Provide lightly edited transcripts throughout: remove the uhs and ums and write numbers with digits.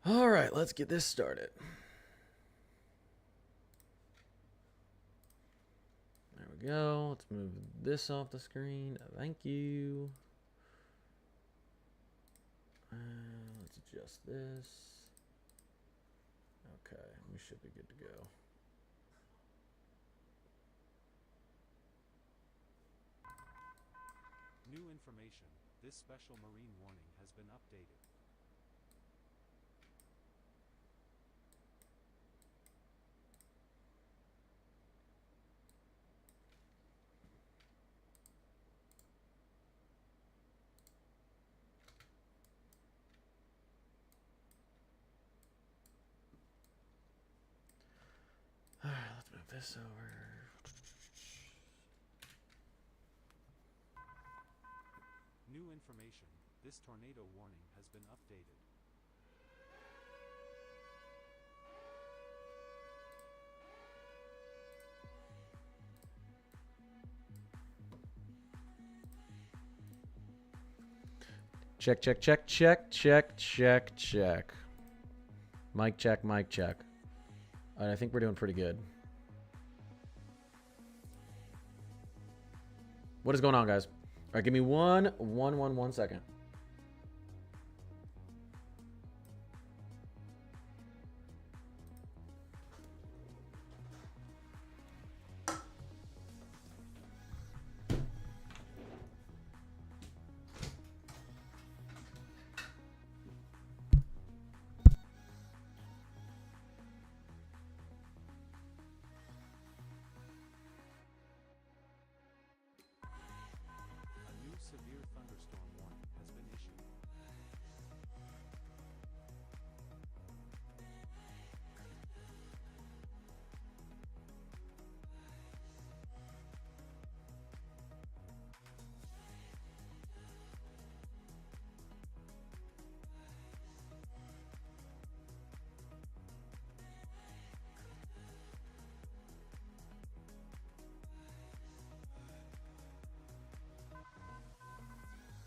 All right, let's get this started. There we go. Let's move this off the screen. Thank you. Let's adjust this. Okay, we should be good to go. New information. This special marine warning has been updated. All right, let's move this over. New information. This tornado warning has been updated. Check, check, check, check, check, check, check. Mic check, mic check. All right, I think we're doing pretty good. What is going on, guys? All right, give me one second. A new severe thunderstorm warning has been issued.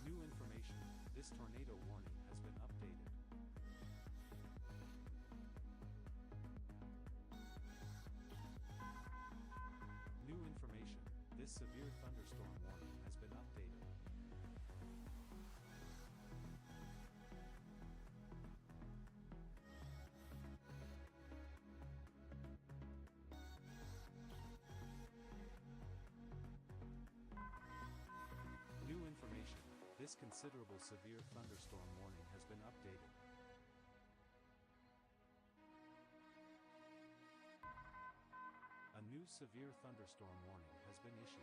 New information. This tornado warning has been updated. New information. This severe thunderstorm warning has been updated. New information. This considerable severe thunderstorm warning has been updated. A new severe thunderstorm warning has been issued.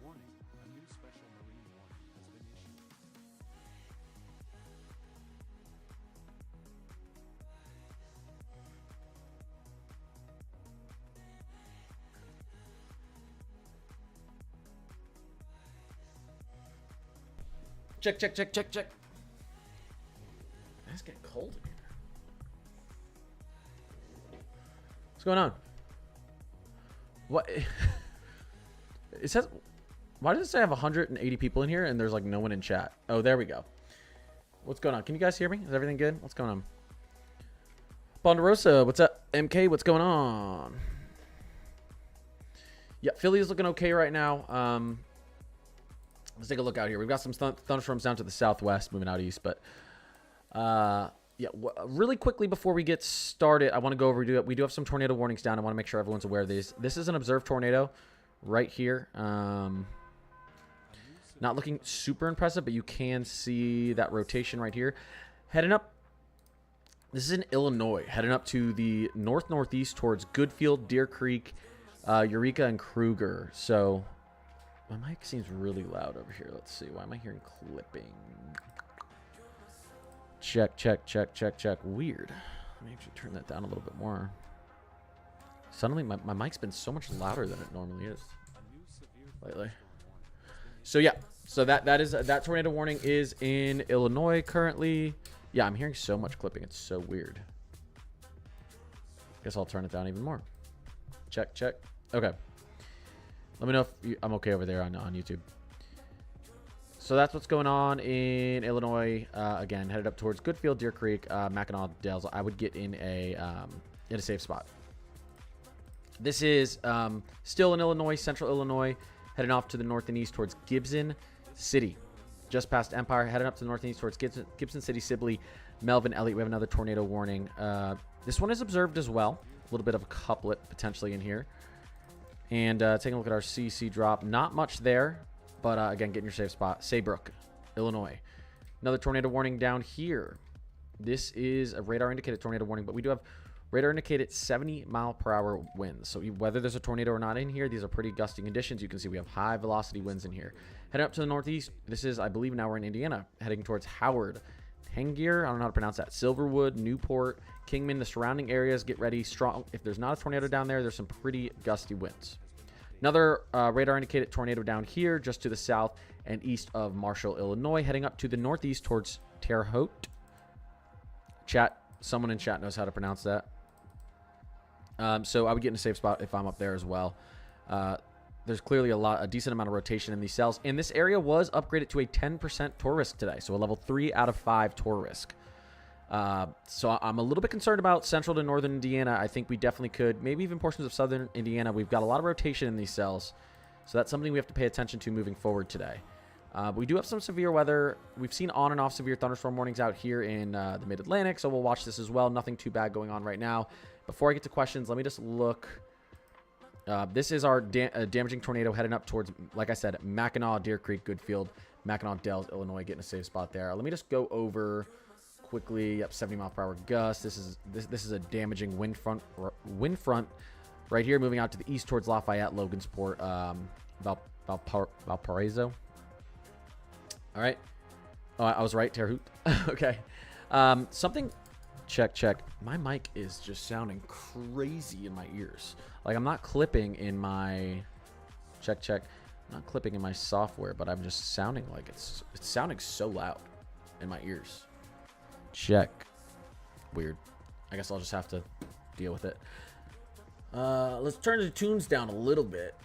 Warning, a new special marine warning has been issued. Check, check, check, check, check. It's getting cold in here. What's going on? What? It says, why does it say I have 180 people in here and there's like no one in chat? Oh, there we go. What's going on? Can you guys hear me? Is everything good? What's going on? Ponderosa, what's up? MK, what's going on? Yeah, Philly is looking okay right now. Let's take a look out here. We've got some thunderstorms down to the southwest, moving out east. But yeah, really quickly before we get started, I want to go over. We do have some tornado warnings down. I want to make sure everyone's aware of these. This is an observed tornado right here. Not looking super impressive, but you can see that rotation right here. Heading up. This is in Illinois, heading up to the northeast towards Goodfield, Deer Creek, Eureka, and Kruger. So my mic seems really loud over here. Let's see. Why am I hearing clipping? Check, check, check, check, check. Weird. Let me actually turn that down a little bit more. Suddenly, my mic's been so much louder than it normally is lately. So yeah, So that tornado warning is in Illinois currently. Yeah, I'm hearing so much clipping. It's so weird. Guess I'll turn it down even more. Check, check. Okay. Let me know if I'm okay over there on YouTube. So that's what's going on in Illinois. Again, headed up towards Goodfield, Deer Creek, Mackinac Dells. I would get in a safe spot. This is still in Illinois, central Illinois, heading off to the north and east towards Gibson City. Just past Empire, heading up to the north and east towards Gibson City, Sibley, Melvin, Elliott. We have another tornado warning. This one is observed as well. A little bit of a couplet potentially in here. And taking a look at our CC drop. Not much there, but again, get in your safe spot. Saybrook, Illinois. Another tornado warning down here. This is a radar indicated tornado warning, but we do have radar indicated 70-mile-per-hour winds. So whether there's a tornado or not in here, these are pretty gusty conditions. You can see we have high velocity winds in here. Heading up to the northeast, this is, I believe now we're in Indiana, heading towards Howard, Tangier, I don't know how to pronounce that, Silverwood, Newport, Kingman, the surrounding areas. Get ready. Strong. If there's not a tornado down there, there's some pretty gusty winds. Another radar indicated tornado down here, just to the south and east of Marshall, Illinois, heading up to the northeast towards Terre Haute. Chat, someone in chat knows how to pronounce that. So I would get in a safe spot if I'm up there as well. There's clearly a decent amount of rotation in these cells. And this area was upgraded to a 10% tor risk today. So a level 3 out of 5 tor risk. So I'm a little bit concerned about central to northern Indiana. I think we definitely could. Maybe even portions of southern Indiana. We've got a lot of rotation in these cells. So that's something we have to pay attention to moving forward today. But we do have some severe weather. We've seen on and off severe thunderstorm warnings out here in the mid-Atlantic. So we'll watch this as well. Nothing too bad going on right now. Before I get to questions, let me just look. This is our damaging tornado heading up towards, like I said, Mackinac, Deer Creek, Goodfield, Mackinac Dells, Illinois, getting a safe spot there. Let me just go over quickly. Yep, 70-mile-per-hour gust. This is a damaging wind front right here, moving out to the east towards Lafayette, Logansport, Valparaiso. All right. Oh, I was right, Terre Haute. Okay. Something. Check. My mic is just sounding crazy in my ears. Like I'm not clipping in my check. I'm not clipping in my software, but I'm just sounding like it's sounding so loud in my ears. Check. Weird. I guess I'll just have to deal with it. Let's turn the tunes down a little bit.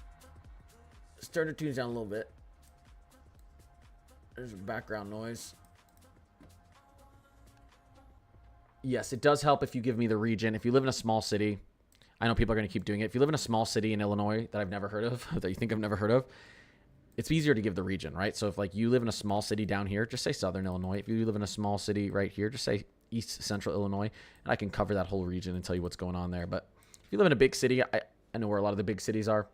There's a background noise. Yes, it does help if you give me the region. If you live in a small city, I know people are going to keep doing it. If you live in a small city in Illinois that I've never heard of, that you think I've never heard of, it's easier to give the region, right? So if like you live in a small city down here, just say Southern Illinois. If you live in a small city right here, just say East Central Illinois, and I can cover that whole region and tell you what's going on there. But if you live in a big city, I know where a lot of the big cities are.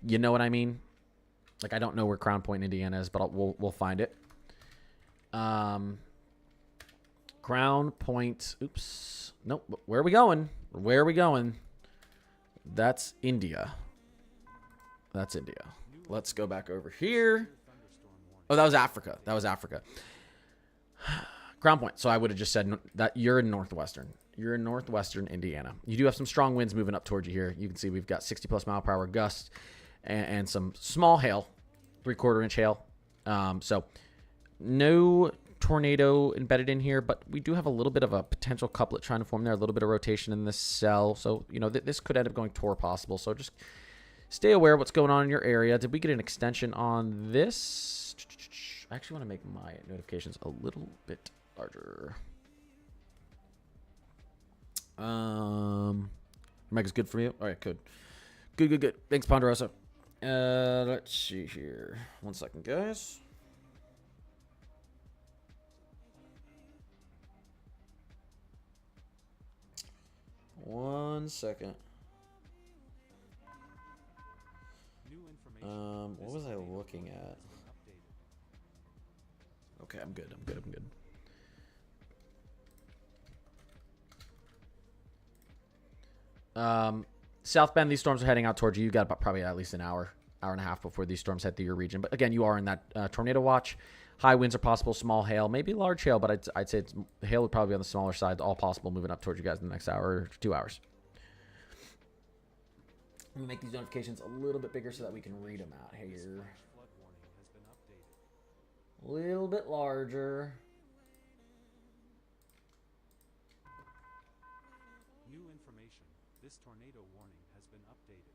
You know what I mean? Like I don't know where Crown Point, Indiana is, but we'll find it. Crown Point. Oops. Nope. Where are we going? That's India. Let's go back over here. Oh, that was Africa. Crown Point. So I would have just said that you're in northwestern. You're in northwestern Indiana. You do have some strong winds moving up towards you here. You can see we've got 60+ mile-per-hour gusts and some small hail, 3/4 inch hail. So no tornado embedded in here, but we do have a little bit of a potential couplet trying to form there, a little bit of rotation in this cell. So, you know, this could end up going tor possible. So just stay aware of what's going on in your area. Did we get an extension on this? I actually want to make my notifications a little bit larger. Mic is good for you? All right, good. Good. Thanks, Ponderosa. Let's see here. 1 second, guys. One second. What was I looking at? Okay, I'm good. South Bend, these storms are heading out towards you. You got about probably at least an hour and a half before these storms head through your region. But again, you are in that tornado watch. High winds are possible, small hail, maybe large hail, but I'd say hail would probably be on the smaller side. All possible moving up towards you guys in the next hour or 2 hours. Let me make these notifications a little bit bigger so that we can read them out here. A little bit larger. New information. This tornado warning has been updated.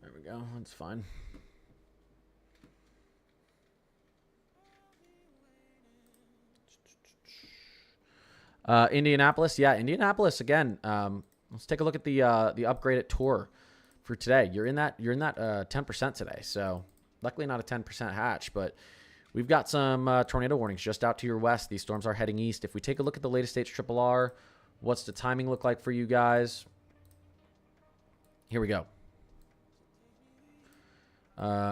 There we go. That's fine. Indianapolis, yeah, Indianapolis again. Let's take a look at the upgraded tour for today. You're in that 10% today, so luckily not a 10% hatch, but we've got some tornado warnings just out to your west. These storms are heading east. If we take a look at the latest states triple R, what's the timing look like for you guys? Here we go.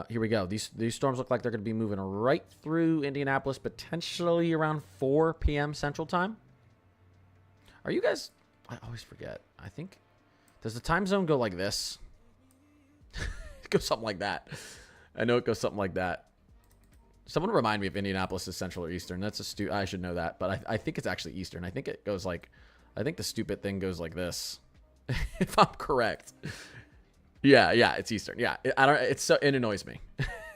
Here we go. These storms look like they're going to be moving right through Indianapolis, potentially around 4 p.m. Central Time. Are you guys... I always forget. I think... Does the time zone go like this? It goes something like that. I know it goes something like that. Someone remind me if Indianapolis is Central or Eastern. That's I should know that. But I think it's actually Eastern. I think it goes like... I think the stupid thing goes like this. If I'm correct. Yeah, it's Eastern. Yeah, it annoys me.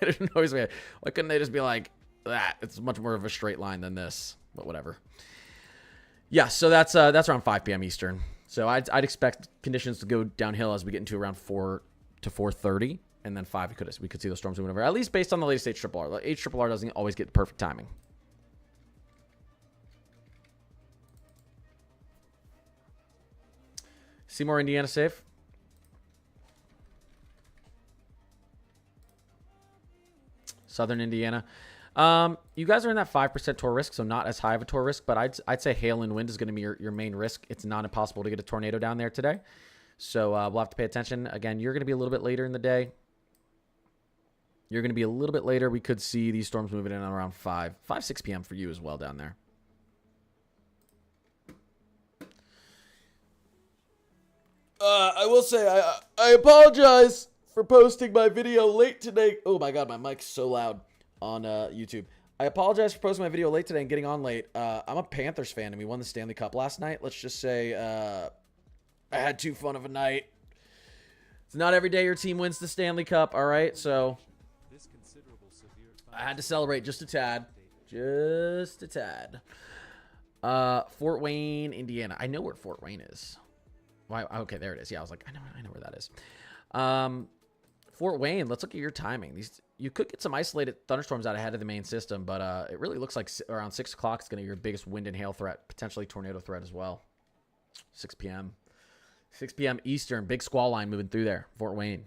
It annoys me. Why couldn't they just be like that? It's much more of a straight line than this. But whatever. Yeah, so that's around 5 p.m. Eastern. So I'd expect conditions to go downhill as we get into around 4 to 4:30, and then 5 we could see those storms moving over. At least based on the latest HRRR. The HRRR doesn't always get the perfect timing. Seymour, Indiana, safe. Southern Indiana. You guys are in that 5% tour risk, so not as high of a tour risk, but I'd say hail and wind is going to be your main risk. It's not impossible to get a tornado down there today. So we'll have to pay attention. Again, you're going to be a little bit later in the day. You're going to be a little bit later. We could see these storms moving in around 6 p.m. for you as well down there. I will say, I apologize for posting my video late today. Oh my God, my mic's so loud on YouTube. I apologize for posting my video late today and getting on late. I'm a Panthers fan and we won the Stanley Cup last night. Let's just say I had too fun of a night. It's not every day your team wins the Stanley Cup, all right? So I had to celebrate just a tad. Just a tad. Fort Wayne, Indiana. I know where Fort Wayne is. Why? Okay, there it is. Yeah, I was like, I know where that is. Fort Wayne, let's look at your timing. You could get some isolated thunderstorms out ahead of the main system, but it really looks like around 6 o'clock is going to be your biggest wind and hail threat, potentially tornado threat as well. 6 p.m. 6 p.m. Eastern, big squall line moving through there, Fort Wayne.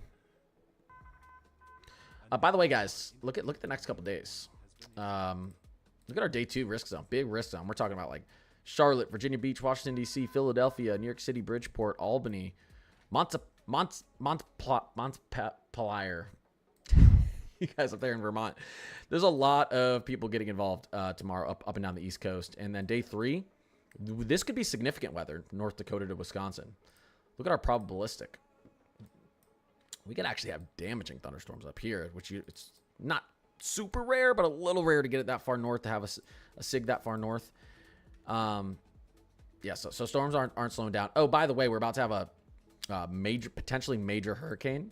By the way, guys, look at the next couple days. Look at our day 2 risk zone, big risk zone. We're talking about like Charlotte, Virginia Beach, Washington, D.C., Philadelphia, New York City, Bridgeport, Albany, Montpelier. You guys up there in Vermont. There's a lot of people getting involved tomorrow up and down the East Coast. And then day 3, this could be significant weather, North Dakota to Wisconsin. Look at our probabilistic. We could actually have damaging thunderstorms up here, which it's not super rare, but a little rare to get it that far north, to have a SIG that far north. Yeah, so storms aren't slowing down. Oh, by the way, we're about to have a potentially major hurricane.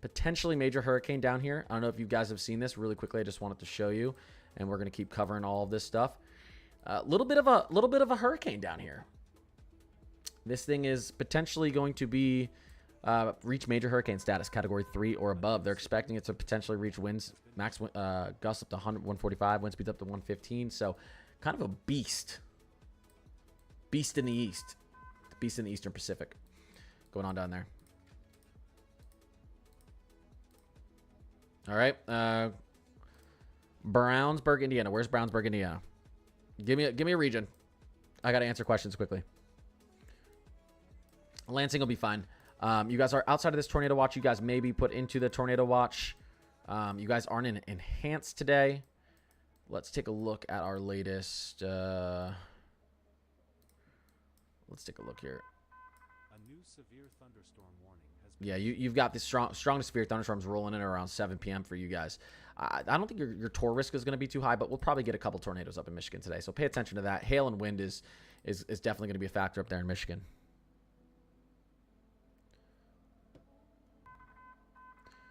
Potentially major hurricane down here. I don't know if you guys have seen this. Really quickly, I just wanted to show you, and we're going to keep covering all of this stuff. A little bit of a hurricane down here. This thing is potentially going to be reach major hurricane status, category 3 or above. They're expecting it to potentially reach winds, max gusts up to 145, wind speeds up to 115. So kind of a beast in the east, beast in the Eastern Pacific going on down there. All right, Brownsburg, Indiana. Where's Brownsburg, Indiana? Give me a region. I got to answer questions quickly. Lansing will be fine. You guys are outside of this tornado watch. You guys may be put into the tornado watch. You guys aren't in enhanced today. Let's take a look at our latest. Let's take a look here. A new severe thunderstorm warning has been Yeah, you've got the strong to severe thunderstorms rolling in around 7 p.m. for you guys. I don't think your tour risk is going to be too high, but we'll probably get a couple tornadoes up in Michigan today. So pay attention to that. Hail and wind is definitely going to be a factor up there in Michigan.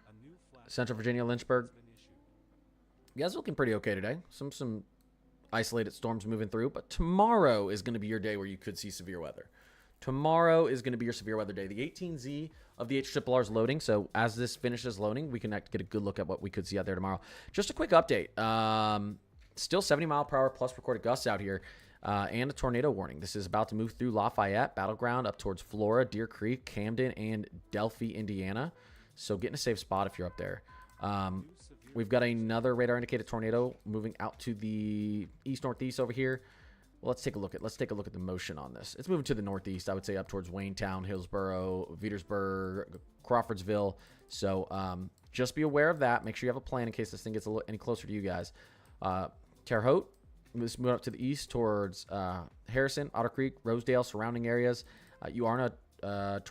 a new flash Central Virginia, Lynchburg. has been issued. You guys are looking pretty okay today. Some isolated storms moving through, but tomorrow is going to be your day where you could see severe weather. Tomorrow is going to be your severe weather day. The 18Z of the HRRR is loading, so as this finishes loading, we can get a good look at what we could see out there tomorrow. Just a quick update. Still 70-mile-per-hour plus recorded gusts out here, and a tornado warning. This is about to move through Lafayette, Battleground, up towards Flora, Deer Creek, Camden, and Delphi, Indiana. So get in a safe spot if you're up there. We've got another radar-indicated tornado moving out to the east-northeast over here. Well, let's take a look at the motion on this. It's moving to the northeast, I would say, up towards Waynestown, Hillsboro, Petersburg, Crawfordsville. So just be aware of that. Make sure you have a plan in case this thing gets any closer to you guys. Terre Haute, let's move up to the east towards Harrison, Otter Creek, Rosedale, surrounding areas. You are in a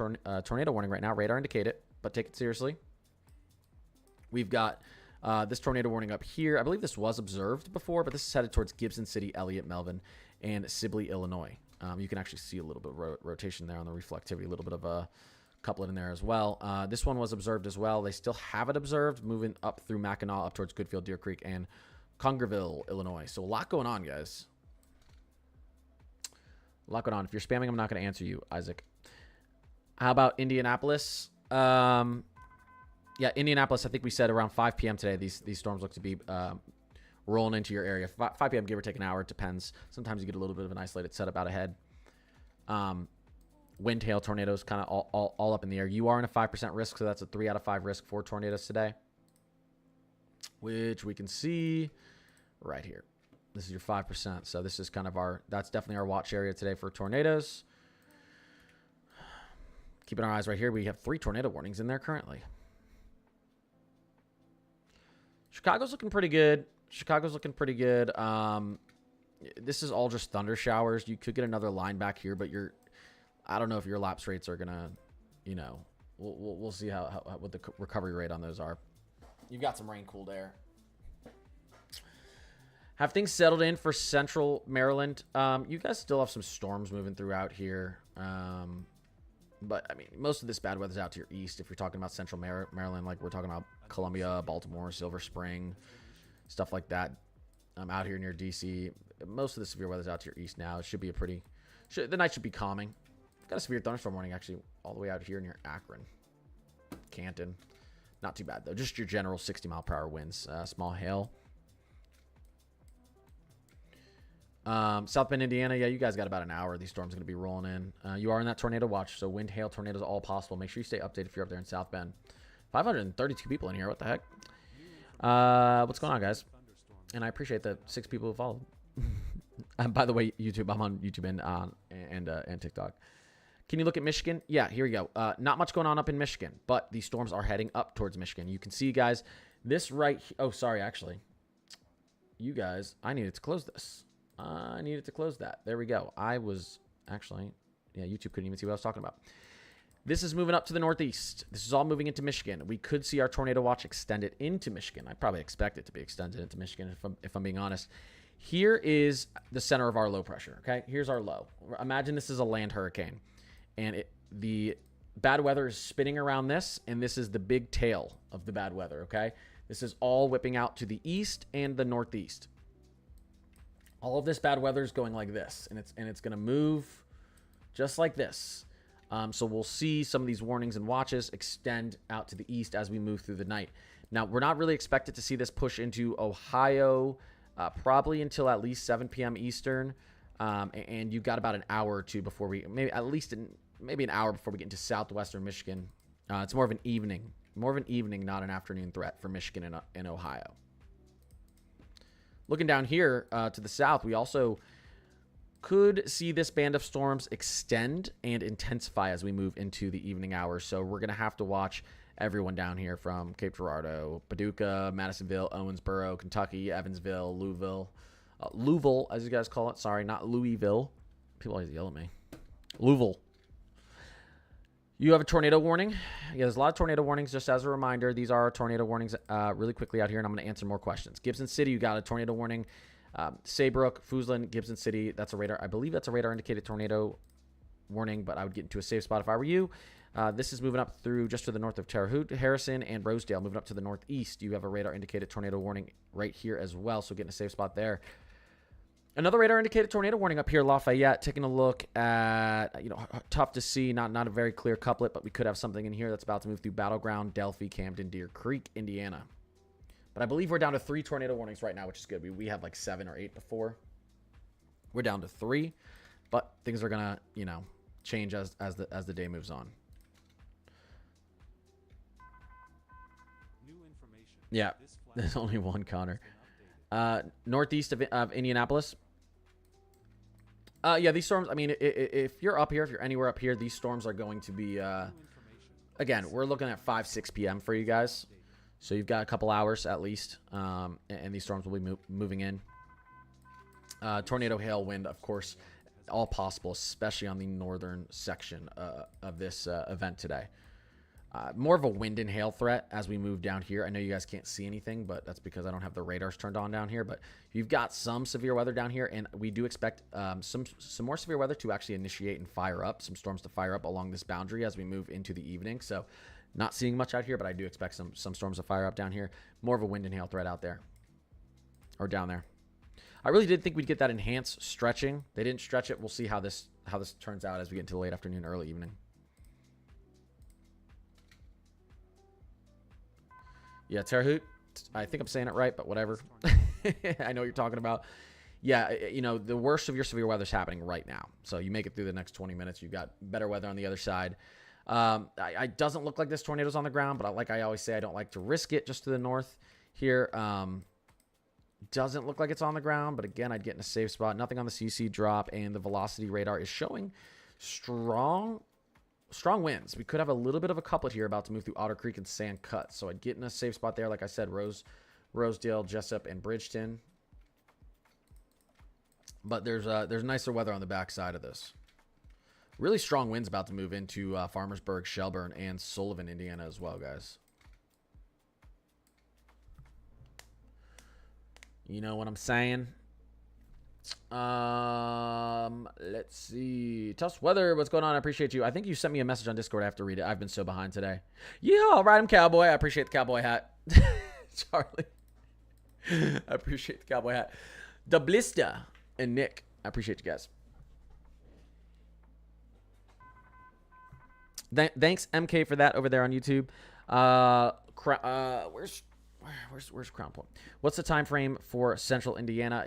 tornado warning right now. Radar indicated, but take it seriously. We've got this tornado warning up here. I believe this was observed before, but this is headed towards Gibson City, Elliott, Melvin, and Sibley, Illinois. You can actually see a little bit of rotation there on the reflectivity, a little bit of a couplet in there as well. This one was observed as well. They still have it observed, moving up through Mackinac, up towards Goodfield, Deer Creek, and Congerville, Illinois. So a lot going on, guys. A lot going on. If you're spamming, I'm not going to answer you, Isaac. How about Indianapolis? Yeah, Indianapolis, I think we said around 5 p.m. today, these storms look to be rolling into your area. 5 p.m., give or take an hour. It depends. Sometimes you get a little bit of an isolated setup out ahead. Wind, hail, tornadoes kind of all up in the air. You are in a 5% risk, so that's a 3 out of 5 risk for tornadoes today, which we can see right here. This is your 5%. So this is kind of that's definitely our watch area today for tornadoes. Keeping our eyes right here. We have 3 tornado warnings in there currently. Chicago's looking pretty good. This is all just thunder showers. You could get another line back here, but I don't know if your lapse rates are gonna, we'll see what the recovery rate on those are. You've got some rain cooled air. Have things settled in for central Maryland? You guys still have some storms moving throughout here. But, I mean, most of this bad weather's out to your east. If you're talking about central Maryland, like we're talking about Columbia, Baltimore, Silver Spring, stuff like that. Out here near D.C., most of the severe weather's out to your east now. It should be the night should be calming. Got a severe thunderstorm warning, actually, all the way out here near Akron. Canton. Not too bad, though. Just your general 60-mile-per-hour winds. Small hail. South Bend, Indiana, yeah, you guys got about an hour. These storms are going to be rolling in. You are in that tornado watch, so wind, hail, tornadoes, all possible. Make sure you stay updated if you're up there in South Bend. 532 people in here. What the heck? What's going on, guys? And I appreciate the 6 people who followed. By the way, YouTube, I'm on YouTube and TikTok. Can you look at Michigan? Yeah, here we go. Not much going on up in Michigan, but these storms are heading up towards Michigan. You can see, guys, this right here. Oh, sorry, actually. You guys, I needed to close this. I needed to close that. There we go. I was actually, yeah, YouTube couldn't even see what I was talking about. This is moving up to the northeast. This is all moving into Michigan. We could see our tornado watch extended into Michigan. I probably expect it to be extended into Michigan if I'm being honest. Here is the center of our low pressure, okay? Here's our low. Imagine this is a land hurricane, and the bad weather is spinning around this, and this is the big tail of the bad weather, okay? This is all whipping out to the east and the northeast. All of this bad weather is going like this, and it's going to move just like this. So we'll see some of these warnings and watches extend out to the east as we move through the night. Now, we're not really expected to see this push into Ohio probably until at least 7 p.m. Eastern, and you've got about an hour or two before maybe an hour before we get into southwestern Michigan. It's more of an evening, not an afternoon threat for Michigan and Ohio. Looking down here to the south, we also could see this band of storms extend and intensify as we move into the evening hours. So we're going to have to watch everyone down here from Cape Girardeau, Paducah, Madisonville, Owensboro, Kentucky, Evansville, Louisville, as you guys call it. Sorry, not Louisville. People always yell at me. Louisville. You have a tornado warning. Yeah, there's a lot of tornado warnings. Just as a reminder, these are our tornado warnings really quickly out here, and I'm going to answer more questions. Gibson City, you got a tornado warning. Saybrook, Foosland, Gibson City, that's a radar. I believe that's a radar indicated tornado warning, but I would get into a safe spot if I were you. This is moving up through just to the north of Terre Haute, Harrison, and Rosedale. Moving up to the northeast, you have a radar indicated tornado warning right here as well, so getting a safe spot there. Another radar indicated tornado warning up here, Lafayette. Taking a look at, tough to see, not a very clear couplet, but we could have something in here that's about to move through Battleground, Delphi, Camden, Deer Creek, Indiana. But I believe we're down to 3 tornado warnings right now, which is good. We had like 7 or 8 before. We're down to 3, but things are gonna, change as the day moves on. New information. Yeah, This flag there's only one Connor. has been updated. Northeast of Indianapolis. Yeah, these storms, I mean, if you're up here, if you're anywhere up here, these storms are going to be, New information. again, we're looking at 5, 6 p.m. for you guys. So you've got a couple hours at least, and these storms will be moving in. Tornado, hail, wind, of course, all possible, especially on the northern section of this event today. More of a wind and hail threat as we move down here. I know you guys can't see anything, but that's because I don't have the radars turned on down here. But you've got some severe weather down here, and we do expect some more severe weather to actually initiate and fire up, some storms to fire up along this boundary as we move into the evening. So not seeing much out here, but I do expect some storms to fire up down here. More of a wind and hail threat out there, or down there. I really did think we'd get that enhanced stretching. They didn't stretch it. We'll see how this turns out as we get into the late afternoon, early evening. Yeah, Terre Haute. I think I'm saying it right, but whatever. I know what you're talking about. Yeah, the worst of your severe weather is happening right now. So you make it through the next 20 minutes. You've got better weather on the other side. It doesn't look like this tornado's on the ground, but like I always say, I don't like to risk it just to the north here. Doesn't look like it's on the ground, but again, I'd get in a safe spot. Nothing on the CC drop, and the velocity radar is showing strong winds. We could have a little bit of a couplet here about to move through Otter Creek and Sand Cut. So I'd get in a safe spot there. Like I said, Rosedale, Jessup, and Bridgeton. But there's nicer weather on the backside of this. Really strong winds about to move into Farmersburg, Shelburne, and Sullivan, Indiana as well, guys. You know what I'm saying? Let's see. Tough weather. What's going on? I appreciate you. I think you sent me a message on Discord. I have to read it. I've been so behind today. Yeah, all right. I'm Cowboy. I appreciate the cowboy hat. Charlie. I appreciate the cowboy hat. Dublista and Nick. I appreciate you guys. Thanks, MK, for that over there on YouTube. Where's Crown Point? What's the time frame for Central Indiana?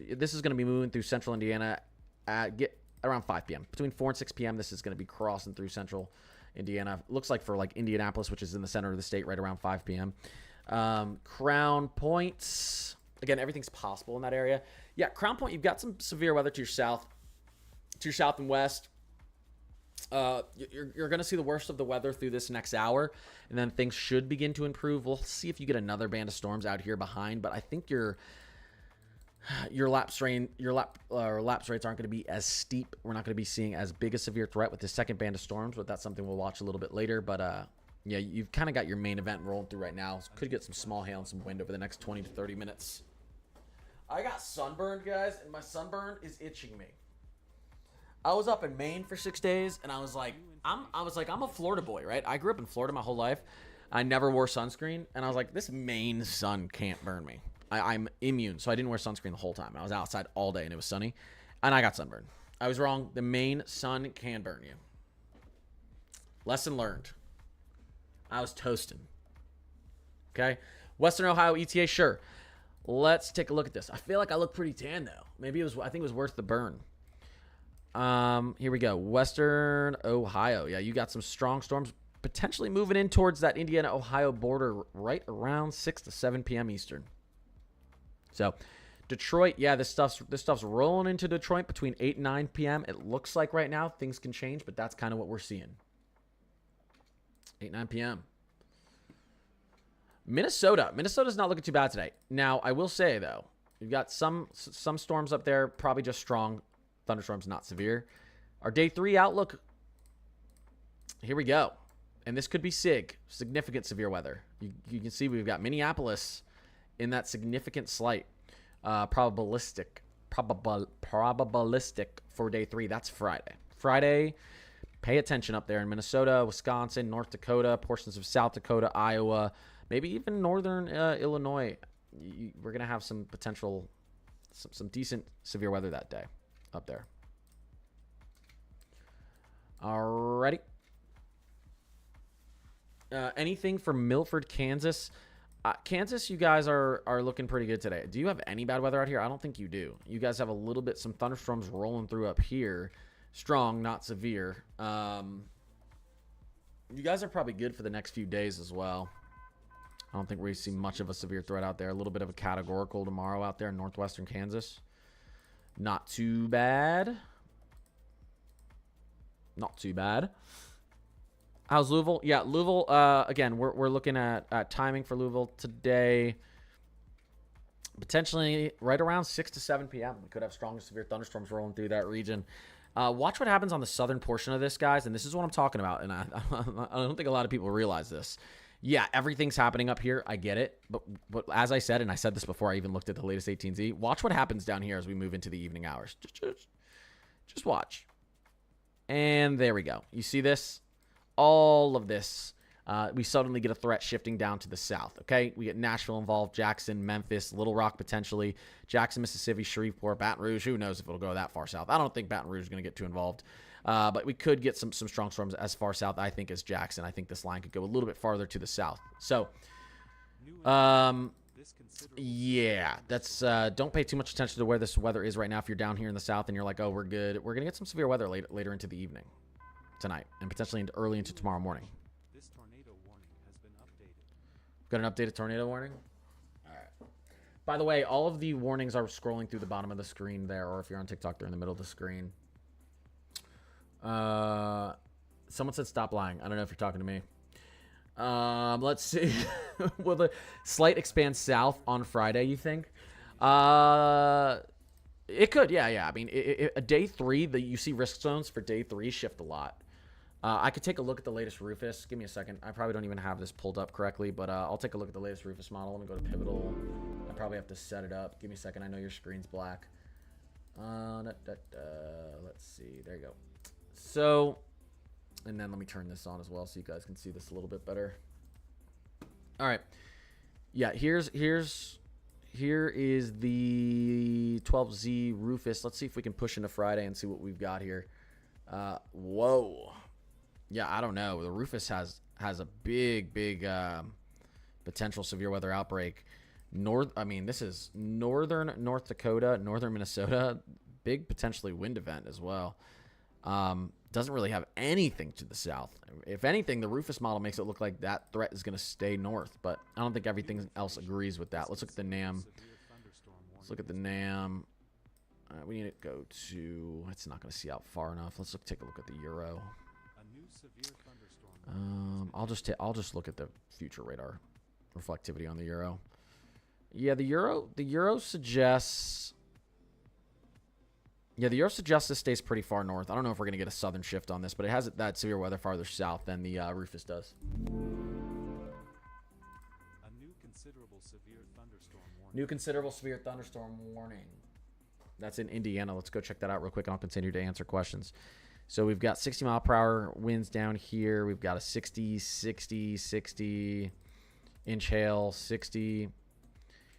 This is going to be moving through Central Indiana at around 5 p.m. Between 4 and 6 p.m., this is going to be crossing through Central Indiana. Looks like for like Indianapolis, which is in the center of the state, right around 5 p.m. Crown Point. Again, everything's possible in that area. Yeah, Crown Point, you've got some severe weather to your south and west. You're going to see the worst of the weather through this next hour, and then things should begin to improve. We'll see if you get another band of storms out here behind, but I think your lapse rates aren't going to be as steep. We're not going to be seeing as big a severe threat with the second band of storms, but that's something we'll watch a little bit later. But yeah, you've kind of got your main event rolling through right now. Could get some small hail and some wind over the next 20 to 30 minutes. I got sunburned, guys, and my sunburn is itching me. I was up in Maine for 6 days, and I was like, I'm a Florida boy, right? I grew up in Florida my whole life. I never wore sunscreen, and I was like, this Maine sun can't burn me. I'm immune, so I didn't wear sunscreen the whole time. I was outside all day, and it was sunny, and I got sunburned. I was wrong. The Maine sun can burn you. Lesson learned. I was toasting. Okay? Western Ohio ETA, sure. Let's take a look at this. I feel like I look pretty tan, though. I think it was worth the burn. Here we go. Western Ohio. Yeah, you got some strong storms potentially moving in towards that Indiana-Ohio border right around 6 to 7 p.m. Eastern. So, Detroit, yeah, this stuff's rolling into Detroit between 8 and 9 p.m. It looks like right now things can change, but that's kind of what we're seeing. 8, 9 p.m. Minnesota's not looking too bad today. Now, I will say, though, you've got some storms up there, probably just strong. Thunderstorms, not severe. Our day 3 outlook, here we go. And this could be significant severe weather. You can see we've got Minneapolis in that significant slight. Probabilistic for day 3. That's Friday. Friday, pay attention up there in Minnesota, Wisconsin, North Dakota, portions of South Dakota, Iowa, maybe even northern Illinois. We're going to have some potential, some decent severe weather that day up there. Alrighty. Anything from Milford, Kansas? Kansas, you guys are looking pretty good today. Do you have any bad weather out here? I don't think you do. You guys have a little bit, some thunderstorms rolling through up here. Strong, not severe. You guys are probably good for the next few days as well. I don't think we see much of a severe threat out there. A little bit of a categorical tomorrow out there in northwestern Kansas. Not too bad. Not too bad. How's Louisville? Yeah, Louisville, again, we're looking at timing for Louisville today. Potentially right around 6 to 7 p.m. We could have strong to severe thunderstorms rolling through that region. Watch what happens on the southern portion of this, guys, and this is what I'm talking about, and I don't think a lot of people realize this. Yeah, everything's happening up here. I get it, but as I said, and I said this before I even looked at the latest 18Z, watch what happens down here as we move into the evening hours. Just watch. And there we go. You see this? All of this, we suddenly get a threat shifting down to the south, okay? We get Nashville involved, Jackson, Memphis, Little Rock potentially, Jackson, Mississippi, Shreveport, Baton Rouge. Who knows if it'll go that far south? I don't think Baton Rouge is going to get too involved, but we could get some strong storms as far south, I think, as Jackson. I think this line could go a little bit farther to the south. So, yeah, that's don't pay too much attention to where this weather is right now. If you're down here in the south and you're like, oh, we're good, we're going to get some severe weather later into the evening tonight and potentially early into tomorrow morning. This tornado warning has been updated. Got an updated tornado warning? All right. By the way, all of the warnings are scrolling through the bottom of the screen there, or if you're on TikTok, they're in the middle of the screen. Someone said stop lying. I don't know if you're talking to me. Let's see. Will the slight expand south on Friday, you think? It could, yeah. I mean, a day 3, you see risk zones for day 3 shift a lot. I could take a look at the latest Rufus. Give me a second. I probably don't even have this pulled up correctly, but I'll take a look at the latest Rufus model. Let me go to Pivotal. I probably have to set it up. Give me a second. I know your screen's black. Let's see. There you go. So, and then let me turn this on as well so you guys can see this a little bit better. All right. Yeah, here is the 12Z Rufus. Let's see if we can push into Friday and see what we've got here. Whoa. Yeah, I don't know. The Rufus has a big potential severe weather outbreak. This is northern North Dakota, northern Minnesota. Big potentially wind event as well. Doesn't really have anything to the south. If anything, the Rufus model makes it look like that threat is going to stay north, but I don't think everything else agrees with that. Let's look at the NAM. Let's look at the NAM. We need to go to. It's not going to see out far enough. Let's take a look at the Euro. I'll just look at the future radar reflectivity on the Euro. Yeah, the Euro suggests. Yeah, the Euro suggests this stays pretty far north. I don't know if we're going to get a southern shift on this, but it has that severe weather farther south than the Rufus does. A new considerable severe thunderstorm warning. New considerable severe thunderstorm warning. That's in Indiana. Let's go check that out real quick, and I'll continue to answer questions. So we've got 60 mile per hour winds down here. We've got a 60, 60, 60 inch hail, 60.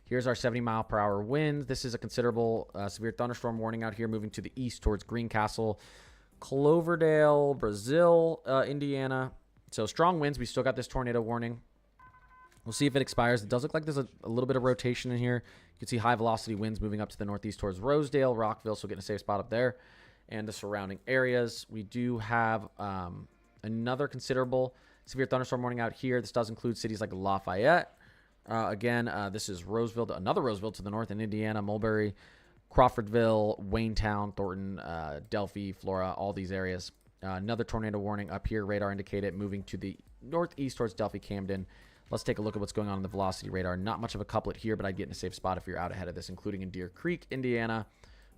Here's our 70 mile per hour winds. This is a considerable severe thunderstorm warning out here, moving to the east towards Greencastle, Cloverdale, Brazil, Indiana. So strong winds. We still got this tornado warning. We'll see if it expires. It does look like there's a little bit of rotation in here. You can see high velocity winds moving up to the northeast towards Rosedale, Rockville, so getting a safe spot up there, and the surrounding areas. We do have another considerable severe thunderstorm warning out here. This does include cities like Lafayette. This is Roseville, another Roseville to the north in Indiana, Mulberry, Crawfordville, Waynetown, Thornton, Delphi, Flora, all these areas. Another tornado warning up here, radar indicated, moving to the northeast towards Delphi, Camden. Let's take a look at what's going on in the velocity radar. Not much of a couplet here, but I'd get in a safe spot if you're out ahead of this, including in Deer Creek, Indiana.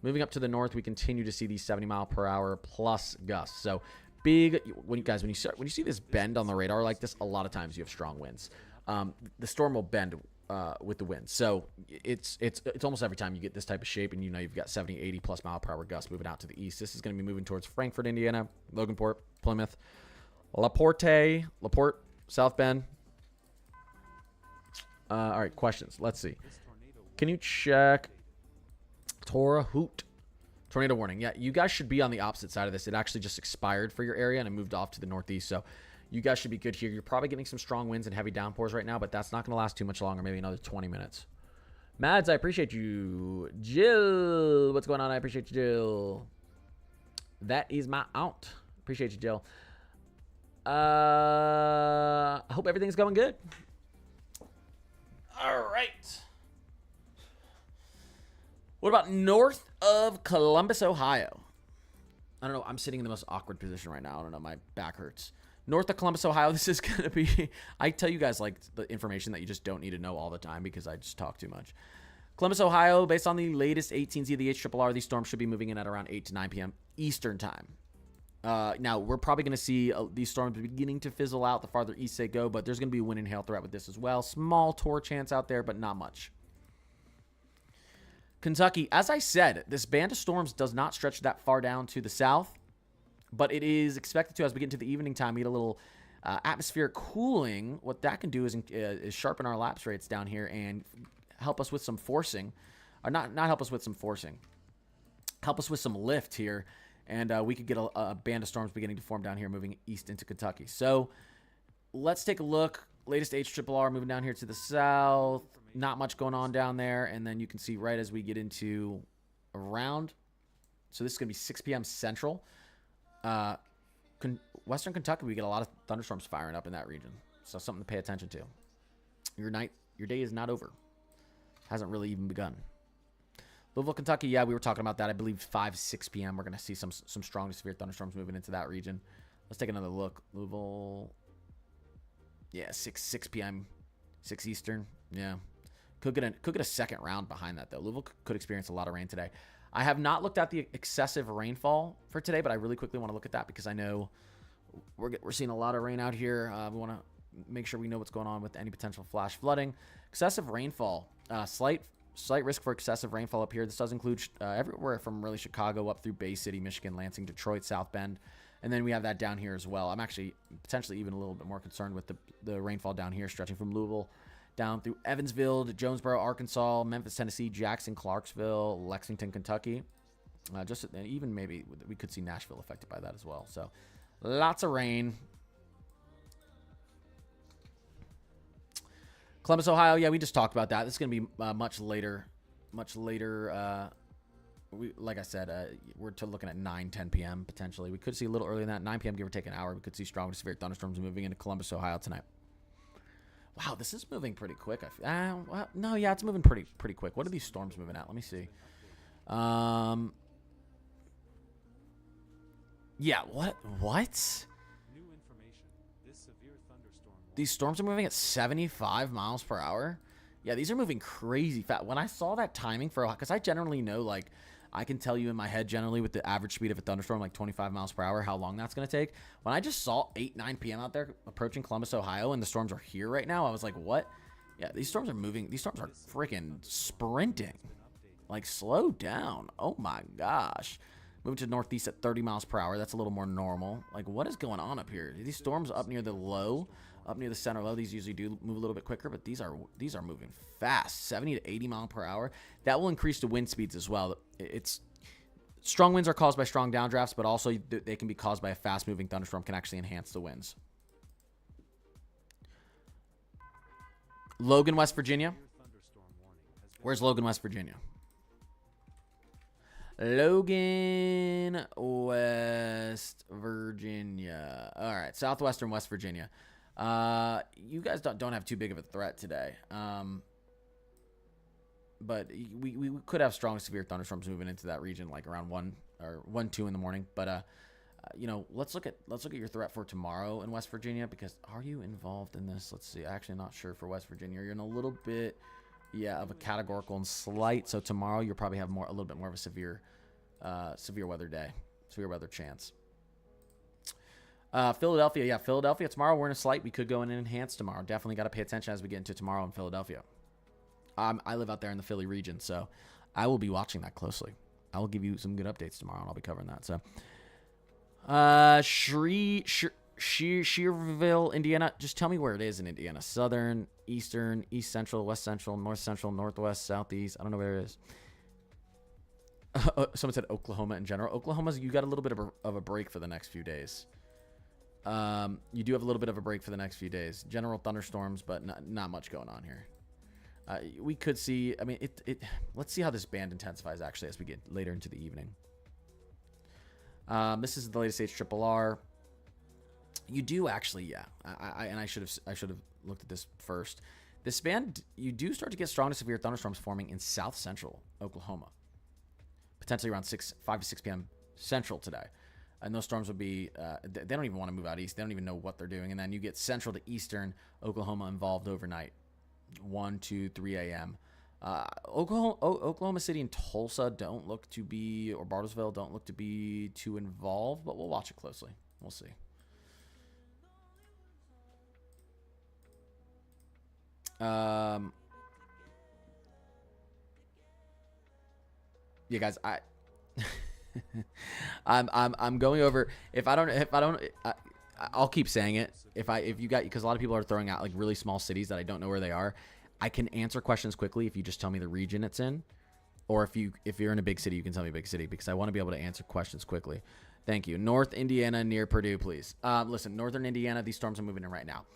Moving up to the north, we continue to see these 70 mile per hour plus gusts. So big, when you see this bend on the radar like this, a lot of times you have strong winds. The storm will bend with the wind. So it's almost every time you get this type of shape, and you know you've got 70, 80 plus mile per hour gusts moving out to the east. This is going to be moving towards Frankfort, Indiana, Loganport, Plymouth, LaPorte, South Bend. All right, questions. Let's see. Can you check Torah Hoot? Tornado warning. Yeah, you guys should be on the opposite side of this. It actually just expired for your area, and it moved off to the northeast. So you guys should be good here. You're probably getting some strong winds and heavy downpours right now, but that's not going to last too much longer, maybe another 20 minutes. Mads, I appreciate you. Jill, what's going on? I appreciate you, Jill. That is my aunt. Appreciate you, Jill. I hope everything's going good. All right. What about north of Columbus, Ohio? I don't know. I'm sitting in the most awkward position right now. I don't know. My back hurts. North of Columbus, Ohio. This is going to be... I tell you guys like the information that you just don't need to know all the time because I just talk too much. Columbus, Ohio, based on the latest 18Z of the HRRR, these storms should be moving in at around 8 to 9 p.m. Eastern time. Now, we're probably going to see these storms beginning to fizzle out the farther east they go, but there's going to be a wind and hail threat with this as well. Small tour chance out there, but not much. Kentucky, as I said, this band of storms does not stretch that far down to the south, but it is expected to, as we get into the evening time, get a little atmospheric cooling. What that can do is sharpen our lapse rates down here and help us with some forcing. Or not help us with some forcing. Help us with some lift here. And we could get a band of storms beginning to form down here, moving east into Kentucky. So let's take a look. Latest HRRR moving down here to the south. Not much going on down there. And then you can see right as we get into around. So this is going to be 6 p.m. Central. Western Kentucky, we get a lot of thunderstorms firing up in that region. So something to pay attention to. Your day is not over. Hasn't really even begun. Louisville, Kentucky, yeah, we were talking about that. I believe 5, 6 p.m. We're going to see some strong to severe thunderstorms moving into that region. Let's take another look. Louisville, yeah, 6 p.m., 6 Eastern, yeah. Could get a second round behind that, though. Louisville could experience a lot of rain today. I have not looked at the excessive rainfall for today, but I really quickly want to look at that because I know we're seeing a lot of rain out here. We want to make sure we know what's going on with any potential flash flooding. Excessive rainfall, slight risk for excessive rainfall up here. This does include everywhere from really Chicago up through Bay City, Michigan, Lansing, Detroit, South Bend. And then we have that down here as well. I'm actually potentially even a little bit more concerned with the rainfall down here, stretching from Louisville down through Evansville to Jonesboro, Arkansas, Memphis, Tennessee, Jackson, Clarksville, Lexington, Kentucky. And even maybe we could see Nashville affected by that as well. So lots of rain. Columbus, Ohio. Yeah, we just talked about that. This is going to be much later. Like I said, we're looking at 9, 10 p.m. potentially. We could see a little earlier than that. 9 p.m., give or take an hour. We could see strong to severe thunderstorms moving into Columbus, Ohio tonight. Wow, this is moving pretty quick. Well, no, yeah, it's moving pretty quick. What are these storms moving at? Let me see. Yeah, what? New information. This severe thunderstorm These storms are moving at 75 miles per hour? Yeah, these are moving crazy fast. When I saw that timing because I generally know, like, I can tell you in my head generally with the average speed of a thunderstorm, like 25 miles per hour, how long that's going to take. When I just saw 8, 9 p.m. out there approaching Columbus, Ohio, and the storms are here right now, I was like, what? Yeah, these storms are moving. These storms are freaking sprinting. Like, slow down. Oh, my gosh. Moving to the northeast at 30 miles per hour. That's a little more normal. Like, what is going on up here? These storms up near the low, up near the center low, these usually do move a little bit quicker, but these are moving fast, 70 to 80 mile per hour. That will increase the wind speeds as well. It's strong winds are caused by strong downdrafts, but also they can be caused by a fast-moving thunderstorm, can actually enhance the winds. Logan, West Virginia. Where's Logan, West Virginia? Logan, West Virginia. All right, southwestern West Virginia. You guys don't have too big of a threat today. But we could have strong severe thunderstorms moving into that region, like around 1, 2 in the morning. But let's look at your threat for tomorrow in West Virginia, because are you involved in this? Let's see. Actually, not sure for West Virginia. You're in a little bit, of a categorical and slight. So tomorrow you'll probably have a little bit more of a severe weather day, severe weather chance. Philadelphia tomorrow we're in a slight. We could go in and enhance tomorrow. Definitely got to pay attention as we get into tomorrow in Philadelphia. I live out there in the Philly region, so I will be watching that closely. I will give you some good updates tomorrow, and I'll be covering that. So, Schererville, Indiana. Just tell me where it is in Indiana. Southern, eastern, east central, west central, north central, northwest, southeast. I don't know where it is. Someone said Oklahoma in general. Oklahoma's, you got a little bit of a break for the next few days. You do have a little bit of a break for the next few days. General thunderstorms, but not much going on here. We could see, I mean, let's see how this band intensifies actually as we get later into the evening. This is the latest HRRR. You do actually, yeah. I should have looked at this first. This band, you do start to get strong to severe thunderstorms forming in south central Oklahoma, potentially around 5 to 6 p.m. Central today. And those storms would be, they don't even want to move out east. They don't even know what they're doing. And then you get central to eastern Oklahoma involved overnight, 1, 2, 3 a.m. Oklahoma City and Tulsa don't look to be, or Bartlesville don't look to be too involved, but we'll watch it closely. We'll see. Yeah, guys, I'm going over. I'll keep saying it. If you got, because a lot of people are throwing out like really small cities that I don't know where they are. I can answer questions quickly if you just tell me the region it's in, or if you're in a big city, you can tell me big city, because I want to be able to answer questions quickly. Thank you. North Indiana near Purdue, please. Listen, northern Indiana, these storms are moving in right now.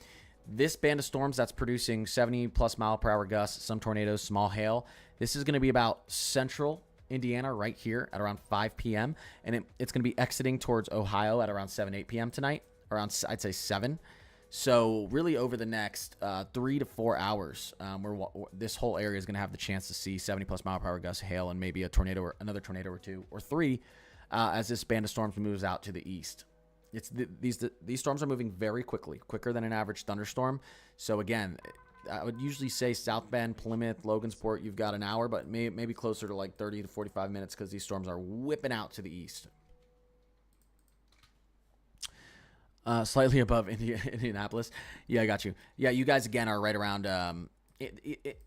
This band of storms that's producing 70 plus mile per hour gusts, some tornadoes, small hail. This is going to be about central Indiana right here at around 5 p.m. And it's going to be exiting towards Ohio at around 7, 8 p.m. tonight, around, I'd say 7. So really over the next 3 to 4 hours, this whole area is going to have the chance to see 70 plus mile per hour gusts, hail, and maybe a tornado or another tornado or 2 or 3 as this band of storms moves out to the east. These storms are moving very quickly, quicker than an average thunderstorm. So again, I would usually say South Bend, Plymouth, Logansport, you've got an hour, but maybe closer to like 30 to 45 minutes because these storms are whipping out to the east. Slightly above Indianapolis. Yeah, I got you. Yeah, you guys again are right around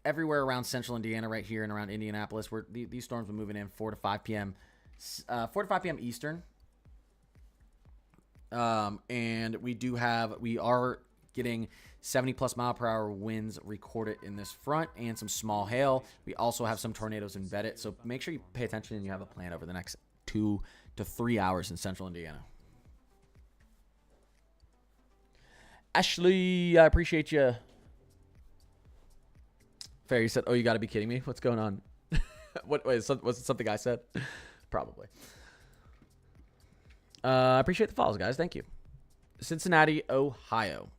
everywhere around central Indiana, right here and around Indianapolis. Where these storms are moving in 4 to 5 p.m. 4 to 5 p.m. Eastern. And we are getting 70 plus mile per hour winds recorded in this front and some small hail. We also have some tornadoes embedded. So make sure you pay attention and you have a plan over the next 2 to 3 hours in central Indiana. Ashley, I appreciate you. Fair, you said, oh, you got to be kidding me. What's going on? Was it something I said? Probably. I appreciate the follows, guys. Thank you. Cincinnati, Ohio.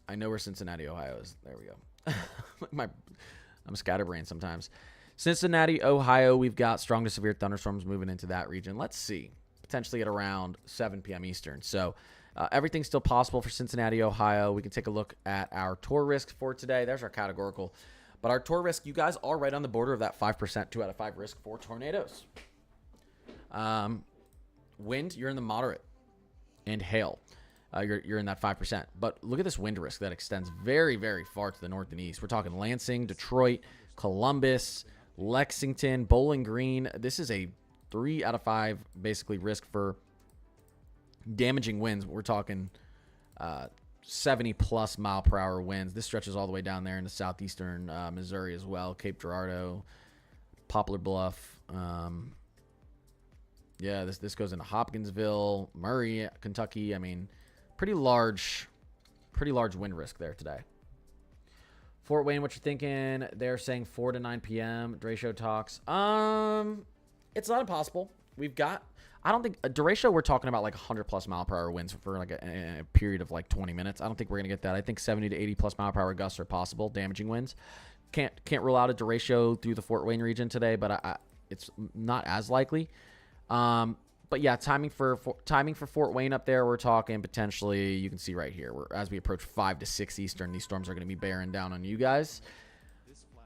I know where Cincinnati, Ohio is. There we go. I'm scatterbrained sometimes. Cincinnati, Ohio. We've got strong to severe thunderstorms moving into that region. Let's see. Potentially at around 7 p.m. Eastern. So everything's still possible for Cincinnati, Ohio. We can take a look at our tour risk for today. There's our categorical. But our tour risk, you guys are right on the border of that 5%, 2 out of 5 risk for tornadoes. Wind, you're in the moderate, and hail, you're in that 5%. But look at this wind risk that extends very, very far to the north and east. We're talking Lansing, Detroit, Columbus, Lexington, Bowling Green. This is a 3 out of 5 basically risk for damaging winds. We're talking 70 plus mile per hour winds. This stretches all the way down there into southeastern Missouri as well. Cape Girardeau, Poplar Bluff. Yeah, this goes into Hopkinsville, Murray, Kentucky. I mean, pretty large wind risk there today. Fort Wayne, what you thinking? They're saying 4 to 9 p.m. Derecho talks. It's not impossible. We've got, I don't think, Derecho, we're talking about like 100 plus mile per hour winds for like a period of like 20 minutes. I don't think we're going to get that. I think 70 to 80 plus mile per hour gusts are possible, damaging winds. Can't rule out a Derecho through the Fort Wayne region today, but it's not as likely. But yeah, timing for Fort Wayne up there, we're talking potentially, you can see right here, as we approach 5 to 6 Eastern, these storms are going to be bearing down on you guys.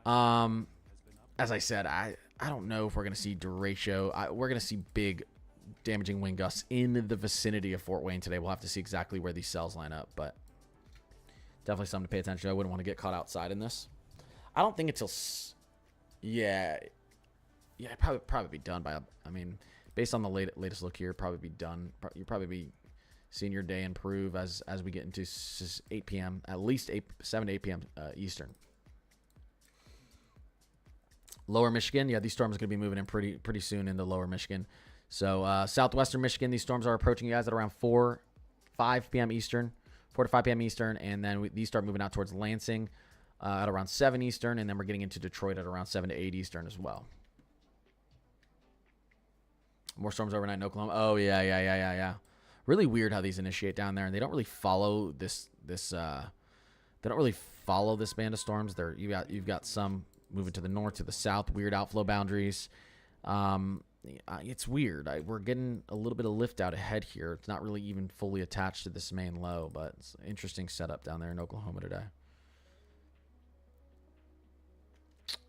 As I said, I don't know if we're going to see Derecho. We're going to see big damaging wind gusts in the vicinity of Fort Wayne today. We'll have to see exactly where these cells line up, but definitely something to pay attention to. I wouldn't want to get caught outside in this. I don't think until yeah, yeah, probably be done by. I mean, based on the latest look here, probably be done. You'll probably be seeing your day improve as we get into 8 p.m. at least 7 to 8 p.m. Eastern. Lower Michigan, yeah, these storms are going to be moving in pretty soon into Lower Michigan. So southwestern Michigan, these storms are approaching you guys at around 5 p.m. Eastern, 4 to 5 p.m. Eastern, and then these start moving out towards Lansing at around 7 Eastern, and then we're getting into Detroit at around 7 to 8 Eastern as well. More storms overnight in Oklahoma. Oh, yeah. Really weird how these initiate down there, and they don't really follow this they don't really follow this band of storms. You've got some moving to the north, to the south, weird outflow boundaries. It's weird. We're getting a little bit of lift out ahead here. It's not really even fully attached to this main low, but it's an interesting setup down there in Oklahoma today.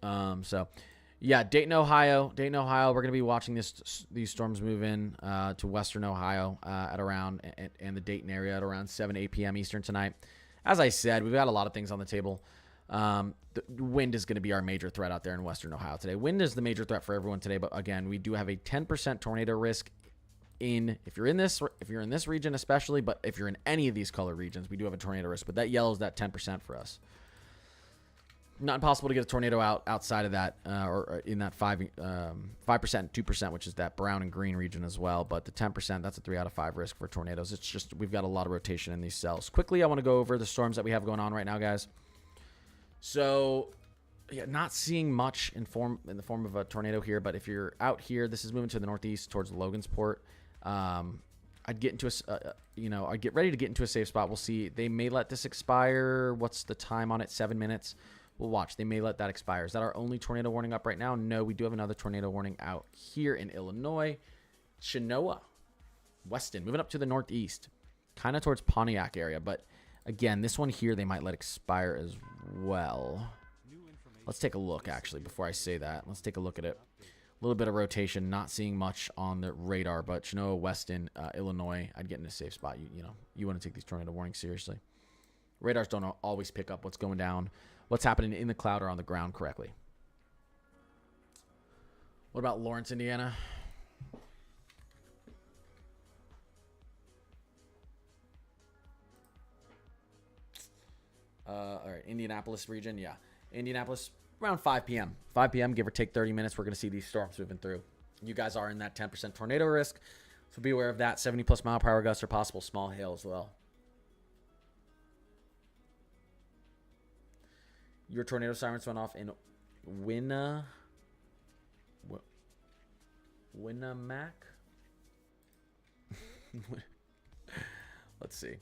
So, yeah, Dayton, Ohio. We're going to be watching these storms move in to western Ohio at around, and the Dayton area at around 7 to 8 p.m. Eastern tonight. As I said, we've got a lot of things on the table. The wind is going to be our major threat out there in western Ohio today. Wind is the major threat for everyone today, but again, we do have a 10% tornado risk if you're in this region especially, but if you're in any of these color regions, we do have a tornado risk, but that yellow is that 10% for us. Not impossible to get a tornado outside of that, or in that 5% and 2%, which is that brown and green region as well. But the 10%, that's a 3 out of 5 risk for tornadoes. It's just we've got a lot of rotation in these cells. Quickly, I want to go over the storms that we have going on right now, guys. So, yeah, not seeing much in the form of a tornado here. But if you're out here, this is moving to the northeast towards Logansport. I'd get into I'd get ready to get into a safe spot. We'll see. They may let this expire. What's the time on it? 7 minutes. We'll watch. They may let that expire. Is that our only tornado warning up right now? No, we do have another tornado warning out here in Illinois. Chenoa, Weston, moving up to the northeast, kind of towards Pontiac area. But again, this one here, they might let expire as well. Let's take a look, actually, before I say that. Let's take a look at it. A little bit of rotation, not seeing much on the radar, but Chenoa, Weston, Illinois, I'd get in a safe spot. You want to take these tornado warnings seriously. Radars don't always pick up what's going down, what's happening in the cloud or on the ground correctly. What about Lawrence, Indiana? All right, Indianapolis region, yeah. Indianapolis, around 5 p.m. 5 p.m., give or take 30 minutes, we're going to see these storms moving through. You guys are in that 10% tornado risk, so be aware of that. 70-plus mile-per-hour gusts are possible, small hail as well. Your tornado sirens went off in Winnemac? Let's see.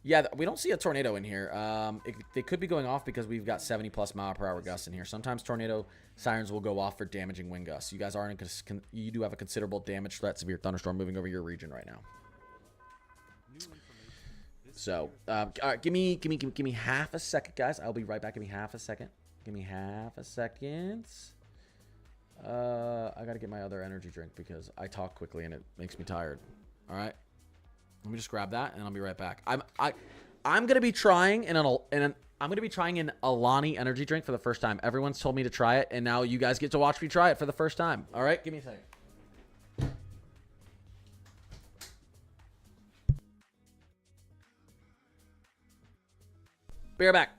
Yeah, we don't see a tornado in here. They could be going off because we've got 70-plus mile-per-hour gusts in here. Sometimes tornado sirens will go off for damaging wind gusts. You guys you do have a considerable damage threat, severe thunderstorm moving over your region right now. So, all right, give me half a second, guys. I'll be right back. Give me half a second. Give me half a second. I gotta get my other energy drink because I talk quickly and it makes me tired. All right, let me just grab that and I'll be right back. I'm gonna be trying I'm gonna be trying an Alani energy drink for the first time. Everyone's told me to try it, and now you guys get to watch me try it for the first time. All right, give me a second. Be right back.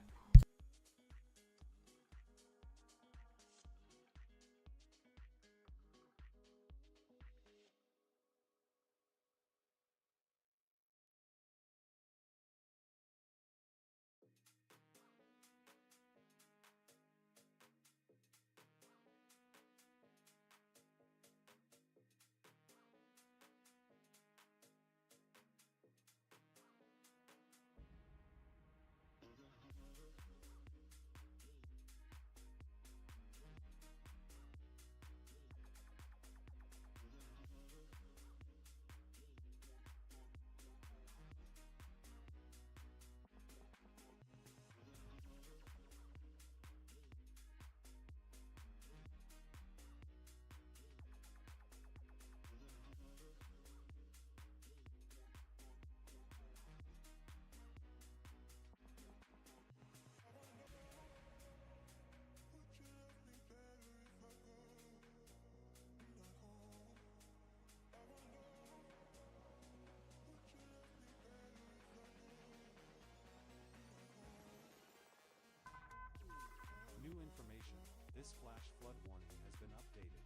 This flash flood warning has been updated.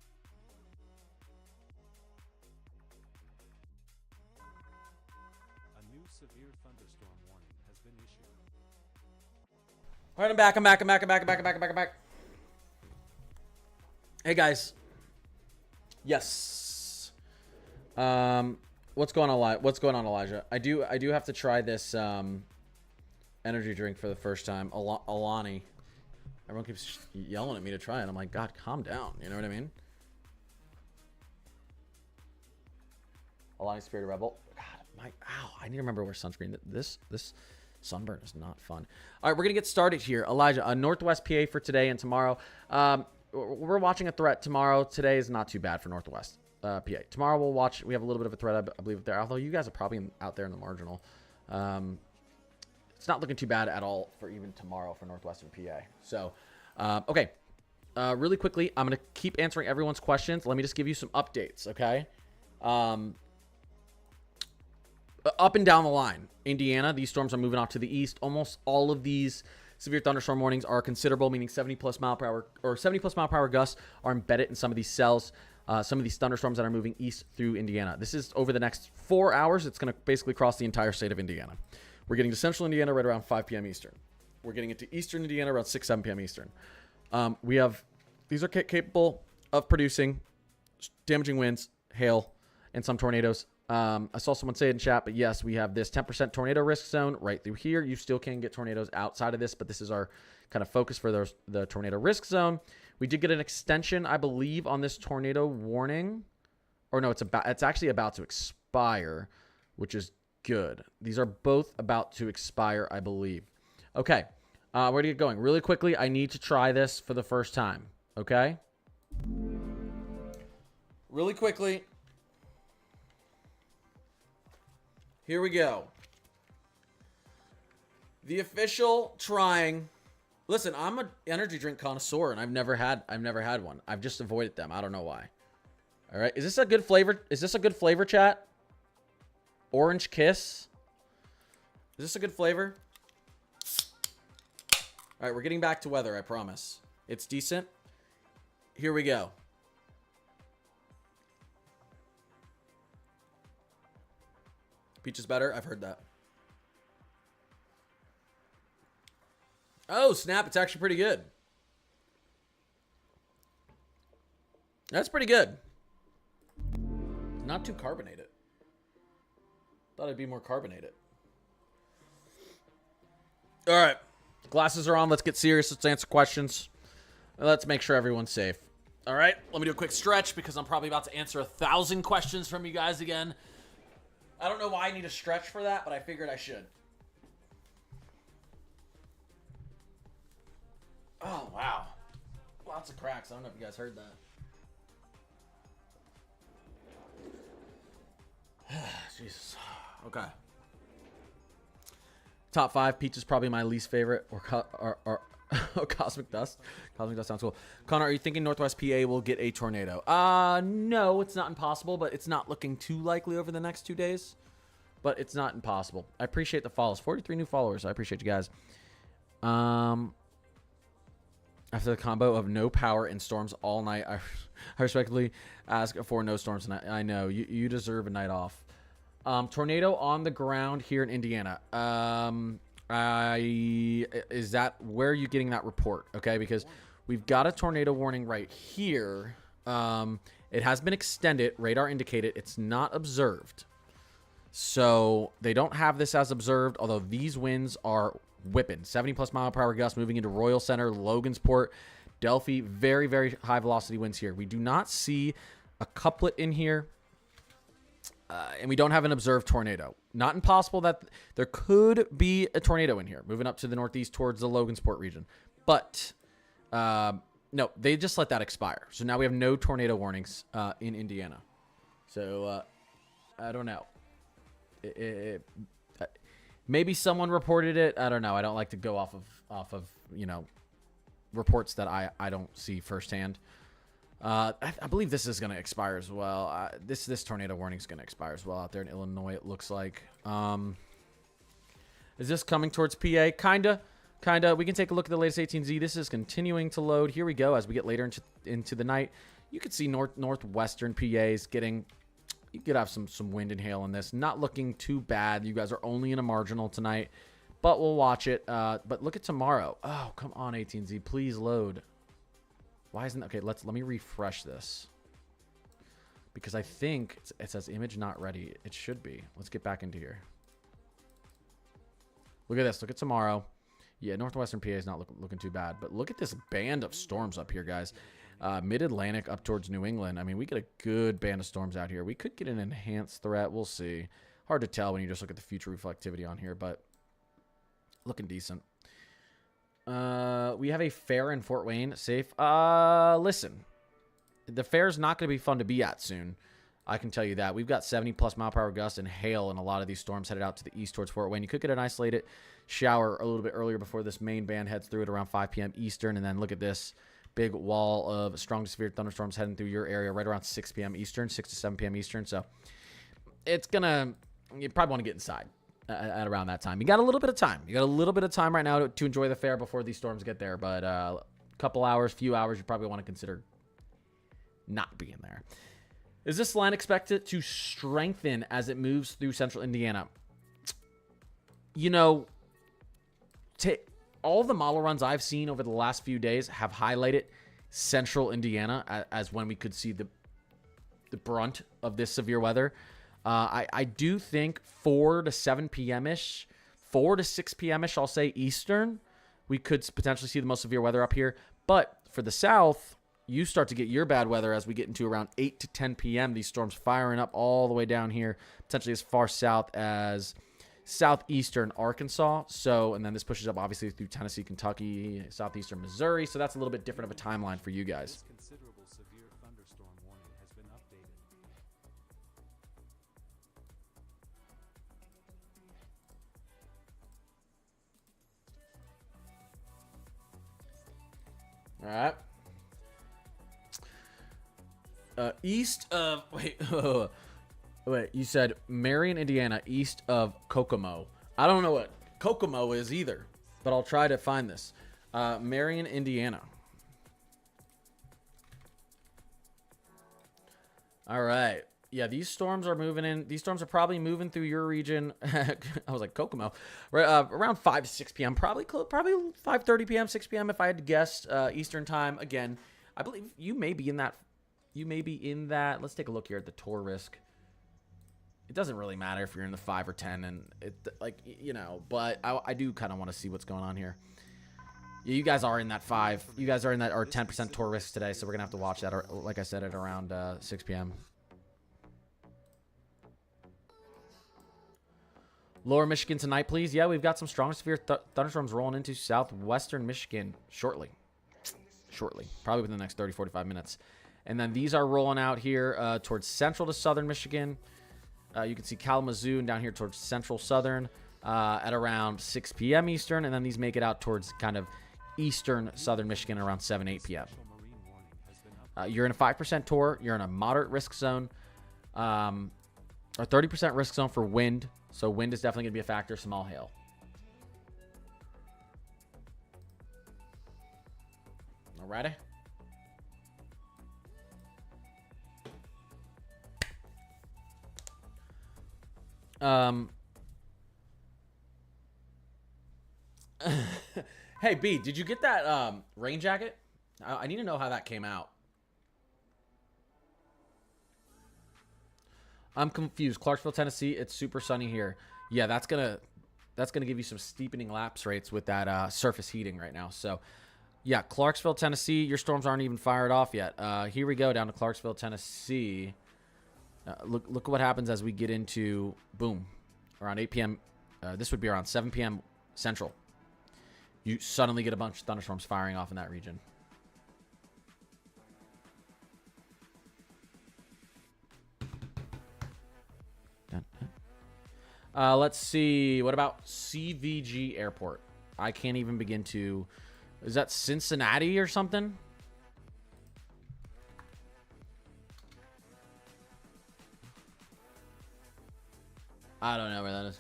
A new severe thunderstorm warning has been issued. All right, I'm back. I'm back. Hey guys. Yes. What's going on, Elijah? I do have to try this energy drink for the first time. Alani. Everyone keeps yelling at me to try it. I'm like, God, calm down. You know what I mean? Alani Spirit Rebel. God, I need to remember where sunscreen. This sunburn is not fun. All right, we're gonna get started here. Elijah, Northwest PA for today and tomorrow. We're watching a threat tomorrow. Today is not too bad for Northwest PA. Tomorrow we'll watch. We have a little bit of a threat, I believe, there. Although you guys are probably out there in the marginal. It's not looking too bad at all for even tomorrow for Northwestern PA. So, okay. Really quickly, I'm going to keep answering everyone's questions. Let me just give you some updates, okay? Up and down the line, Indiana, these storms are moving off to the east. Almost all of these severe thunderstorm warnings are considerable, meaning 70 plus mile per hour gusts are embedded in some of these cells. Some of these thunderstorms that are moving east through Indiana. This is over the next 4 hours. It's going to basically cross the entire state of Indiana. We're getting to central Indiana right around 5 p.m. Eastern. We're getting into eastern Indiana around 6, 7 p.m. Eastern. These are capable of producing damaging winds, hail, and some tornadoes. I saw someone say it in chat, but yes, we have this 10% tornado risk zone right through here. You still can get tornadoes outside of this, but this is our kind of focus for the tornado risk zone. We did get an extension, I believe, on this tornado warning. Or no, it's actually about to expire, which is good. These are both about to expire, I believe. Okay, where to get going? Really quickly, I need to try this for the first time, okay? Really quickly. Here we go. The official trying. Listen, I'm an energy drink connoisseur, and I've never had one. I've just avoided them. I don't know why. All right, is this a good flavor? Is this a good flavor, chat? Orange Kiss. Is this a good flavor? All right, we're getting back to weather. I promise. It's decent. Here we go. Peach is better. I've heard that. Oh, snap. It's actually pretty good. That's pretty good. Not too carbonated. Thought it'd be more carbonated. All right. Glasses are on. Let's get serious. Let's answer questions. Let's make sure everyone's safe. All right. Let me do a quick stretch because I'm probably about to answer 1,000 questions from you guys again. I don't know why I need a stretch for that, but I figured I should. Oh, wow. Lots of cracks. I don't know if you guys heard that. Jesus. Okay. Top 5. Peach is probably my least favorite. Or Cosmic Dust. Cosmic Dust sounds cool. Connor, are you thinking Northwest PA will get a tornado? No, it's not impossible, but it's not looking too likely over the next 2 days. But it's not impossible. I appreciate the follows. 43 new followers. I appreciate you guys. After the combo of no power and storms all night, I respectfully ask for no storms tonight. I know. You deserve a night off. Tornado on the ground here in Indiana. Is that where are you getting that report? Okay, because we've got a tornado warning right here. It has been extended. Radar indicated it's not observed. So they don't have this as observed, although these winds are whipping. 70 plus mile per hour gusts moving into Royal Center, Logansport, Delphi. Very, very high velocity winds here. We do not see a couplet in here. And we don't have an observed tornado. Not impossible that there could be a tornado in here, moving up to the northeast towards the Logansport region. But no, they just let that expire. So now we have no tornado warnings in Indiana. So I don't know. Maybe someone reported it. I don't know. I don't like to go off of reports that I don't see firsthand. I believe this is going to expire as well. This tornado warning is going to expire as well out there in Illinois, it looks like. Is this coming towards PA? Kinda. We can take a look at the latest 18Z. This is continuing to load. Here we go. As we get later into the night, you can see northwestern PAs getting. You could have some wind and hail in this. Not looking too bad. You guys are only in a marginal tonight, but we'll watch it. But look at tomorrow. Oh, come on, 18Z, please load. Why isn't okay? Let me refresh this because I think it says image not ready. It should be. Let's get back into here. Look at this. Look at tomorrow. Yeah, northwestern PA is not looking too bad. But look at this band of storms up here, guys. Mid-Atlantic up towards New England. I mean, we get a good band of storms out here. We could get an enhanced threat. We'll see. Hard to tell when you just look at the future reflectivity on here, but looking decent. We have a fair in Fort Wayne. Safe. Listen. The fair is not going to be fun to be at soon. I can tell you that. We've got 70-plus mile-per-hour gusts and hail, and a lot of these storms headed out to the east towards Fort Wayne. You could get an isolated shower a little bit earlier before this main band heads through at around 5 p.m. Eastern, and then look at this big wall of strong to severe thunderstorms heading through your area right around 6 p.m. Eastern, 6 to 7 p.m. Eastern. So it's going to – you probably want to get inside at around that time. You got a little bit of time. You got a little bit of time right now to enjoy the fair before these storms get there, but a couple hours, few hours, you probably want to consider not being there. Is this line expected to strengthen as it moves through central Indiana? You know, all the model runs I've seen over the last few days have highlighted central Indiana as when we could see the brunt of this severe weather. I do think 4 to 7 p.m.-ish, 4 to 6 p.m.-ish, I'll say Eastern, we could potentially see the most severe weather up here. But for the south, you start to get your bad weather as we get into around 8 to 10 p.m. These storms firing up all the way down here, potentially as far south as southeastern Arkansas. So, and then this pushes up obviously through Tennessee, Kentucky, southeastern Missouri. So that's a little bit different of a timeline for you guys. This considerable severe thunderstorm warning has been updated. All right. East of wait, you said Marion, Indiana, east of Kokomo. I don't know what Kokomo is either, but I'll try to find this. Marion, Indiana. All right. Yeah, these storms are moving in. These storms are probably moving through your region. I was like Kokomo, right? Around 5 to 6 p.m. Probably 5:30 p.m., 6 p.m. if I had to guess Eastern time. Again, I believe you may be in that. You may be in that. Let's take a look here at the tour risk. It doesn't really matter if you're in the 5 or 10, and it but I do kind of want to see what's going on here. Yeah, you guys are in that 5. You guys are in that or 10% tour risk today, so we're gonna have to watch that. Or, like I said, at around 6 p.m. Lower Michigan tonight, please. Yeah, we've got some strong severe thunderstorms rolling into southwestern Michigan shortly. Probably within the next 30, 45 minutes. And then these are rolling out here towards central to southern Michigan. You can see Kalamazoo and down here towards central southern at around 6 p.m. Eastern. And then these make it out towards kind of eastern southern Michigan around 7, 8 p.m. You're in a 5% tour. You're in a moderate risk zone. Or 30% risk zone for wind. So wind is definitely going to be a factor. Small hail. Alrighty. Hey, B, did you get that rain jacket? I need to know how that came out. I'm confused. Clarksville, Tennessee, it's super sunny here. Yeah, that's gonna give you some steepening lapse rates with that surface heating right now. So, yeah, Clarksville, Tennessee, your storms aren't even fired off yet. Here we go down to Clarksville, Tennessee. Look what happens as we get into boom around 8 p.m. This would be around 7 p.m. Central. You suddenly get a bunch of thunderstorms firing off in that region. Let's see. What about CVG Airport? I can't even begin to... Is that Cincinnati or something? I don't know where that is.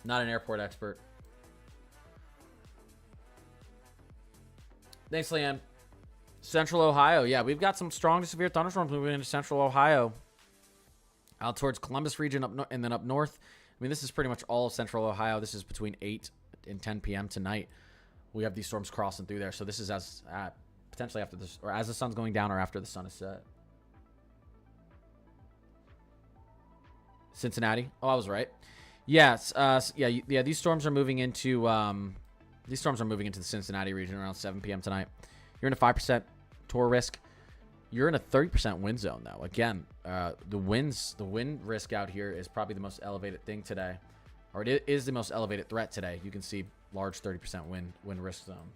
Not an airport expert. Thanks, Leanne. Central Ohio. Yeah, we've got some strong to severe thunderstorms moving into Central Ohio. Out towards Columbus region and then up north. I mean, this is pretty much all of Central Ohio. This is between 8 and 10 p.m. tonight. We have these storms crossing through there. So this is as potentially after this, or as the sun's going down or after the sun is set. Cincinnati. Oh, I was right. Yes. Yeah. These storms are moving into the Cincinnati region around 7 p.m. tonight. You're in a 5% tornado risk. You're in a 30% wind zone though. Again, the wind risk out here is probably the most elevated thing today, or it is the most elevated threat today. You can see large 30% wind risk zone.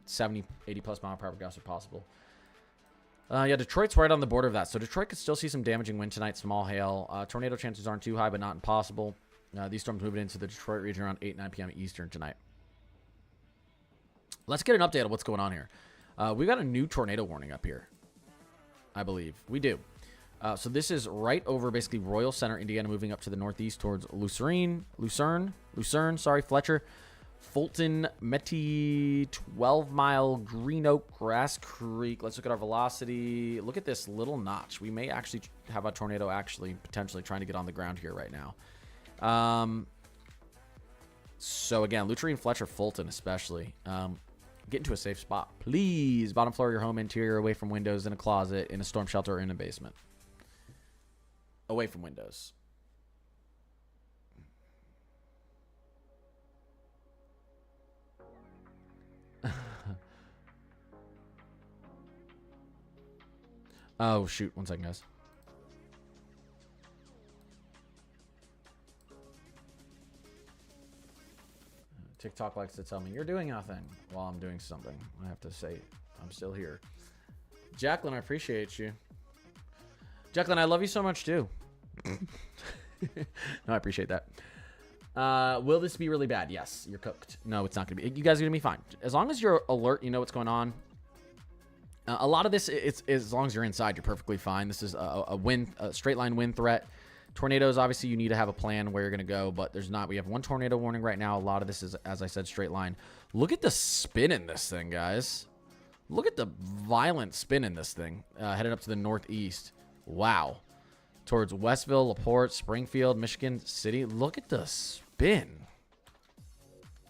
70, 80 plus mile per hour gusts are possible. Yeah, Detroit's right on the border of that. So Detroit could still see some damaging wind tonight, small hail. Tornado chances aren't too high, but not impossible. These storms moving into the Detroit region around 8, 9 p.m. Eastern tonight. Let's get an update on what's going on here. We got a new tornado warning up here, I believe. We do. So this is right over basically Royal Center, Indiana, moving up to the northeast towards Lucerne, Fletcher, Fulton, Metty, 12-mile, Green Oak, Grass Creek. Let's look at our velocity. Look at this little notch. We may actually have a tornado actually potentially trying to get on the ground here right now. So again, Lucerne, Fletcher, Fulton especially. Get into a safe spot, please. Bottom floor of your home, interior, away from windows, in a closet, in a storm shelter, or in a basement. Away from windows. Oh, shoot. 1 second, guys. TikTok likes to tell me, you're doing nothing while I'm doing something. I have to say, I'm still here. Jacqueline, I appreciate you. Jacqueline, I love you so much, too. No, I appreciate that. Will this be really bad? Yes, you're cooked. No, it's not going to be. You guys are going to be fine. As long as you're alert, you know what's going on. A lot of this, it's as long as you're inside, you're perfectly fine. This is a straight line wind threat. Tornadoes, obviously, you need to have a plan where you're going to go, but there's not. We have one tornado warning right now. A lot of this is, as I said, straight line. Look at the spin in this thing, guys. Look at the violent spin in this thing. Headed up to the northeast. Wow. Towards Westville, LaPorte, Springfield, Michigan City. Look at the spin.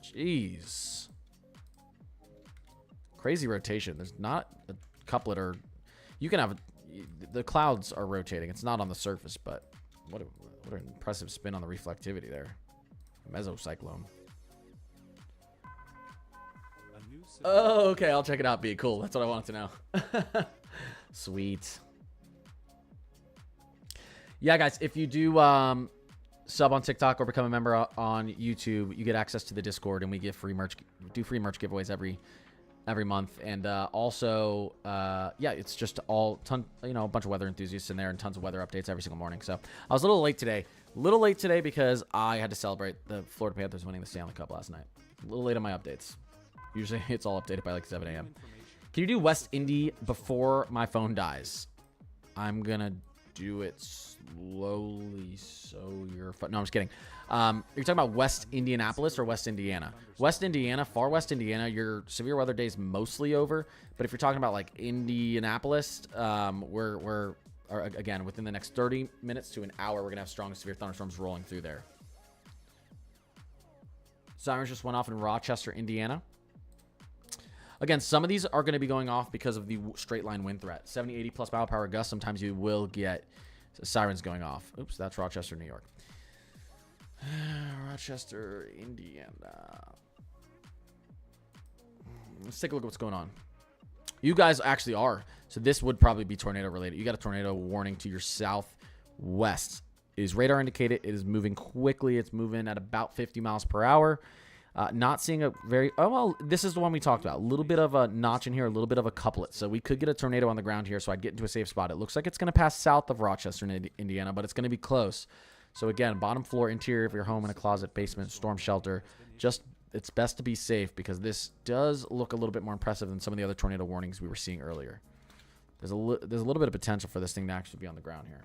Jeez. Crazy rotation. There's not a couplet or... You can have... The clouds are rotating. It's not on the surface, but... What an impressive spin on the reflectivity there. Mesocyclone. Oh, okay. I'll check it out. Be cool. That's what I wanted to know. Sweet. Yeah, guys. If you do sub on TikTok or become a member on YouTube, you get access to the Discord, and we give free merch. Do free merch giveaways every month, and also yeah, it's just a bunch of weather enthusiasts in there and tons of weather updates every single morning. So I was a little late today because I had to celebrate the Florida Panthers winning the Stanley Cup last night. A little late on my updates. Usually it's all updated by like 7 a.m. Can you do West Indy before my phone dies? I'm gonna do it slowly so your phone... No, I'm just kidding. You're talking about West Indianapolis or West Indiana? West Indiana, far West Indiana, your severe weather day is mostly over. But if you're talking about like Indianapolis, we're again, within the next 30 minutes to an hour, we're going to have strong severe thunderstorms rolling through there. Sirens just went off in Rochester, Indiana. Again, some of these are going to be going off because of the straight line wind threat. 70, 80 plus mile per hour gusts. Sometimes you will get sirens going off. Oops, that's Rochester, New York. Rochester, Indiana. Let's take a look at what's going on. You guys actually are. So this would probably be tornado related. You got a tornado warning to your southwest. It is radar indicated. It is moving quickly. It's moving at about 50 miles per hour. Not seeing a very... Oh, well, this is the one we talked about. A little bit of a notch in here, a little bit of a couplet. So we could get a tornado on the ground here, so I'd get into a safe spot. It looks like it's going to pass south of Rochester, Indiana, but it's going to be close. So again, bottom floor, interior of your home, in a closet, basement, storm shelter. Just, it's best to be safe because this does look a little bit more impressive than some of the other tornado warnings we were seeing earlier. There's a little bit of potential for this thing to actually be on the ground here.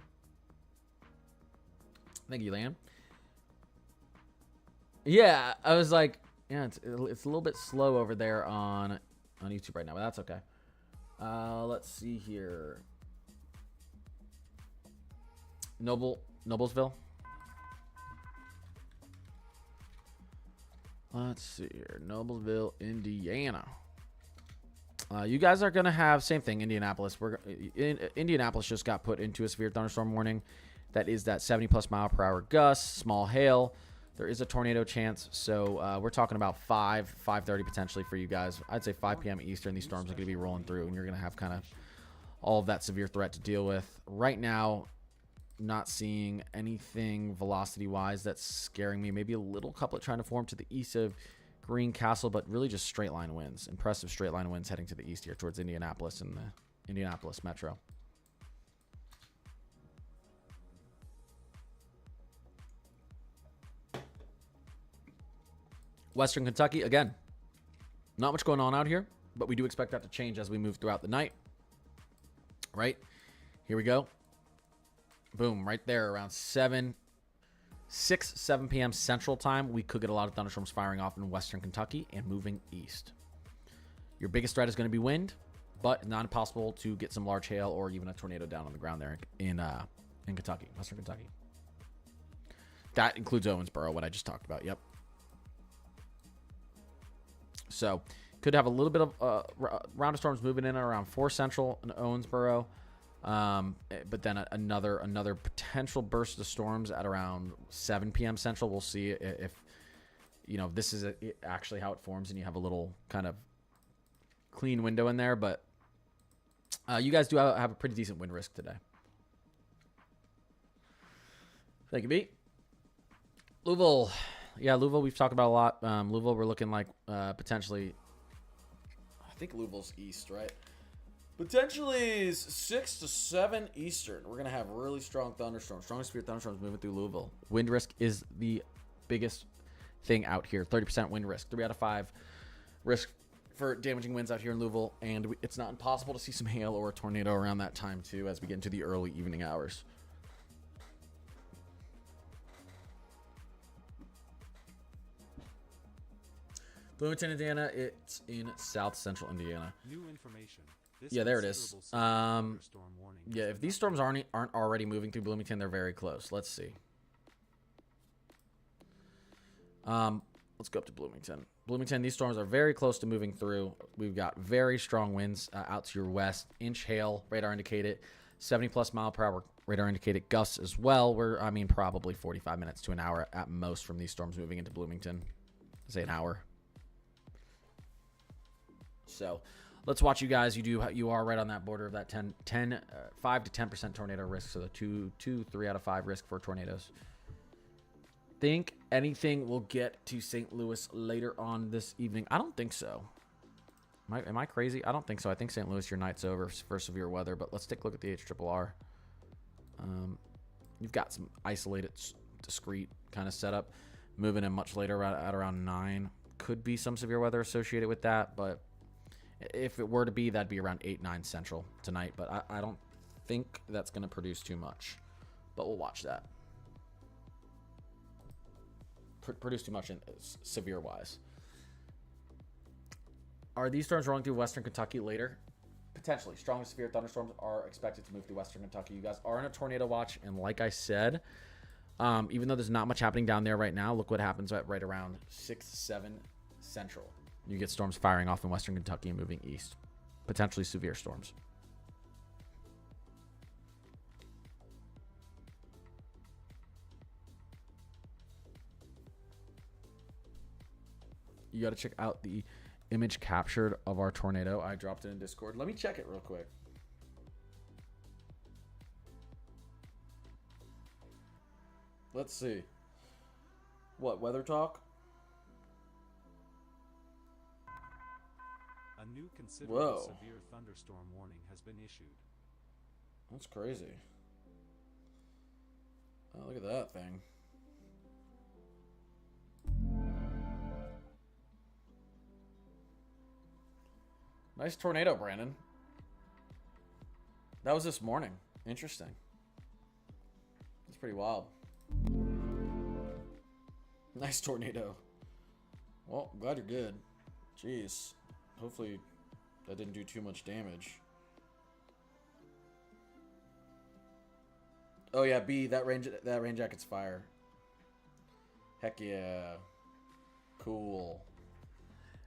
Thank you, Liam. Yeah, I was like, yeah, it's a little bit slow over there on on YouTube right now, but that's okay. Let's see here. Noblesville. Let's see here. Noblesville, Indiana. You guys are going to have same thing, Indianapolis. Indianapolis just got put into a severe thunderstorm warning. That is that 70+ mile per hour gusts, small hail. There is a tornado chance. So we're talking about 5:30 potentially for you guys. I'd say 5 p.m. Eastern. These storms are going to be rolling through, and you're going to have kind of all of that severe threat to deal with. Right now, not seeing anything velocity-wise that's scaring me. Maybe a little couplet trying to form to the east of Greencastle, but really just straight line winds. Impressive straight line winds heading to the east here towards Indianapolis and the Indianapolis metro. Western Kentucky, again, not much going on out here, but we do expect that to change as we move throughout the night. Right? Here we go. Boom, right there around 7 p.m. Central Time. We could get a lot of thunderstorms firing off in Western Kentucky and moving east. Your biggest threat is going to be wind, but not impossible to get some large hail or even a tornado down on the ground there in Kentucky, Western Kentucky. That includes Owensboro, what I just talked about. Yep. So could have a little bit of round of storms moving in around 4 Central in Owensboro. But then another potential burst of storms at around 7 p.m. Central. We'll see if this is actually how it forms and you have a little kind of clean window in there. But you guys do have a pretty decent wind risk today. Thank you, B. Louisville. Yeah, Louisville we've talked about a lot. Louisville, we're looking like potentially, I think Louisville's east, right? Potentially 6 to 7 Eastern. We're going to have really strong thunderstorms. Strongest severe thunderstorms moving through Louisville. Wind risk is the biggest thing out here. 30% wind risk. 3 out of 5 risk for damaging winds out here in Louisville. And it's not impossible to see some hail or a tornado around that time, too, as we get into the early evening hours. Bloomington, Indiana. It's in South Central Indiana. New information. Yeah, there it is. Yeah, if these storms aren't already moving through Bloomington, they're very close. Let's see. Let's go up to Bloomington. Bloomington, these storms are very close to moving through. We've got very strong winds out to your west. Inch hail, radar indicated. 70+ mile per hour radar indicated gusts as well. Probably 45 minutes to an hour at most from these storms moving into Bloomington. Say an hour. So let's watch you guys. You are right on that border of that 5 to 10% tornado risk. So the 3 out of 5 risk for tornadoes. Think anything will get to St. Louis later on this evening? I don't think so. Am I crazy? I don't think so. I think St. Louis, your night's over for severe weather. But let's take a look at the HRRR. You've got some isolated, discrete kind of setup. Moving in much later at around 9. Could be some severe weather associated with that, but if it were to be, that'd be around 8, 9 Central tonight. But I don't think that's going to produce too much. But we'll watch that. Produce too much in severe-wise. Are these storms rolling through Western Kentucky later? Potentially. Strong and severe thunderstorms are expected to move through Western Kentucky. You guys are in a tornado watch. And like I said, even though there's not much happening down there right now, look what happens right around 6, 7 Central. You get storms firing off in Western Kentucky and moving east. Potentially severe storms. You got to check out the image captured of our tornado. I dropped it in Discord. Let me check it real quick. Let's see. What, Weather Talk? A new considerable severe thunderstorm warning has been issued. That's crazy. Oh, look at that thing. Nice tornado, Brandon. That was this morning. Interesting. That's pretty wild. Nice tornado. Well, I'm glad you're good. Jeez. Hopefully That didn't do too much damage. Oh yeah, B, that rain jacket's fire. Heck yeah. Cool.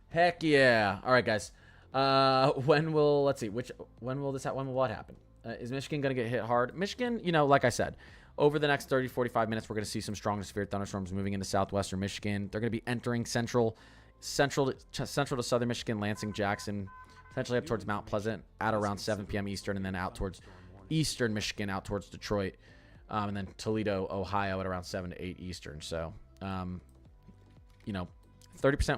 Heck yeah. All right, guys. When will what happen? Is Michigan going to get hit hard? Michigan, like I said, over the next 30, 45 minutes, we're going to see some strong severe thunderstorms moving into southwestern Michigan. They're going to be entering central to southern Michigan, Lansing, Jackson, potentially up towards Mount Pleasant at around 7 p.m. Eastern, and then out towards eastern Michigan, out towards Detroit, and then Toledo, Ohio at around 7 to 8 Eastern. So, 30%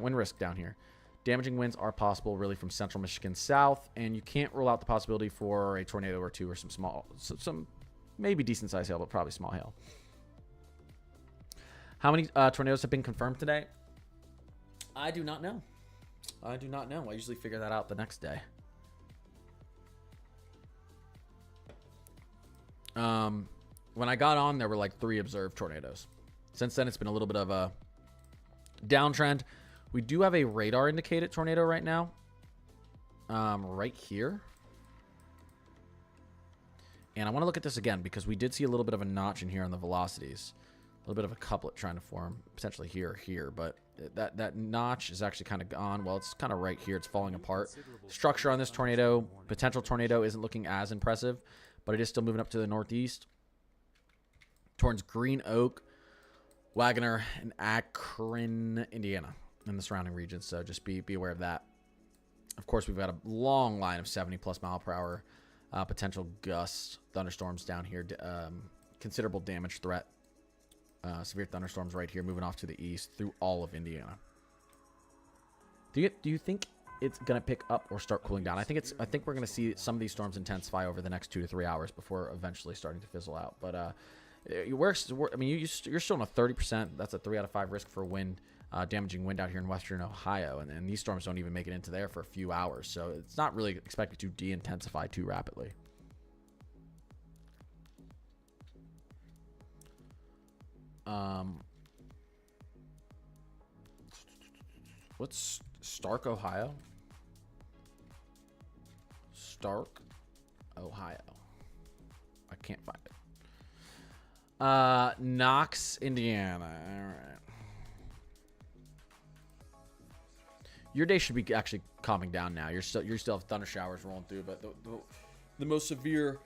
wind risk down here. Damaging winds are possible really from central Michigan south, and you can't rule out the possibility for a tornado or two or some maybe decent size hail, but probably small hail. How many tornadoes have been confirmed today? I do not know. I usually figure that out the next day. When I got on, there were like 3 observed tornadoes. Since then, it's been a little bit of a downtrend. We do have a radar indicated tornado right now. Right here. And I want to look at this again because we did see a little bit of a notch in here on the velocities. A little bit of a couplet trying to form, potentially here or here, but that notch is actually kind of gone. Well, it's kind of right here. It's falling apart. Structure on this tornado, potential tornado, isn't looking as impressive, but it is still moving up to the northeast towards Green Oak, Wagoner, and Akron, Indiana, and the surrounding regions. So just be aware of that. Of course, we've got a long line of 70+ mile per hour potential gust thunderstorms down here. Considerable damage threat. Severe thunderstorms right here, moving off to the east through all of Indiana. Do you think it's gonna pick up or start cooling down? I think we're gonna see some of these storms intensify over the next 2 to 3 hours before eventually starting to fizzle out. But you're still on a 30%. That's a 3 out of 5 risk for wind, damaging wind out here in western Ohio, and these storms don't even make it into there for a few hours, so it's not really expected to de-intensify too rapidly. What's Stark, Ohio? Stark, Ohio. I can't find it. Knox, Indiana. All right. Your day should be actually calming down now. You still have thunder showers rolling through, but the most severe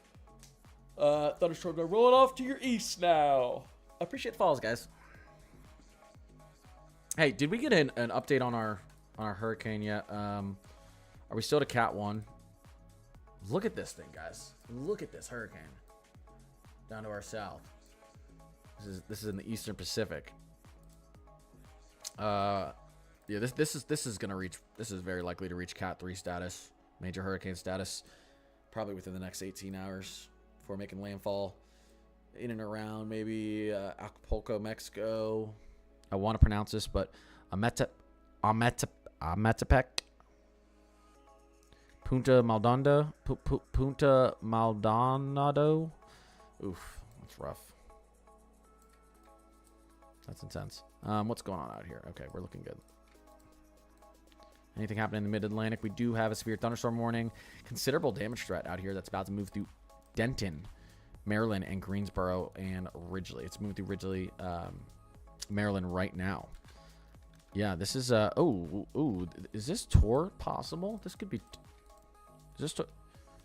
thunderstorms are rolling off to your east now. I appreciate the follows, guys. Hey, did we get an update on our hurricane yet? Are we still to Cat 1? Look at this thing, guys. Look at this hurricane down to our south. This is in the Eastern Pacific. Yeah, this is gonna reach. This is very likely to reach Cat 3 status, major hurricane status, probably within the next 18 hours before making landfall in and around maybe Acapulco, Mexico. I want to pronounce this, but Ametepec, Punta Maldonado. Oof, that's rough. That's intense. What's going on out here? Okay, we're looking good. Anything happening in the mid-Atlantic? We do have a severe thunderstorm warning. Considerable damage threat out here that's about to move through Denton, Maryland, and Greensboro and Ridgely. It's moving through Ridgely, Maryland right now. Yeah, this is is this Tor possible? This could be. Is this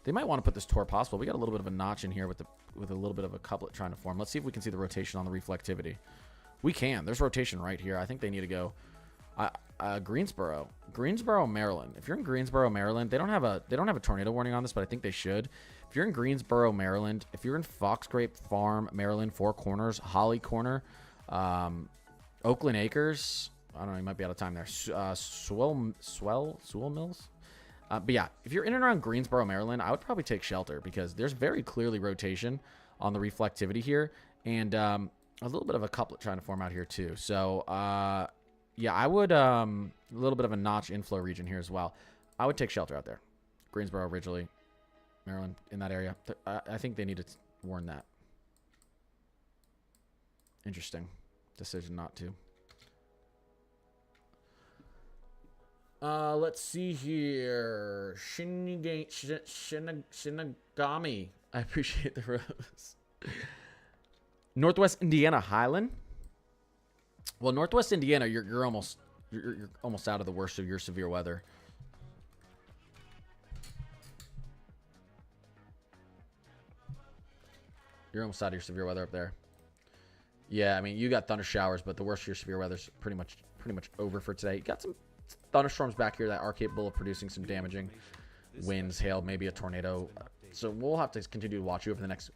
they might want to put this Tor possible. We got a little bit of a notch in here with a little bit of a couplet trying to form. Let's see if we can see the rotation on the reflectivity. We can. There's rotation right here. I think they need to go. Greensboro, Maryland. If you're in Greensboro, Maryland, they don't have a tornado warning on this, but I think they should. If you're in Greensboro, Maryland, if you're in Foxgrape Farm, Maryland, Four Corners, Holly Corner, Oakland Acres, I don't know, you might be out of time there. Swell Mills. But yeah, if you're in and around Greensboro, Maryland, I would probably take shelter because there's very clearly rotation on the reflectivity here, and a little bit of a couplet trying to form out here too. So yeah, I would a little bit of a notch inflow region here as well. I would take shelter out there. Greensboro, Ridgely, Maryland, in that area. I think they need to warn that. Interesting decision not to. Let's see here. Shinigami. I appreciate the rose. Northwest Indiana Highland. Well, Northwest Indiana, you're almost out of the worst of your severe weather. You're almost out of your severe weather up there. Yeah, I mean, you got thunder showers, but the worst of your severe weather's pretty much over for today. You got some thunderstorms back here that are capable of producing some damaging winds, hail, maybe a tornado. So we'll have to continue to watch you over the next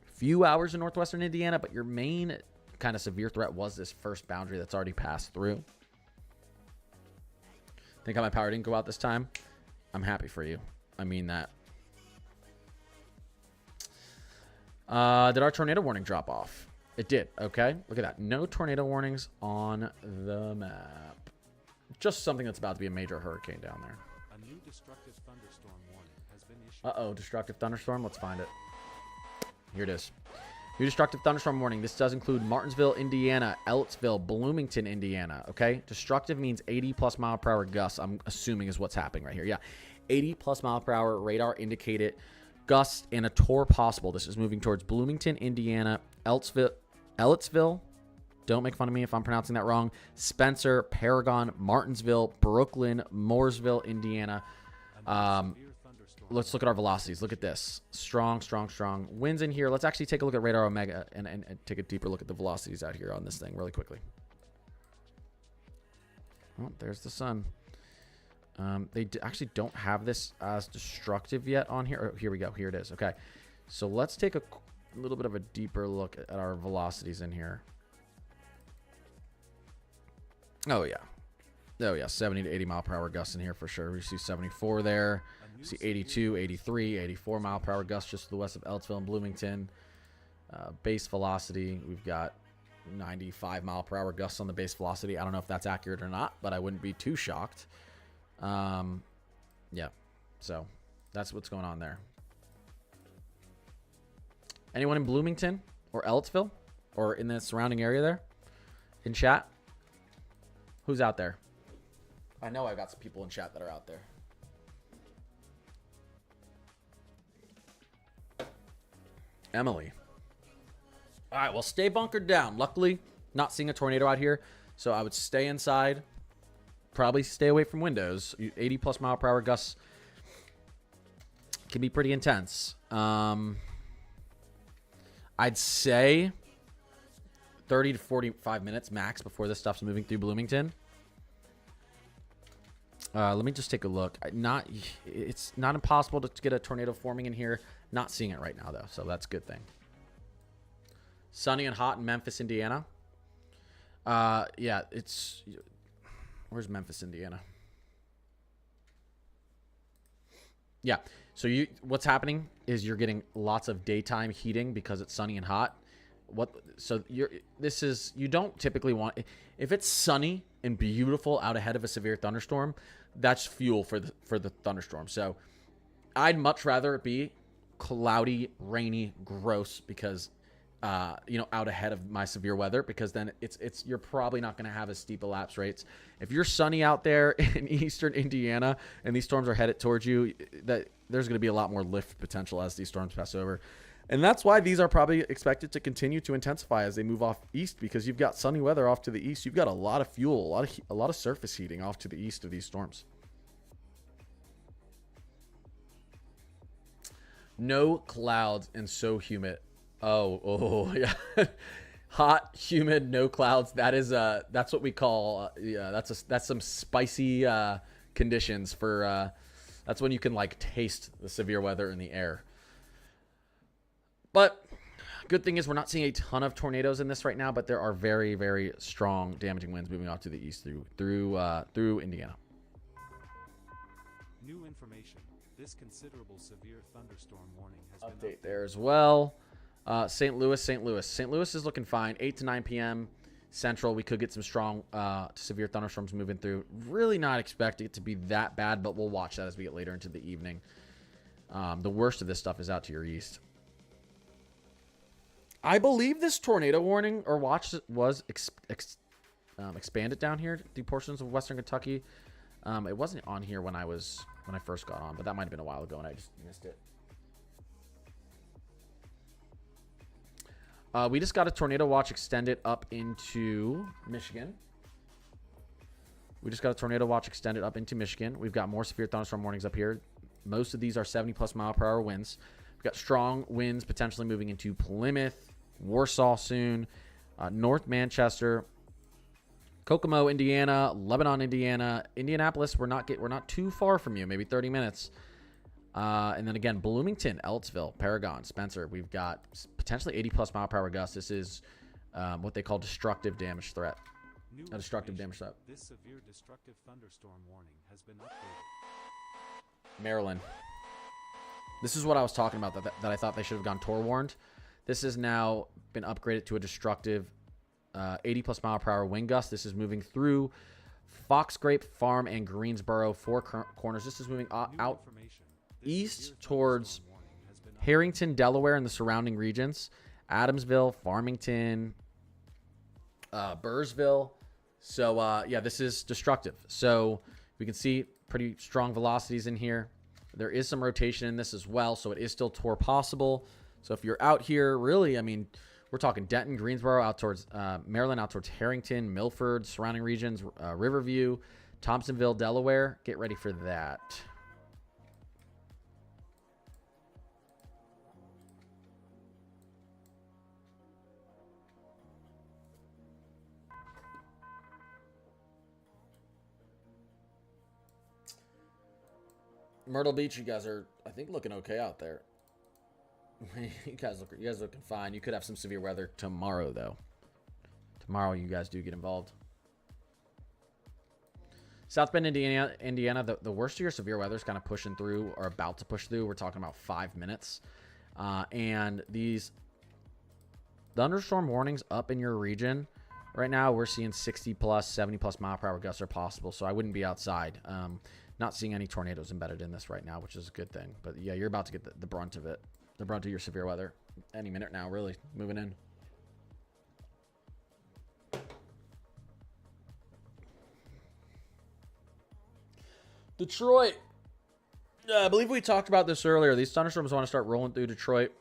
few hours in northwestern Indiana, but your main kind of severe threat was this first boundary that's already passed through. Think how my power didn't go out this time? I'm happy for you. I mean that. Did our tornado warning drop off? It did. Okay. Look at that. No tornado warnings on the map. Just something that's about to be a major hurricane down there. A new destructive thunderstorm warning has been issued. Uh-oh. Destructive thunderstorm. Let's find it. Here it is. New destructive thunderstorm warning. This does include Martinsville, Indiana, Ellettsville, Bloomington, Indiana. Okay. Destructive means 80 plus mile per hour gusts. I'm assuming is what's happening right here. Yeah. 80 plus mile per hour radar indicated gusts and a torr possible. This is moving towards Bloomington, Indiana, Ellettsville. Don't make fun of me if I'm pronouncing that wrong. Spencer, Paragon, Martinsville, Brooklyn, Mooresville, Indiana. Let's look at our velocities. Look at this. Strong, strong, strong. Winds in here. Let's actually take a look at Radar Omega and take a deeper look at the velocities out here on this thing really quickly. Oh, there's the sun. They actually don't have this as destructive yet on here. Oh, here we go. Here it is. Okay. So let's take a little bit of a deeper look at our velocities in here. Oh, yeah. Oh, yeah. 70 to 80 mile per hour gusts in here for sure. We see 74 there. We see 82, 83, 84 mile per hour gusts just to the west of Ellettsville and Bloomington. Base velocity, we've got 95 mile per hour gusts on the base velocity. I don't know if that's accurate or not, but I wouldn't be too shocked. Yeah. So that's what's going on there. Anyone in Bloomington or Ellettsville or in the surrounding area there in chat? Who's out there? I know I've got some people in chat that are out there. Emily. All right, well, stay bunkered down. Luckily, not seeing a tornado out here, so I would stay inside. Probably stay away from windows. 80 plus mile per hour gusts can be pretty intense. I'd say 30 to 45 minutes max before this stuff's moving through Bloomington. Let me just take a look. It's not impossible to get a tornado forming in here. Not seeing it right now, though, so that's a good thing. Sunny and hot in Memphis, Indiana. Yeah, it's... Where's Memphis, Indiana? Yeah, so what's happening is you're getting lots of daytime heating because it's sunny and hot. You don't typically want... If it's sunny and beautiful out ahead of a severe thunderstorm, that's fuel for the thunderstorm. So I'd much rather it be cloudy, rainy, gross because out ahead of my severe weather, because then you're probably not going to have as steep elapse rates. If you're sunny out there in eastern Indiana and these storms are headed towards you, that there's going to be a lot more lift potential as these storms pass over. And that's why these are probably expected to continue to intensify as they move off east, because you've got sunny weather off to the east. You've got a lot of fuel, a lot of surface heating off to the east of these storms. No clouds and so humid. Oh, yeah. Hot, humid, no clouds. That's what we call, that's some spicy conditions for, that's when you can like taste the severe weather in the air. But good thing is we're not seeing a ton of tornadoes in this right now, but there are very, very strong damaging winds moving off to the east through Indiana. New information. This considerable severe thunderstorm warning has been Update there as well. St. Louis is looking fine. 8 to 9 p.m. Central. We could get some strong severe thunderstorms moving through. Really not expecting it to be that bad, but we'll watch that as we get later into the evening. The worst of this stuff is out to your east. I believe this tornado warning or watch was expanded down here to portions of western Kentucky. It wasn't on here when I first got on, but that might have been a while ago and I just missed it. We just got a tornado watch extended up into Michigan. We've got more severe thunderstorm warnings up here. Most of these are 70+ mile per hour winds. We've got strong winds potentially moving into Plymouth, Warsaw soon, North Manchester, Kokomo, Indiana, Lebanon, Indiana, Indianapolis. We're not too far from you, maybe 30 minutes. And then again, Bloomington, Ellettsville, Paragon, Spencer. We've got potentially 80+ mile per hour gusts. This is what they call destructive damage threat. A destructive damage threat. This severe destructive thunderstorm warning has been updated. Maryland. This is what I was talking about that I thought they should have gone Tor warned. This has now been upgraded to a destructive 80+ mile per hour wind gust. This is moving through Foxgrape Farm and Greensboro, four corners. This is moving out east towards Harrington, Delaware, and the surrounding regions. Adamsville, Farmington, Burrsville. So, yeah, this is destructive. So we can see pretty strong velocities in here. There is some rotation in this as well, so it is still Tor possible. So if you're out here, really, I mean, we're talking Denton, Greensboro, out towards Maryland, out towards Harrington, Milford, surrounding regions, Riverview, Thompsonville, Delaware. Get ready for that. Myrtle Beach, you guys are, I think, looking okay out there. you guys looking fine. You could have some severe weather tomorrow, though. Tomorrow, you guys do get involved. South Bend, Indiana, the worst of your severe weather is kind of pushing through or about to push through. We're talking about 5 minutes. And these thunderstorm warnings up in your region, right now, we're seeing 60+, 70+ mile per hour gusts are possible. So I wouldn't be outside. Not seeing any tornadoes embedded in this right now, which is a good thing. But yeah, you're about to get the brunt of it. The brunt of your severe weather. Any minute now, really. Moving in. Detroit. I believe we talked about this earlier. These thunderstorms want to start rolling through Detroit.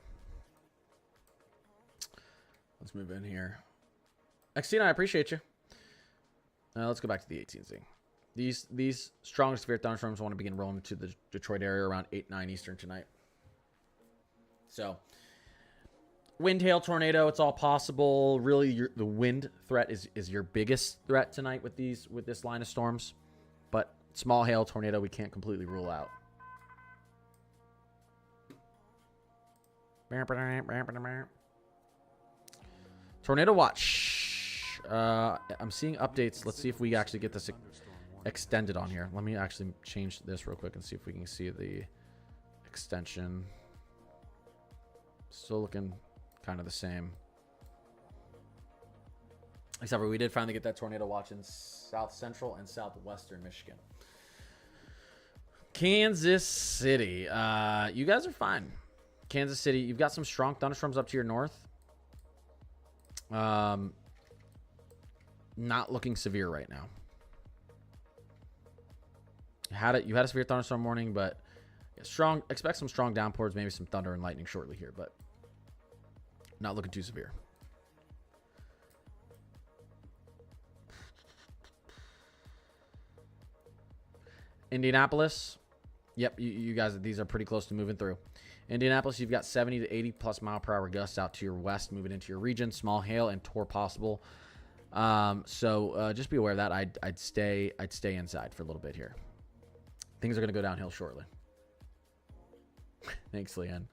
Let's move in here. XT, I appreciate you. Let's go back to the 18Z. These strong severe thunderstorms want to begin rolling into the Detroit area around 8, 9 Eastern tonight. So, wind, hail, tornado, it's all possible. Really, the wind threat is your biggest threat tonight with this line of storms. But small hail, tornado, we can't completely rule out. Tornado watch. I'm seeing updates. Let's see if we actually get this extended on here. Let me actually change this real quick and see if we can see the extension. Still looking kind of the same. Except for we did finally get that tornado watch in south central and southwestern Michigan. Kansas City. You guys are fine. Kansas City, you've got some strong thunderstorms up to your north. Not looking severe right now. You had a severe thunderstorm warning, but strong. Expect some strong downpours, maybe some thunder and lightning shortly here, but not looking too severe. Indianapolis. Yep, you guys, these are pretty close to moving through. Indianapolis, you've got 70 to 80+ mile per hour gusts out to your west, moving into your region. Small hail and Tor possible. So just be aware of that. I'd stay inside for a little bit here. Things are going to go downhill shortly. Thanks, Leanne.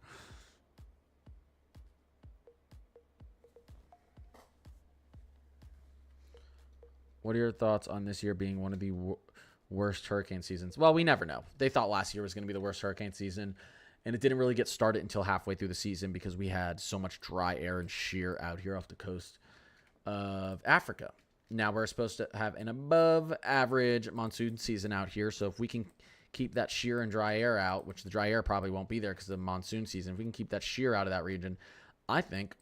What are your thoughts on this year being one of the worst hurricane seasons? Well, we never know. They thought last year was going to be the worst hurricane season, and it didn't really get started until halfway through the season because we had so much dry air and shear out here off the coast of Africa. Now we're supposed to have an above average monsoon season out here, so if we can keep that shear and dry air out, which the dry air probably won't be there because of the monsoon season, if we can keep that shear out of that region, I think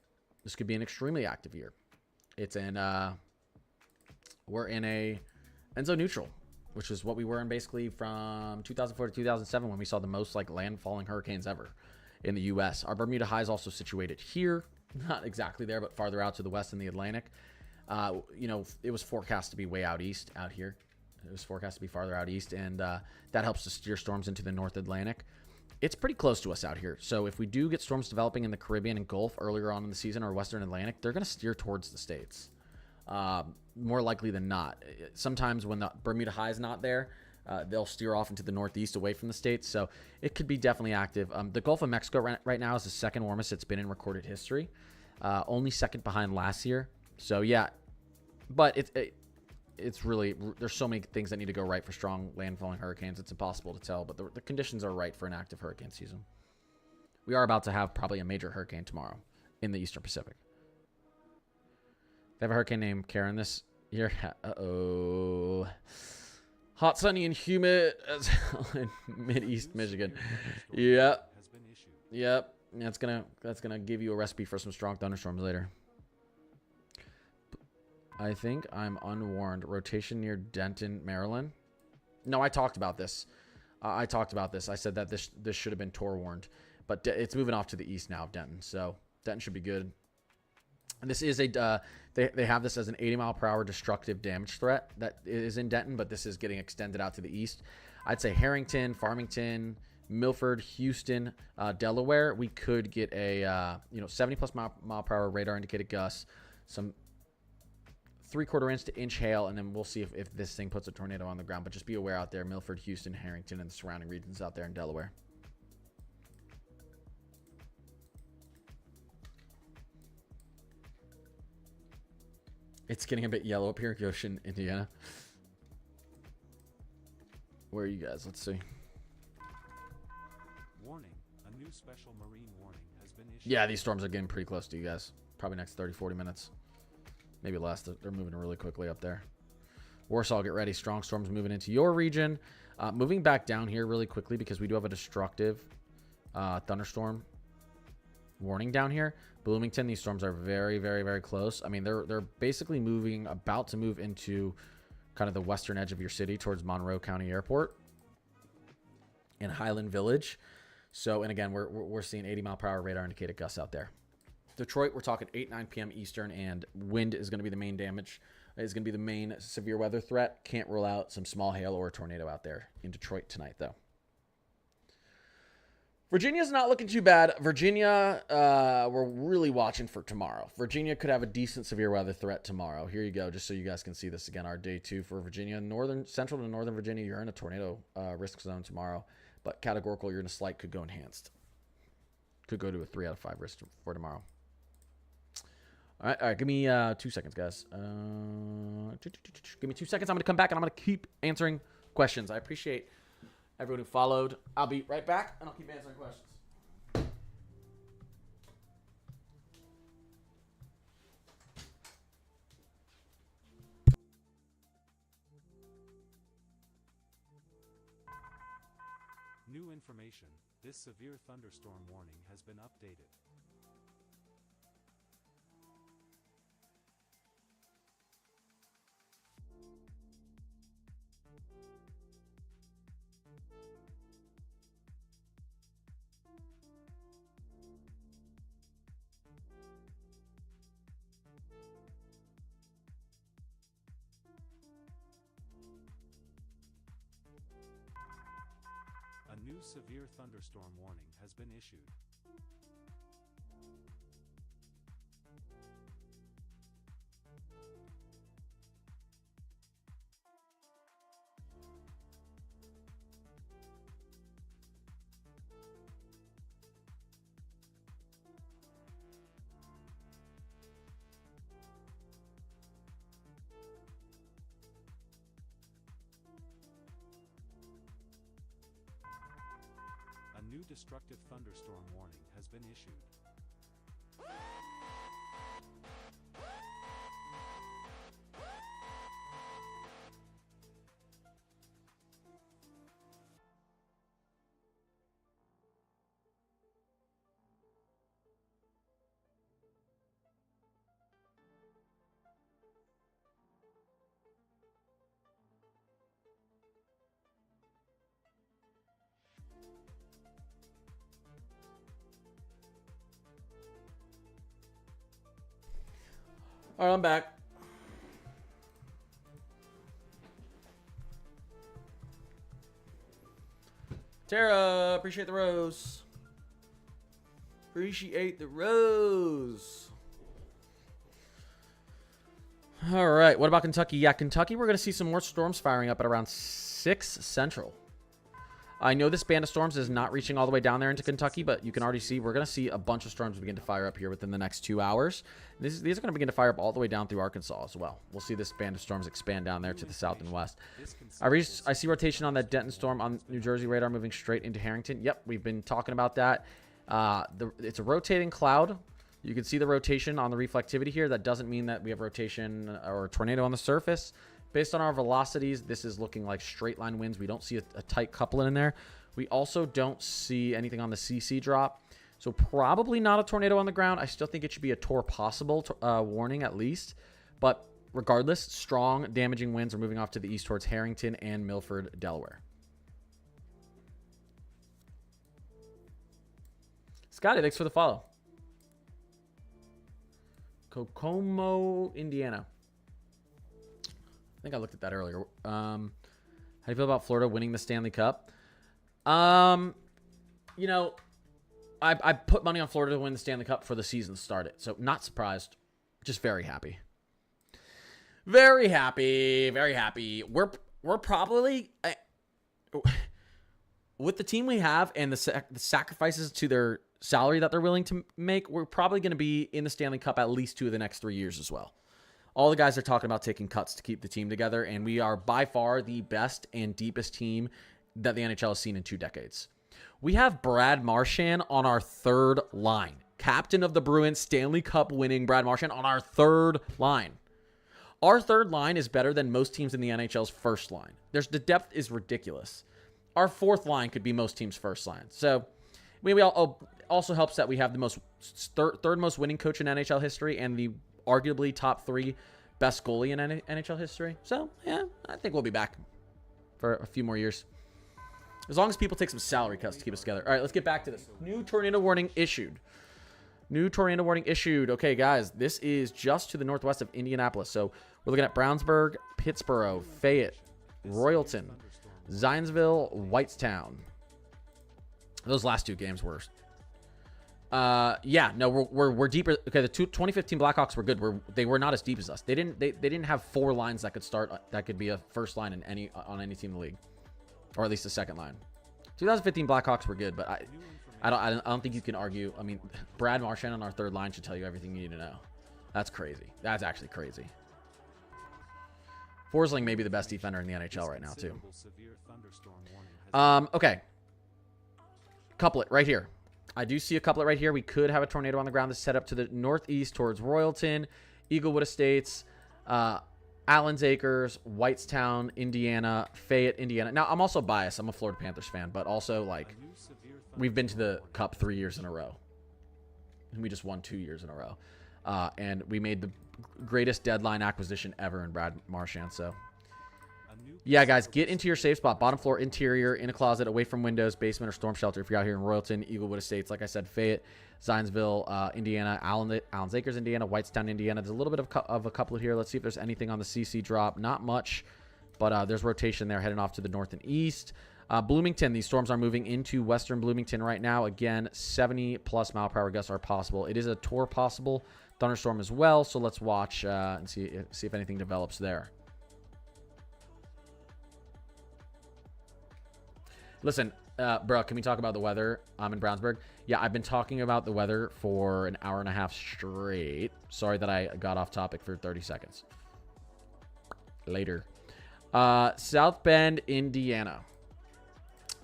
this could be an extremely active year. It's in we're in a Enso neutral. which is what we were in basically from 2004 to 2007 when we saw the most like landfalling hurricanes ever in the U.S. Our Bermuda High is also situated here, not exactly there, but farther out to the west in the Atlantic. You know, it was forecast to be way out east out here. It was forecast to be farther out east, and that helps to steer storms into the North Atlantic. It's pretty close to us out here. So if we do get storms developing in the Caribbean and Gulf earlier on in the season or Western Atlantic, they're going to steer towards the States. More likely than not. Sometimes when the Bermuda High is not there, they'll steer off into the Northeast away from the States. So it could be definitely active. The Gulf of Mexico right now is the second warmest it's been in recorded history. Only second behind last year. So yeah, but it's really, there's so many things that need to go right for strong landfalling hurricanes. It's impossible to tell, but the conditions are right for an active hurricane season. We are about to have probably a major hurricane tomorrow in the Eastern Pacific. They have a hurricane named Karen this year. Uh-oh. Hot, sunny, and humid as hell in mid-east Michigan. Yep. Yep. That's gonna give you a recipe for some strong thunderstorms later. I think I'm unwarned. Rotation near Denton, Maryland. No, I talked about this. I said that this should have been Tor warned, but it's moving off to the east now of Denton, so Denton should be good. And this is a they have this as an 80-mile-per-hour destructive damage threat that is in Denton, but this is getting extended out to the east. I'd say Harrington, Farmington, Milford, Houston, Delaware. We could get a 70+ mile per hour radar indicated gusts, some 3/4 inch to inch hail, and then we'll see if this thing puts a tornado on the ground. But just be aware out there, Milford, Houston, Harrington, and the surrounding regions out there in Delaware. It's getting a bit yellow up here in Goshen, Indiana. Where are you guys? Let's see. Warning, a new special marine warning has been issued. Yeah, these storms are getting pretty close to you guys. Probably next 30, 40 minutes. Maybe less. They're moving really quickly up there. Warsaw, get ready. Strong storms moving into your region. Moving back down here really quickly because we do have a destructive thunderstorm warning down here. Bloomington, these storms are very, very, very close. I mean, they're basically about to move into kind of the western edge of your city towards Monroe County Airport and Highland Village. So, and again, we're seeing 80-mile-per-hour radar indicated gusts out there. Detroit, we're talking 8-9 p.m. Eastern, and wind is going to be the main damage. It's going to be the main severe weather threat. Can't rule out some small hail or a tornado out there in Detroit tonight, though. Virginia's not looking too bad. Virginia, we're really watching for tomorrow. Virginia could have a decent severe weather threat tomorrow. Here you go, just so you guys can see this again. Our day 2 for Virginia. Central to northern Virginia, you're in a tornado risk zone tomorrow. But categorical, you're in a slight, could go enhanced. Could go to a 3 out of 5 risk for tomorrow. All right, give me 2 seconds, guys. Give me 2 seconds. I'm going to come back, and I'm going to keep answering questions. I appreciate everyone who followed. I'll be right back, and I'll keep answering questions. New information. This severe thunderstorm warning has been updated. A new severe thunderstorm warning has been issued. A new destructive thunderstorm warning has been issued. All right, I'm back. Tara, appreciate the rose. Appreciate the rose. All right, what about Kentucky? Yeah, Kentucky, we're going to see some more storms firing up at around 6 Central. I know this band of storms is not reaching all the way down there into Kentucky, but you can already see we're going to see a bunch of storms begin to fire up here within the next 2 hours. These are going to begin to fire up all the way down through Arkansas as well. We'll see this band of storms expand down there to the south and west. I see rotation on that Denton storm on New Jersey radar moving straight into Harrington. Yep, we've been talking about that. It's a rotating cloud. You can see the rotation on the reflectivity here. That doesn't mean that we have rotation or a tornado on the surface. Based on our velocities, this is looking like straight line winds. We don't see a tight coupling in there. We also don't see anything on the CC drop. So probably not a tornado on the ground. I still think it should be a tor possible warning at least. But regardless, strong damaging winds are moving off to the east towards Harrington and Milford, Delaware. Scotty, thanks for the follow. Kokomo, Indiana. I think I looked at that earlier. How do you feel about Florida winning the Stanley Cup? You know, I put money on Florida to win the Stanley Cup before the season started. So not surprised. Just very happy. Very happy. Very happy. We're probably... with the team we have and the sacrifices to their salary that they're willing to make, we're probably going to be in the Stanley Cup at least 2 of the next 3 years as well. All the guys are talking about taking cuts to keep the team together, and we are by far the best and deepest team that the NHL has seen in 2 decades. We have Brad Marchand on our 3rd line. Captain of the Bruins, Stanley Cup winning Brad Marchand on our 3rd line. Our 3rd line is better than most teams in the NHL's 1st line. The depth is ridiculous. Our 4th line could be most teams' 1st line. So, we also helps that we have the most third most winning coach in NHL history and the arguably top 3 best goalie in NHL history. So, yeah, I think we'll be back for a few more years. As long as people take some salary cuts to keep us together. All right, let's get back to this. New tornado warning issued. New tornado warning issued. Okay, guys, this is just to the northwest of Indianapolis. So, we're looking at Brownsburg, Pittsburgh, Fayette, Royalton, Zionsville, Whitestown. Those last 2 games were... we're deeper. Okay, the 2015 Blackhawks were good. They were not as deep as us. They didn't have 4 lines that could start. That could be a first line on any team in the league, or at least a second line. 2015 Blackhawks were good, but I don't think you can argue. I mean, Brad Marchand on our 3rd line should tell you everything you need to know. That's crazy. That's actually crazy. Forsling may be the best defender in the NHL right now too. Okay. Couplet right here. I do see a couplet right here. We could have a tornado on the ground that's set up to the northeast towards Royalton, Eaglewood Estates, Allen's Acres, Whitestown, Indiana, Fayette, Indiana. Now, I'm also biased. I'm a Florida Panthers fan, but also, like, we've been to the Cup 3 years in a row. And we just won 2 years in a row. And we made the greatest deadline acquisition ever in Brad Marchand, so... Yeah, guys, get into your safe spot. Bottom floor, interior, in a closet, away from windows, basement, or storm shelter. If you're out here in Royalton, Eaglewood Estates, like I said, Fayette, Zionsville, Indiana, Allen's Acres, Indiana, Whitestown, Indiana. There's a little bit of a couplet here. Let's see if there's anything on the CC drop. Not much, but there's rotation there heading off to the north and east. Bloomington, these storms are moving into western Bloomington right now. Again, 70-plus mile-per-hour gusts are possible. It is a tor possible thunderstorm as well, so let's watch and see if anything develops there. Listen, bro, can we talk about the weather? I'm in Brownsburg. Yeah, I've been talking about the weather for an hour and a half straight. Sorry that I got off topic for 30 seconds. Later. South Bend, Indiana.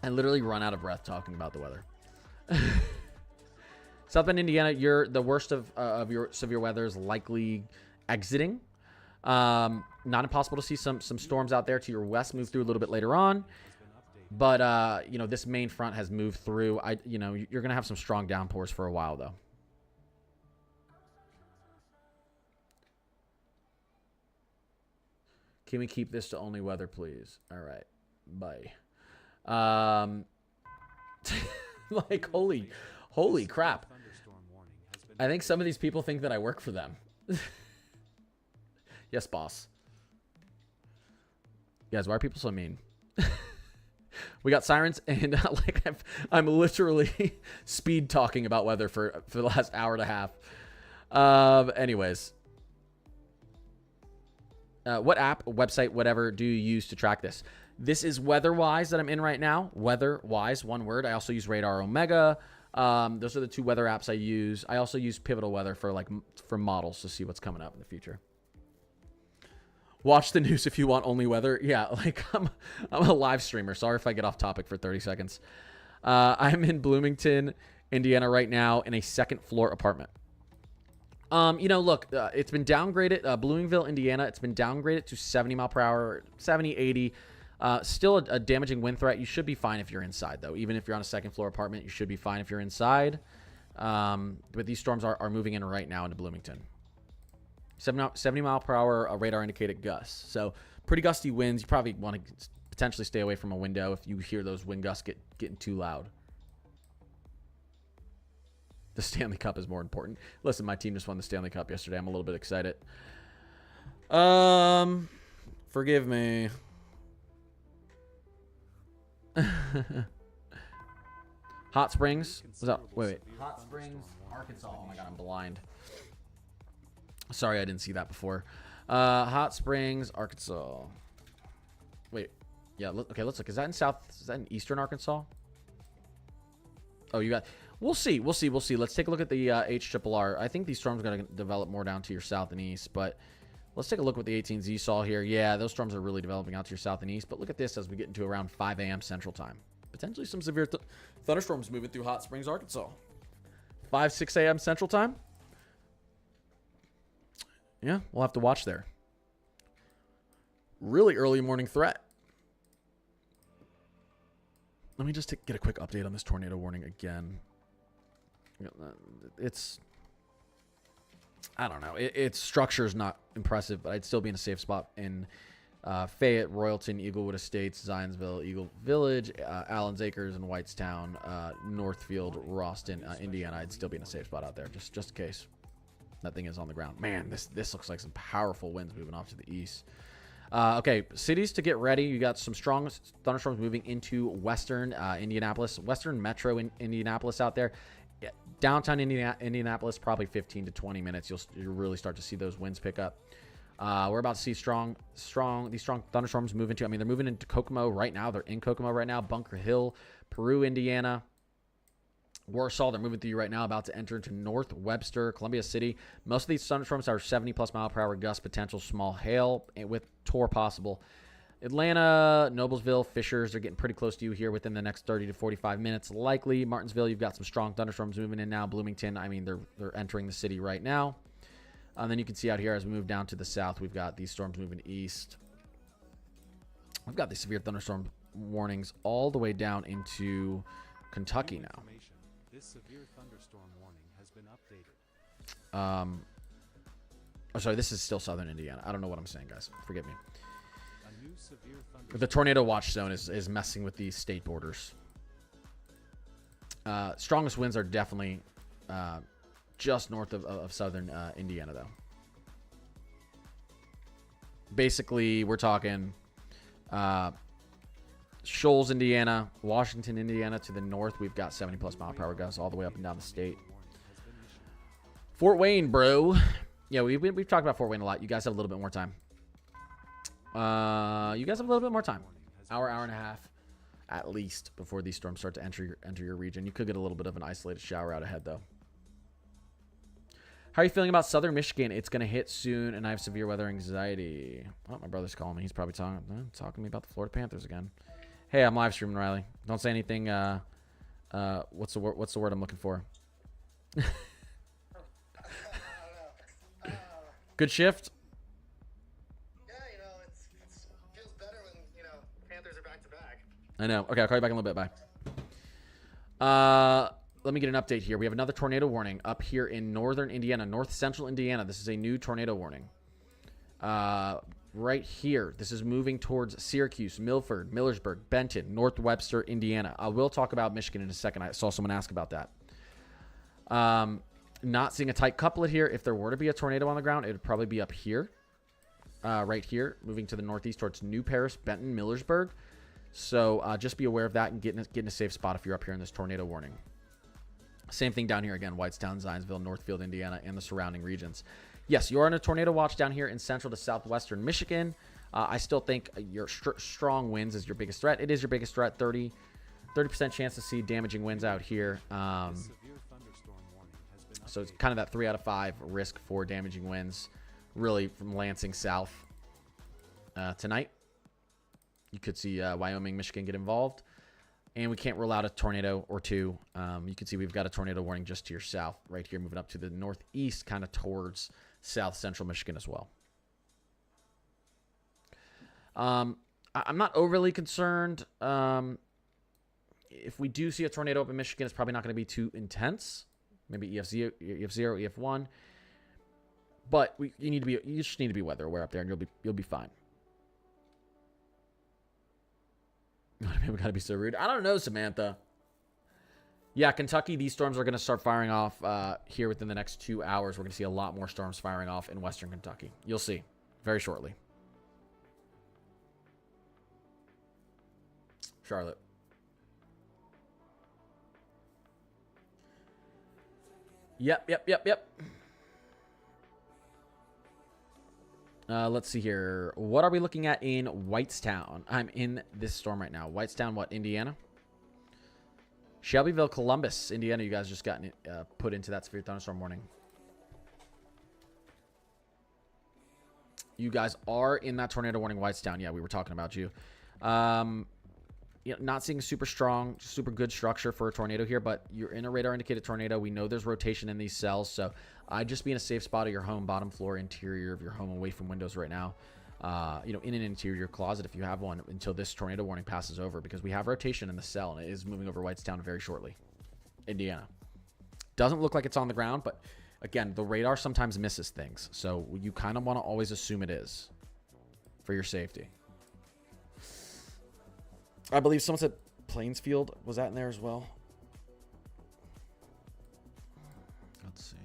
I literally run out of breath talking about the weather. South Bend, Indiana, the worst of your severe weather is likely exiting. Not impossible to see some storms out there to your west move through a little bit later on. But, this main front has moved through. You're going to have some strong downpours for a while, though. Can we keep this to only weather, please? All right. Bye. Like, holy crap. I think some of these people think that I work for them. Yes, boss. Guys, why are people so mean? We got sirens, and like I'm literally speed talking about weather for the last hour and a half. Anyways, what app, website, whatever do you use to track this? This is WeatherWise that I'm in right now. WeatherWise, one word. I also use Radar Omega. Those are the two weather apps I use. I also use Pivotal Weather for models to see what's coming up in the future. Watch the news if you want only weather. Yeah, like I'm a live streamer. Sorry if I get off topic for 30 seconds. I'm in Bloomington, Indiana right now in a second floor apartment. Look, it's been downgraded. Bloomingville, Indiana, it's been downgraded to 70 mile per hour, 70, 80. Still a damaging wind threat. You should be fine if you're inside, though. Even if you're on a second floor apartment, you should be fine if you're inside. But these storms are moving in right now into Bloomington. 70 mile per hour radar indicated gusts. So pretty gusty winds. You probably want to potentially stay away from a window if you hear those wind gusts getting too loud. The Stanley Cup is more important. Listen, my team just won the Stanley Cup yesterday. I'm a little bit excited. Forgive me. Hot Springs. What's up? Wait. Hot Springs, Arkansas. Oh my god, I'm blind. Sorry, I didn't see that before. Hot Springs, Arkansas. Wait. Yeah, okay, let's look. Is that in eastern Arkansas? Oh, you got... We'll see. Let's take a look at the HRRR. I think these storms are going to develop more down to your south and east, but let's take a look at the 18Z saw here. Yeah, those storms are really developing out to your south and east, but look at this as we get into around 5 a.m. Central Time. Potentially some severe thunderstorms moving through Hot Springs, Arkansas. 5, 6 a.m. Central Time. Yeah, we'll have to watch there. Really early morning threat. Let me just get a quick update on this tornado warning again. I don't know. Its structure is not impressive, but I'd still be in a safe spot in Fayette, Royalton, Eaglewood Estates, Zionsville, Eagle Village, Allen's Acres, and Whitestown, Northfield, Roston, Indiana. I'd still be in a safe spot out there, just in case that thing is on the ground. Man, this looks like some powerful winds moving off to the east. Okay, cities to get ready. You got some strong thunderstorms moving into western Indianapolis, western metro in Indianapolis out there. Yeah, downtown Indianapolis, probably 15 to 20 minutes. You'll really start to see those winds pick up. We're about to see these strong thunderstorms move into. I mean, they're moving into Kokomo right now. They're in Kokomo right now. Bunker Hill, Peru, Indiana, Warsaw. They're moving through right now. About to enter into North Webster, Columbia City. Most of these thunderstorms are 70+ mile per hour gust potential, small hail with TOR possible. Atlanta, Noblesville, Fishers, they're getting pretty close to you here within the next 30 to 45 minutes. Likely, Martinsville, you've got some strong thunderstorms moving in now. Bloomington, I mean, they're entering the city right now. And then you can see out here as we move down to the south, we've got these storms moving east. We've got these severe thunderstorm warnings all the way down into Kentucky now. This severe thunderstorm warning has been updated. Oh, sorry, this is still southern Indiana. I don't know what I'm saying, guys. Forgive me. A new severe thunderstorm. The tornado watch zone is messing with these state borders. Strongest winds are definitely just north of southern Indiana, though. Basically, we're talking Shoals, Indiana, Washington, Indiana. To the north, we've got 70+ mile per hour gusts all the way up and down the state. Fort Wayne, bro. Yeah, we've talked about Fort Wayne a lot. You guys have a little bit more time. You guys have a little bit more time. Hour and a half, at least, before these storms start to enter your region. You could get a little bit of an isolated shower out ahead, though. How are you feeling about southern Michigan? It's going to hit soon, and I have severe weather anxiety. Oh, my brother's calling me. He's probably talking to me about the Florida Panthers again. Hey, I'm live streaming, Riley. Don't say anything. What's the word I'm looking for? Good shift. Yeah, it feels better when Panthers are back to back. I know. Okay, I'll call you back in a little bit. Bye. Let me get an update here. We have another tornado warning up here in northern Indiana, north central Indiana. This is a new tornado warning. Right here, this is moving towards Syracuse, Milford, Millersburg, Benton, North Webster, Indiana. I will talk about Michigan in a second. I saw someone ask about that. Not seeing a tight couplet here. If there were to be a tornado on the ground, it would probably be up here. right here, moving to the northeast towards New Paris, Benton, Millersburg. So just be aware of that and get in a safe spot if you're up here in this tornado warning. Same thing down here again, Whitestown, Zionsville, Northfield, Indiana, and the surrounding regions. Yes, you are in a tornado watch down here in central to southwestern Michigan. I still think your strong winds is your biggest threat. It is your biggest threat, 30% chance to see damaging winds out here. So it's kind of that 3 out of 5 risk for damaging winds, really from Lansing south tonight. You could see Wyoming, Michigan get involved. And we can't rule out a tornado or two. You can see we've got a tornado warning just to your south right here, moving up to the northeast, kind of towards south central Michigan as well. I'm not overly concerned. If we do see a tornado up in Michigan, it's probably not going to be too intense. Maybe EF0, EF1. But you just need to be weather aware up there, and you'll be fine. We gotta be so rude. I don't know, Samantha. Yeah, Kentucky, these storms are going to start firing off here within the next 2 hours. We're going to see a lot more storms firing off in western Kentucky. You'll see very shortly. Charlotte. Yep. Let's see here. What are we looking at in Whitestown? I'm in this storm right now. Whitestown, what, Indiana? Shelbyville, Columbus, Indiana. You guys just got put into that severe thunderstorm warning. You guys are in that tornado warning, Whitestown. Yeah, we were talking about you. Not seeing super strong, super good structure for a tornado here, but you're in a radar indicated tornado. We know there's rotation in these cells, so I'd just be in a safe spot of your home, bottom floor, interior of your home, away from windows right now. In an interior closet if you have one until this tornado warning passes over, because we have rotation in the cell and it is moving over Whitestown very shortly. Indiana. Doesn't look like it's on the ground, but again, the radar sometimes misses things, so you kind of want to always assume it is for your safety. I believe someone said Plainsfield. Was that in there as well? Let's see.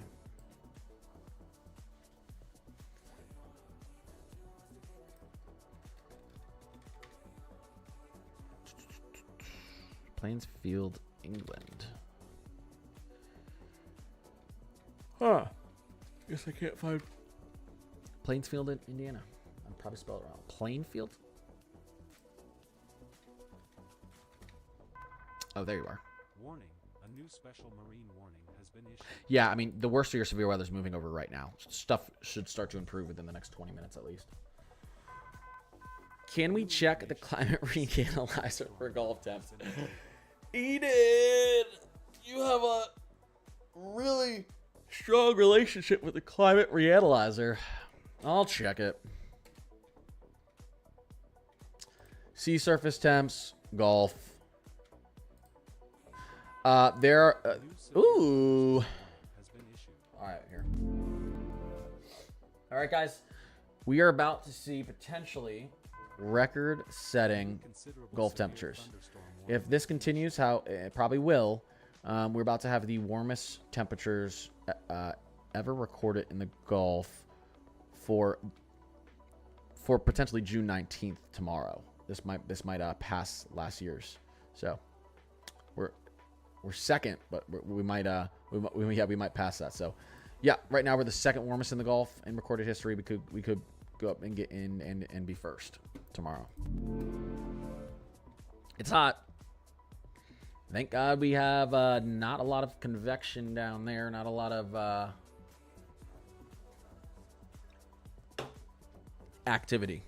Plainsfield, England. Huh. Guess I can't find Plainsfield in Indiana. I'm probably spelled it wrong. Plainfield? Oh, there you are. Warning. A new special marine warning has been issued. Yeah, I mean, the worst of your severe weather is moving over right now. Stuff should start to improve within the next 20 minutes at least. Can we check the climate reanalyzer for Gulf temps? Eden, you have a really strong relationship with the climate reanalyzer. I'll check it. Sea surface temps, Gulf. There are, ooh. All right, here. All right, guys. We are about to see potentially record-setting Gulf temperatures. If this continues, how it probably will, we're about to have the warmest temperatures ever recorded in the Gulf for potentially June 19th tomorrow. This might pass last year's. So we're second, but we might pass that. So yeah, right now we're the second warmest in the Gulf in recorded history. We could go up and get in and be first tomorrow. It's hot. Thank God we have not a lot of convection down there, not a lot of activity.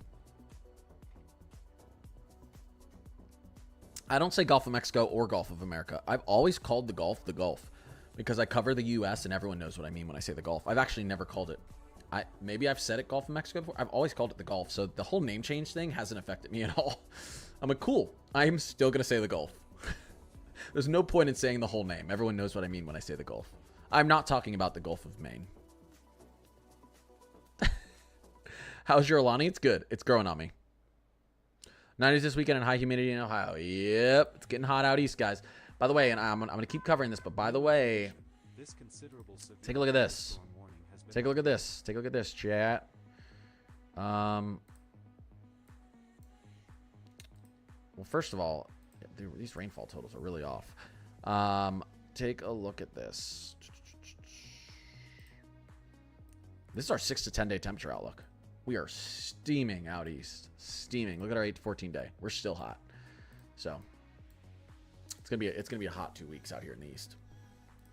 I don't say Gulf of Mexico or Gulf of America. I've always called the Gulf because I cover the U.S. and everyone knows what I mean when I say the Gulf. I've actually never called it. Maybe I've said it Gulf of Mexico before. I've always called it the Gulf. So the whole name change thing hasn't affected me at all. I'm like, cool. I'm still going to say the Gulf. There's no point in saying the whole name. Everyone knows what I mean when I say the Gulf. I'm not talking about the Gulf of Maine. How's your Alani? It's good. It's growing on me. 90s this weekend and high humidity in Ohio. Yep. It's getting hot out east, guys. By the way, and I'm going to keep covering this, but by the way, take a look at this. Take a look at this. Take a look at this, chat. Well, first of all, these rainfall totals are really off. Take a look at this. This is our 6 to 10 day temperature outlook. We are steaming out east. Steaming. Look at our 8 to 14 day. We're still hot. So it's gonna be a hot 2 weeks out here in the east.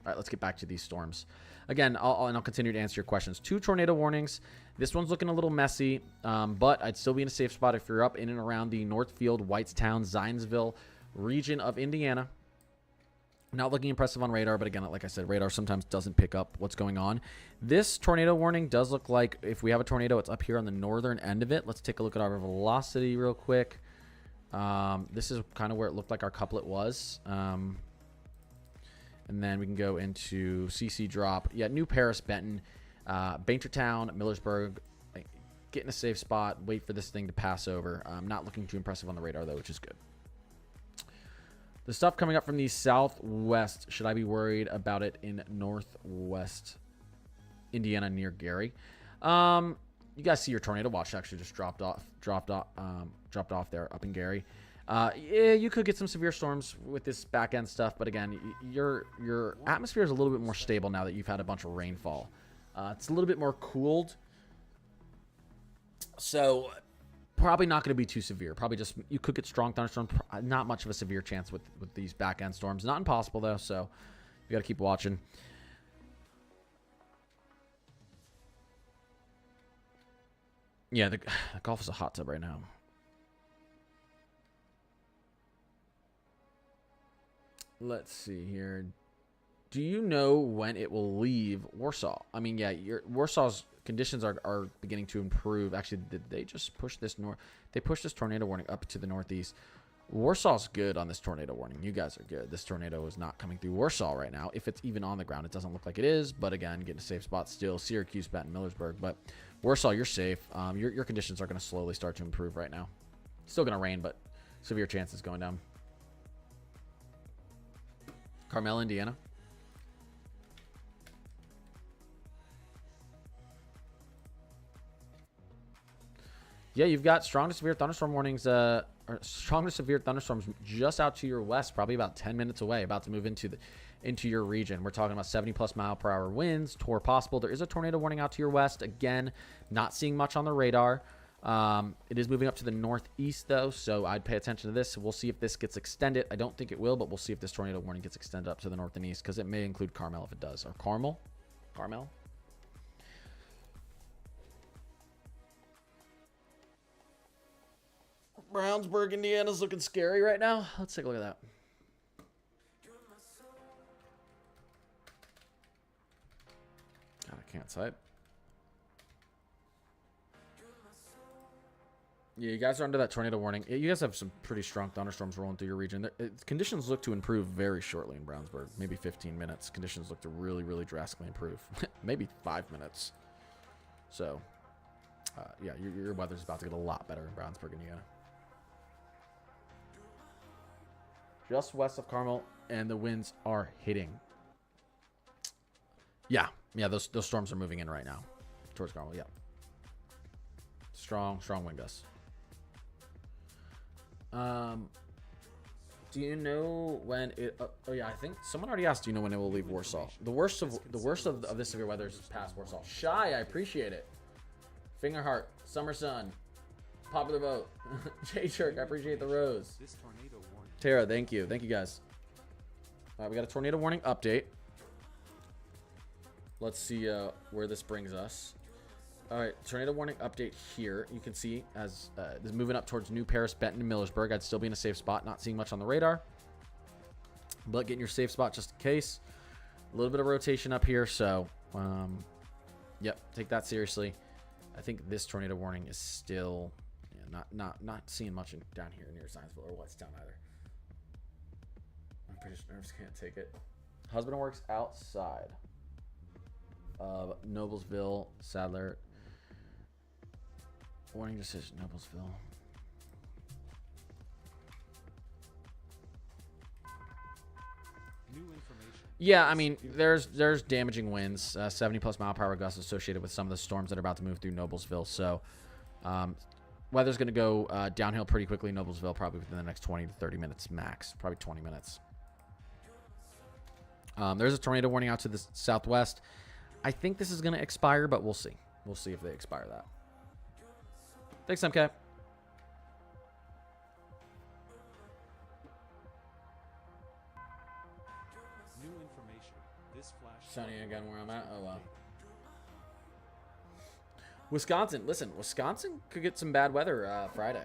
All right, let's get back to these storms. Again, I'll continue to answer your questions. 2 tornado warnings. This one's looking a little messy, but I'd still be in a safe spot if you're up in and around the Northfield, Whitestown, Zionsville region of Indiana. Not looking impressive on radar, but again, like I said, radar sometimes doesn't pick up what's going on. This tornado warning does look like if we have a tornado, it's up here on the northern end of it. Let's take a look at our velocity real quick. This is kind of where it looked like our couplet was. And then we can go into CC drop. Yeah, New Paris, Benton, Bantertown, Millersburg. Get in a safe spot. Wait for this thing to pass over. Not looking too impressive on the radar, though, which is good. The stuff coming up from the southwest, should I be worried about it in northwest Indiana near Gary? You guys see your tornado watch actually just dropped off there up in Gary. Yeah, you could get some severe storms with this back end stuff, but again, your atmosphere is a little bit more stable now that you've had a bunch of rainfall. It's a little bit more cooled, so probably not going to be too severe. Probably just you could get strong thunderstorms. Not much of a severe chance with these back end storms. Not impossible though, so you got to keep watching. Yeah, the Gulf is a hot tub right now. Let's see here. Do you know when it will leave Warsaw? I mean, yeah, Warsaw's conditions are beginning to improve. Actually, did they just push this north? They pushed this tornado warning up to the northeast. Warsaw's good on this tornado warning. You guys are good. This tornado is not coming through Warsaw right now. If it's even on the ground, it doesn't look like it is. But again, getting a safe spot still. Syracuse, Benton, Millersburg. But Warsaw, you're safe. Your conditions are going to slowly start to improve right now. Still going to rain, but severe chances going down. Carmel, Indiana. Yeah, you've got strong to severe thunderstorm warnings, or strong to severe thunderstorms just out to your west, probably about 10 minutes away, about to move into your region. We're talking about 70+ mile per hour winds, TOR possible. There is a tornado warning out to your west. Again, not seeing much on the radar. It is moving up to the northeast, though, so I'd pay attention to this. We'll see if this gets extended. I don't think it will, but we'll see if this tornado warning gets extended up to the north and east, because it may include Carmel if it does. Or Carmel? Brownsburg, Indiana's looking scary right now. Let's take a look at that. God, I can't type. Yeah, you guys are under that tornado warning. You guys have some pretty strong thunderstorms rolling through your region. Conditions look to improve very shortly in Brownsburg. Maybe 15 minutes. Conditions look to really, really drastically improve. Maybe 5 minutes. So, yeah, your weather's about to get a lot better in Brownsburg, Indiana. Just west of Carmel, and the winds are hitting. Yeah, those storms are moving in right now towards Carmel. Yeah, strong wind gusts. Do you know when it? Oh yeah, I think someone already asked. Do you know when it will leave Warsaw? The worst of this severe weather is past Warsaw. Shy, I appreciate it. Finger heart, summer sun, popular vote. Jay Shirk, I appreciate the rose. This tornado warning. Tara, thank you guys. All right, we got a tornado warning update. Let's see where this brings us. All right, tornado warning update here. You can see as this is moving up towards New Paris, Benton, and Millersburg. I'd still be in a safe spot, not seeing much on the radar, but getting your safe spot just in case. A little bit of rotation up here, so yep, take that seriously. I think this tornado warning is still not seeing much down here near Zionsville or Whitestown either. I'm pretty sure nerves can't take it. Husband works outside of Noblesville, Sadler. Warning decision, Noblesville. New information. Yeah, I mean, there's damaging winds, 70+ mile per hour gusts associated with some of the storms that are about to move through Noblesville. So, Weather's going to go downhill pretty quickly in Noblesville, probably within the next 20 to 30 minutes max. Probably 20 minutes. There's a tornado warning out to the southwest. I think this is going to expire, but we'll see. We'll see if they expire that. Thanks, MK. New information. This flash. Sunny again where I'm at. Oh, wow. Wisconsin. Listen, Wisconsin could get some bad weather Friday.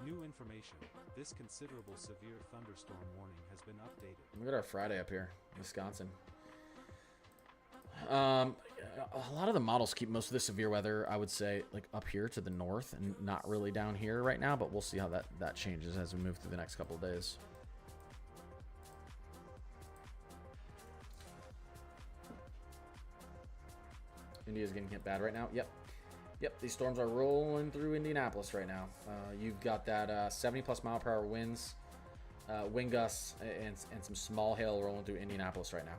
New information. This considerable severe thunderstorm warning has been updated. Look at our Friday up here, Wisconsin. A lot of the models keep most of the severe weather, I would say, like up here to the north and not really down here right now, but we'll see how that changes as we move through the next couple of days. India's getting hit bad right now. Yep. Yep, these storms are rolling through Indianapolis right now. You've got that 70 plus mile per hour winds, wind gusts, and some small hail rolling through Indianapolis right now.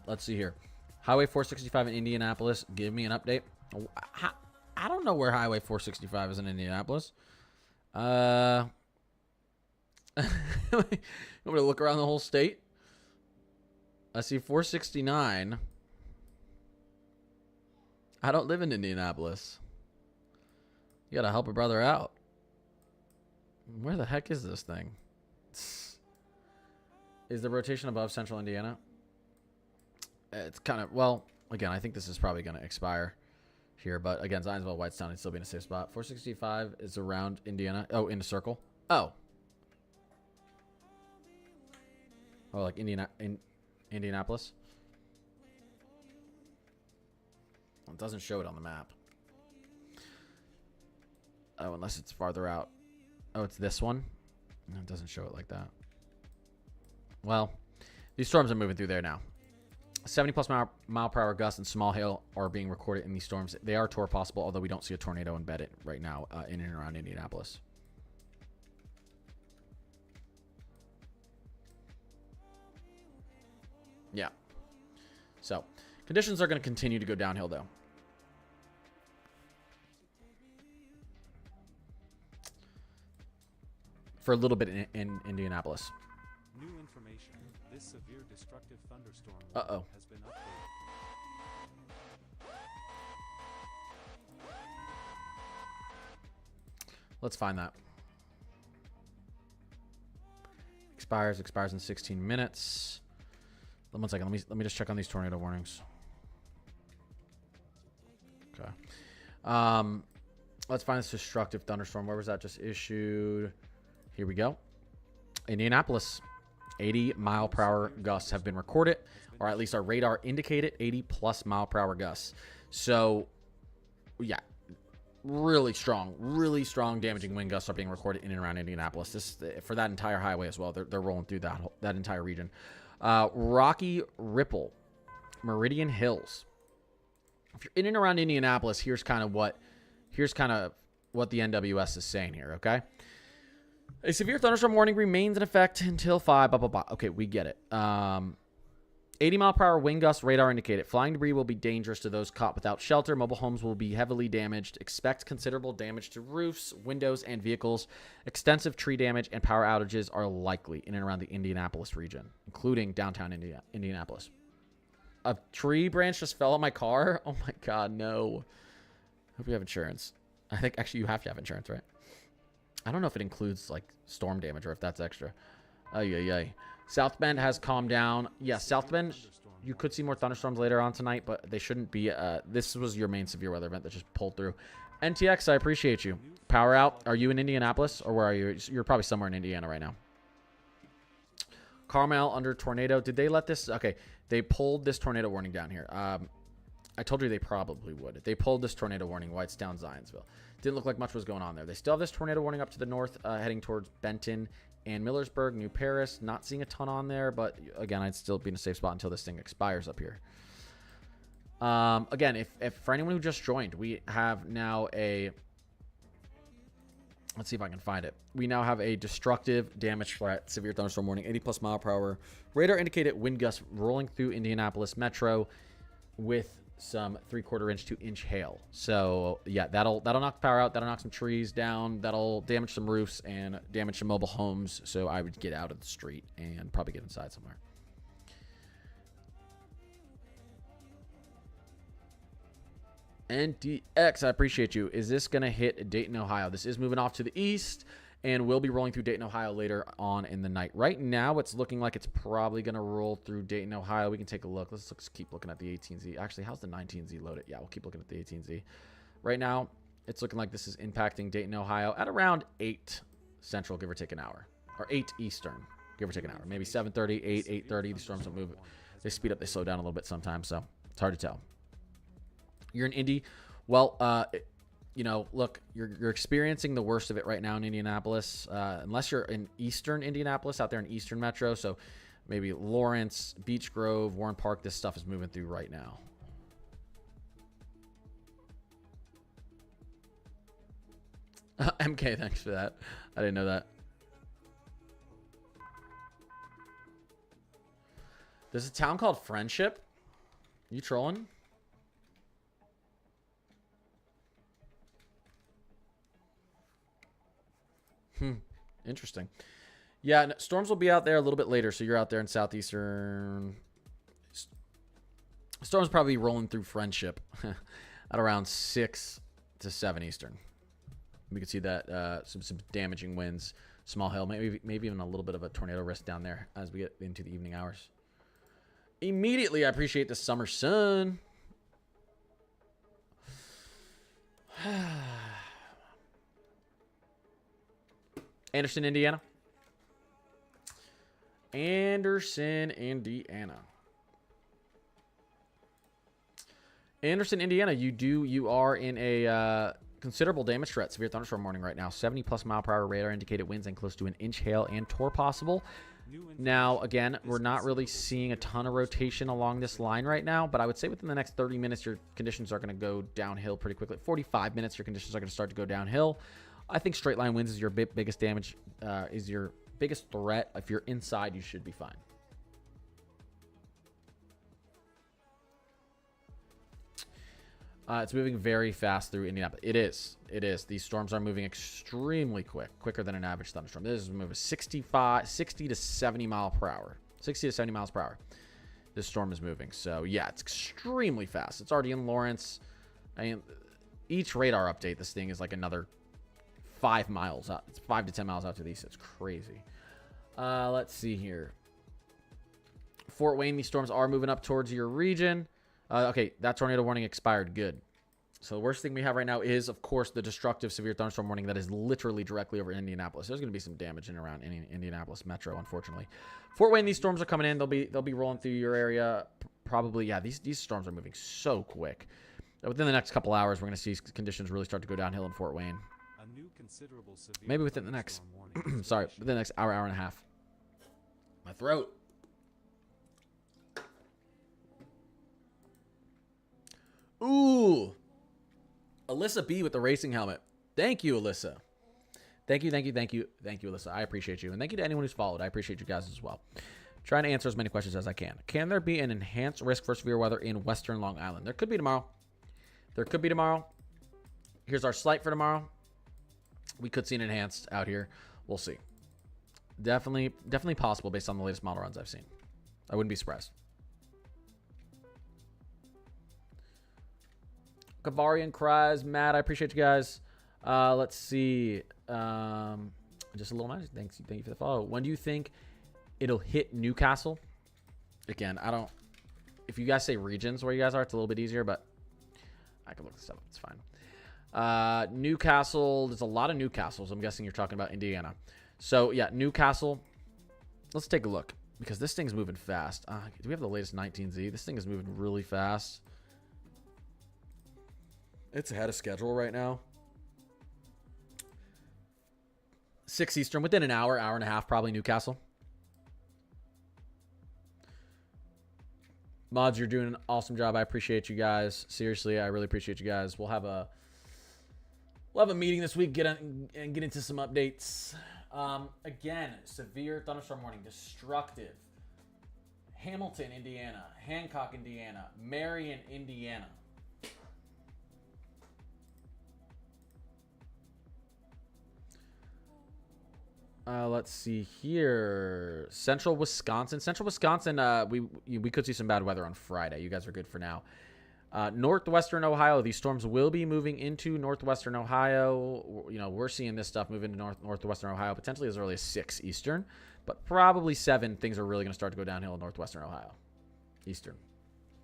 Let's see here. Highway 465 in Indianapolis. Give me an update. I don't know where Highway 465 is in Indianapolis. I'm going to look around the whole state. I see 469. I don't live in Indianapolis. You got to help a brother out. Where the heck is this thing? Is the rotation above central Indiana? It's kind of, well, again, I think this is probably going to expire here. But again, Zionsville, Whitestown, it'd still be in a safe spot. 465 is around Indiana. Oh, in a circle. Oh. Oh, like Indianapolis. Well, it doesn't show it on the map. Oh, unless it's farther out. Oh, it's this one? No, it doesn't show it like that. Well, these storms are moving through there now. 70 plus mile per hour gusts and small hail are being recorded in these storms. They are tour possible, although we don't see a tornado embedded right now in and around Indianapolis. Yeah. So, conditions are going to continue to go downhill, though. For a little bit in Indianapolis. New information. This severe destructive thunderstorm Uh-oh. has been updated. Let's find that. Expires in 16 minutes. One second. Let me just check on these tornado warnings. Okay. Let's find this destructive thunderstorm. Where was that just issued? Here we go. Indianapolis. 80 mile per hour gusts have been recorded, or at least our radar indicated 80 plus mile per hour gusts. So, yeah, really strong damaging wind gusts are being recorded in and around Indianapolis. This for that entire highway as well. They're rolling through that entire region. Rocky Ripple, Meridian Hills. If you're in and around Indianapolis, here's kind of what the NWS is saying here. Okay. A severe thunderstorm warning remains in effect until 5, blah, blah, blah. Okay, we get it. 80 mile per hour wind gusts, radar indicated. Flying debris will be dangerous to those caught without shelter. Mobile homes will be heavily damaged. Expect considerable damage to roofs, windows, and vehicles. Extensive tree damage and power outages are likely in and around the Indianapolis region, including downtown Indianapolis. A tree branch just fell on my car? Oh my God, no. Hope you have insurance. I think actually you have to have insurance, right? I don't know if it includes like storm damage or if that's extra. Ay. South Bend has calmed down. Yeah, South Bend, you could see more thunderstorms later on tonight, but they shouldn't be. This was your main severe weather event that just pulled through. NTX, I appreciate you. Power out. Are you in Indianapolis or where are you? You're probably somewhere in Indiana right now. Carmel under tornado. Did they let this? Okay, they pulled this tornado warning down here. I told you they probably would. They pulled this tornado warning, Whitestown, Zionsville. Didn't look like much was going on there. They still have this tornado warning up to the north, heading towards Benton and Millersburg, New Paris. Not seeing a ton on there, but again, I'd still be in a safe spot until this thing expires up here. Again, if for anyone who just joined, we have now a... Let's see if I can find it. We now have a destructive damage threat, severe thunderstorm warning, 80 plus mile per hour. Radar indicated wind gusts rolling through Indianapolis Metro with some 3/4 inch to inch hail. So yeah, that'll knock power out. That'll knock some trees down. That'll damage some roofs and damage some mobile homes. So I would get out of the street and probably get inside somewhere. NDX, I appreciate you. Is this going to hit Dayton, Ohio? This is moving off to the east and will be rolling through Dayton, Ohio later on in the night. Right now, it's looking like it's probably going to roll through Dayton, Ohio. We can take a look. Let's keep looking at the 18Z. Actually, how's the 19Z loaded? Yeah, we'll keep looking at the 18Z. Right now, it's looking like this is impacting Dayton, Ohio at around 8 Central, give or take an hour. Or 8 Eastern, give or take an hour. Maybe 7:30, 8, 8:30. These storms don't move. They speed up, they slow down a little bit sometimes, so it's hard to tell. You're in Indy. Well, you know, look, you're experiencing the worst of it right now in Indianapolis, unless you're in eastern Indianapolis, out there in eastern metro. So maybe Lawrence, Beech Grove, Warren Park. This stuff is moving through right now. MK, thanks for that. I didn't know that. There's a town called Friendship. You trolling? Interesting. Yeah, storms will be out there a little bit later, so you're out there in southeastern. Storms probably rolling through Friendship at around 6 to 7 Eastern. We could see that some damaging winds, small hail, maybe even a little bit of a tornado risk down there as we get into the evening hours. Immediately, I appreciate the summer sun. Anderson, Indiana. Anderson, Indiana. Anderson, Indiana. You are in a considerable damage threat. Severe thunderstorm warning right now. 70 plus mile per hour radar indicated winds and close to an inch hail and tor possible. Now, again, we're not really seeing a ton of rotation along this line right now, but I would say within the next 30 minutes, your conditions are going to go downhill pretty quickly. 45 minutes, your conditions are going to start to go downhill. I think straight line winds is your biggest damage, is your biggest threat. If you're inside, you should be fine. It's moving very fast through Indianapolis. It is. It is. These storms are moving extremely quicker than an average thunderstorm. This is moving 60 to 70 mile per hour. 60 to 70 miles per hour. This storm is moving. So, yeah, it's extremely fast. It's already in Lawrence. I mean, each radar update, this thing is like another 5 miles out. It's 5 to 10 miles out to the east. It's crazy. Let's see here. Fort Wayne, these storms are moving up towards your region. Okay, that tornado warning expired. Good. So the worst thing we have right now is, of course, the destructive severe thunderstorm warning that is literally directly over Indianapolis. There's going to be some damage in around Indianapolis Metro, unfortunately. Fort Wayne, these storms are coming in. They'll be rolling through your area. Probably, yeah. These storms are moving so quick. Within the next couple hours, we're going to see conditions really start to go downhill in Fort Wayne. A new considerable severe Maybe within the next, sorry, within the next hour and a half. My throat. Ooh. Alyssa B with the racing helmet. Thank you, Alyssa. Thank you, Alyssa. I appreciate you. And thank you to anyone who's followed. I appreciate you guys as well. Trying to answer as many questions as I can. Can there be an enhanced risk for severe weather in western Long Island? There could be tomorrow. Here's our slate for tomorrow. We could see an enhanced out here. We'll see. Definitely possible based on the latest model runs I've seen. I wouldn't be surprised. Kavarian cries, Matt. I appreciate you guys. Let's see. Just a little magic. Thank you for the follow. When do you think it'll hit Newcastle? Again, I don't. If you guys say regions where you guys are, it's a little bit easier, but I can look this up. It's fine. Newcastle. There's a lot of Newcastles. I'm guessing you're talking about Indiana. So yeah, Newcastle. Let's take a look because this thing's moving fast. Do we have the latest 19Z? This thing is moving really fast. It's ahead of schedule right now. 6 Eastern, within an hour and a half, probably Newcastle. Mods, you're doing an awesome job. I appreciate you guys. Seriously, I really appreciate you guys. We'll have a meeting this week, get into some updates. Again, severe thunderstorm warning, destructive. Hamilton, Indiana, Hancock, Indiana, Marion, Indiana. Let's see here. Central Wisconsin. Central Wisconsin, we could see some bad weather on Friday. You guys are good for now. Northwestern Ohio, these storms will be moving into northwestern Ohio. You know, we're seeing this stuff move into northwestern Ohio potentially as early as 6 Eastern, but probably 7 things are really going to start to go downhill in northwestern Ohio. Eastern.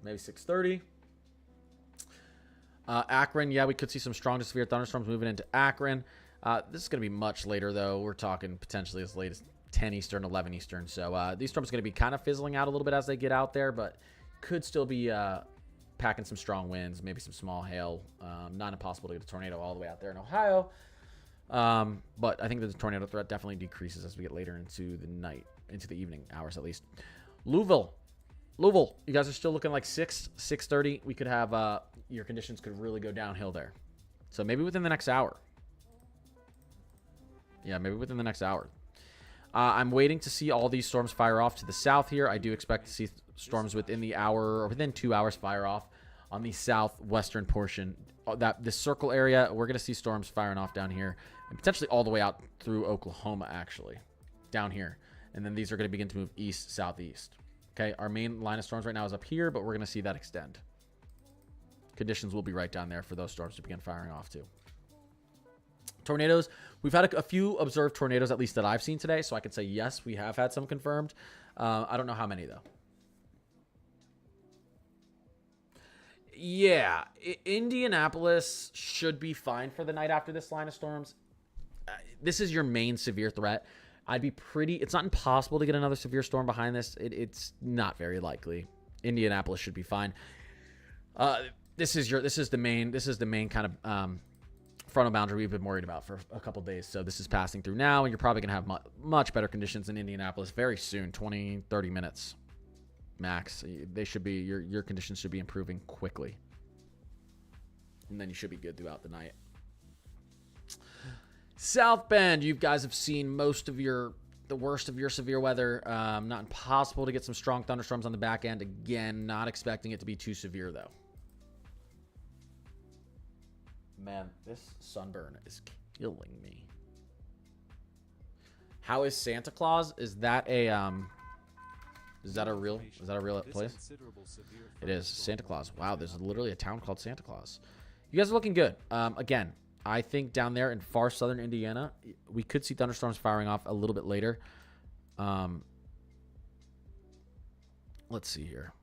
Maybe 6:30. Akron, yeah, we could see some strong to severe thunderstorms moving into Akron. This is going to be much later, though. We're talking potentially as late as 10 Eastern, 11 Eastern. So these storms are going to be kind of fizzling out a little bit as they get out there, but could still be packing some strong winds, maybe some small hail. Not impossible to get a tornado all the way out there in Ohio. But I think that the tornado threat definitely decreases as we get later into the night, into the evening hours at least. Louisville, you guys are still looking like 6:30. We could have your conditions could really go downhill there. So maybe within the next hour. Yeah, maybe within the next hour. I'm waiting to see all these storms fire off to the south here. I do expect to see storms within the hour or within 2 hours fire off on the southwestern portion. This circle area, we're going to see storms firing off down here and potentially all the way out through Oklahoma, actually, down here. And then these are going to begin to move east, southeast. Okay, our main line of storms right now is up here, but we're going to see that extend. Conditions will be right down there for those storms to begin firing off too. Tornadoes, we've had a few observed tornadoes, at least that I've seen today, so I could say yes, we have had some confirmed. I don't know how many, though. Yeah, Indianapolis should be fine for the night after this line of storms. This is your main severe threat. It's not impossible to get another severe storm behind this. It's not very likely. Indianapolis should be fine. This is the main kind of frontal boundary we've been worried about for a couple days. So this is passing through now, and you're probably going to have much better conditions in Indianapolis very soon, 20, 30 minutes max. They should be, your conditions should be improving quickly. And then you should be good throughout the night. South Bend, you guys have seen most of the worst of your severe weather. Not impossible to get some strong thunderstorms on the back end. Again, not expecting it to be too severe, though. Man, this sunburn is killing me. How is Santa Claus? Is that a real place? It is Santa Claus. Wow, there's literally a town called Santa Claus. You guys are looking good. Again, I think down there in far southern Indiana, we could see thunderstorms firing off a little bit later. Let's see here.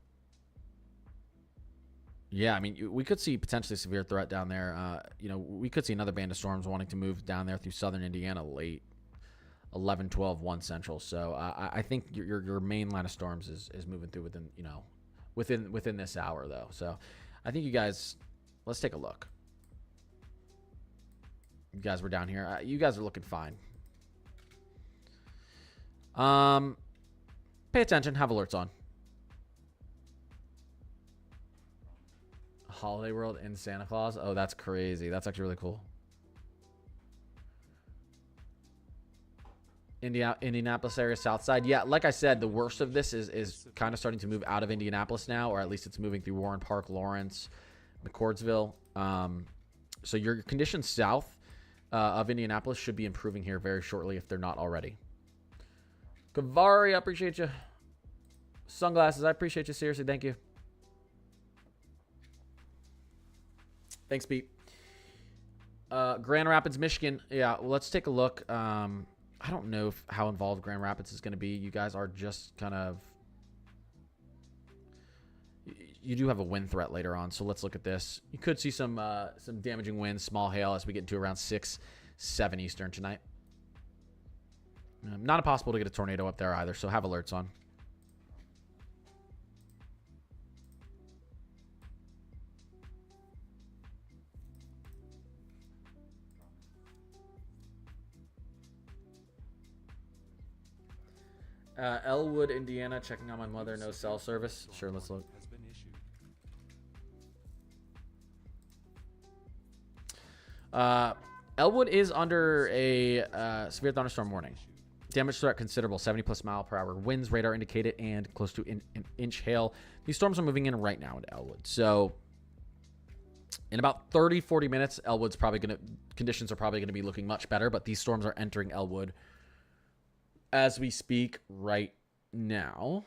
Yeah, I mean, we could see potentially severe threat down there. We could see another band of storms wanting to move down there through southern Indiana late 11, 12, 1 central. So I think your main line of storms is moving through within this hour, though. So I think you guys, let's take a look. You guys were down here. You guys are looking fine. Pay attention. Have alerts on. Holiday World in Santa Claus. Oh, that's crazy. That's actually really cool. Indianapolis area, south side. Yeah, like I said, the worst of this is kind of starting to move out of Indianapolis now, or at least it's moving through Warren Park, Lawrence, McCordsville. So your conditions south of Indianapolis should be improving here very shortly if they're not already. Kavari, I appreciate you. Sunglasses, I appreciate you. Seriously, thank you. Thanks, Pete. Grand Rapids, Michigan. Yeah, well, let's take a look. I don't know how involved Grand Rapids is going to be. You guys are just kind of... You do have a wind threat later on, so let's look at this. You could see some damaging winds, small hail as we get into around 6, 7 Eastern tonight. Not impossible to get a tornado up there either, so have alerts on. Elwood, Indiana. Checking on my mother. No cell service. Sure, let's look. Has been Elwood is under a severe thunderstorm warning. Damage threat considerable, 70+ mile per hour winds, radar indicated, and close to an inch hail. These storms are moving in right now into Elwood. So in about 30-40 minutes, Elwood's probably going to, conditions are probably going to be looking much better, but these storms are entering Elwood as we speak right now.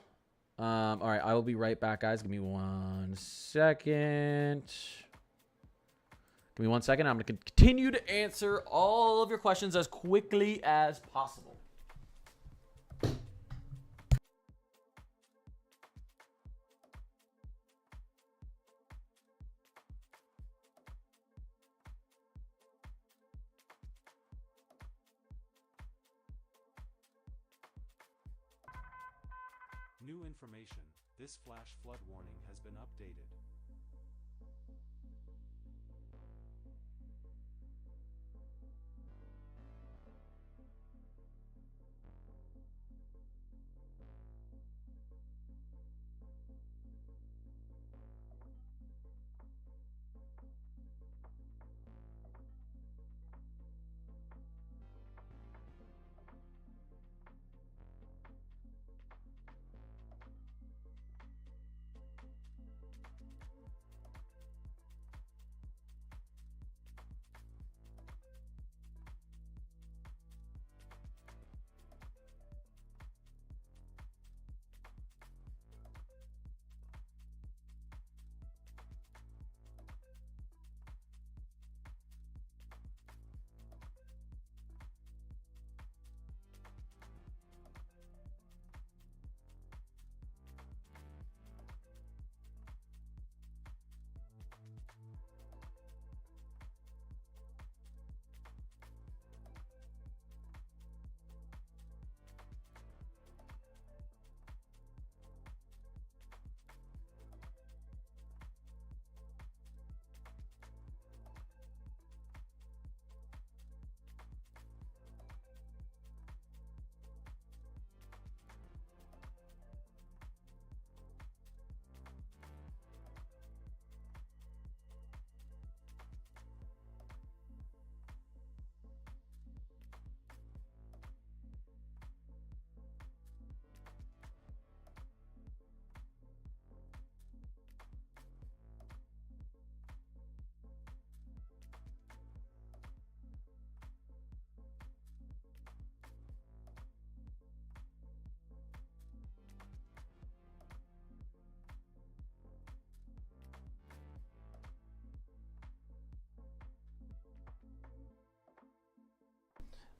All right, I will be right back, guys. Give me 1 second. Give me 1 second. I'm going to continue to answer all of your questions as quickly as possible. New information. This flash flood warning has been updated.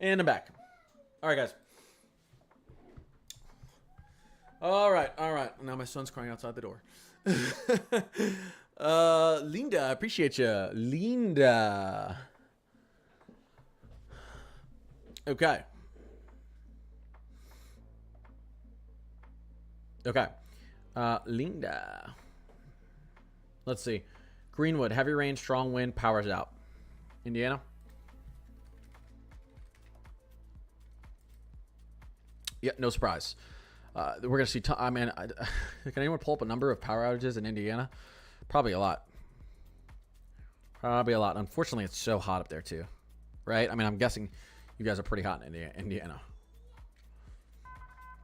And I'm back. All right, guys. All right. Now my son's crying outside the door. Linda, I appreciate you. Linda. Okay. Linda. Let's see. Greenwood, heavy rain, strong wind, powers out. Indiana. Yeah, no surprise. We're going to see... I mean, can anyone pull up a number of power outages in Indiana? Probably a lot. Unfortunately, it's so hot up there, too. Right? I mean, I'm guessing you guys are pretty hot in Indiana.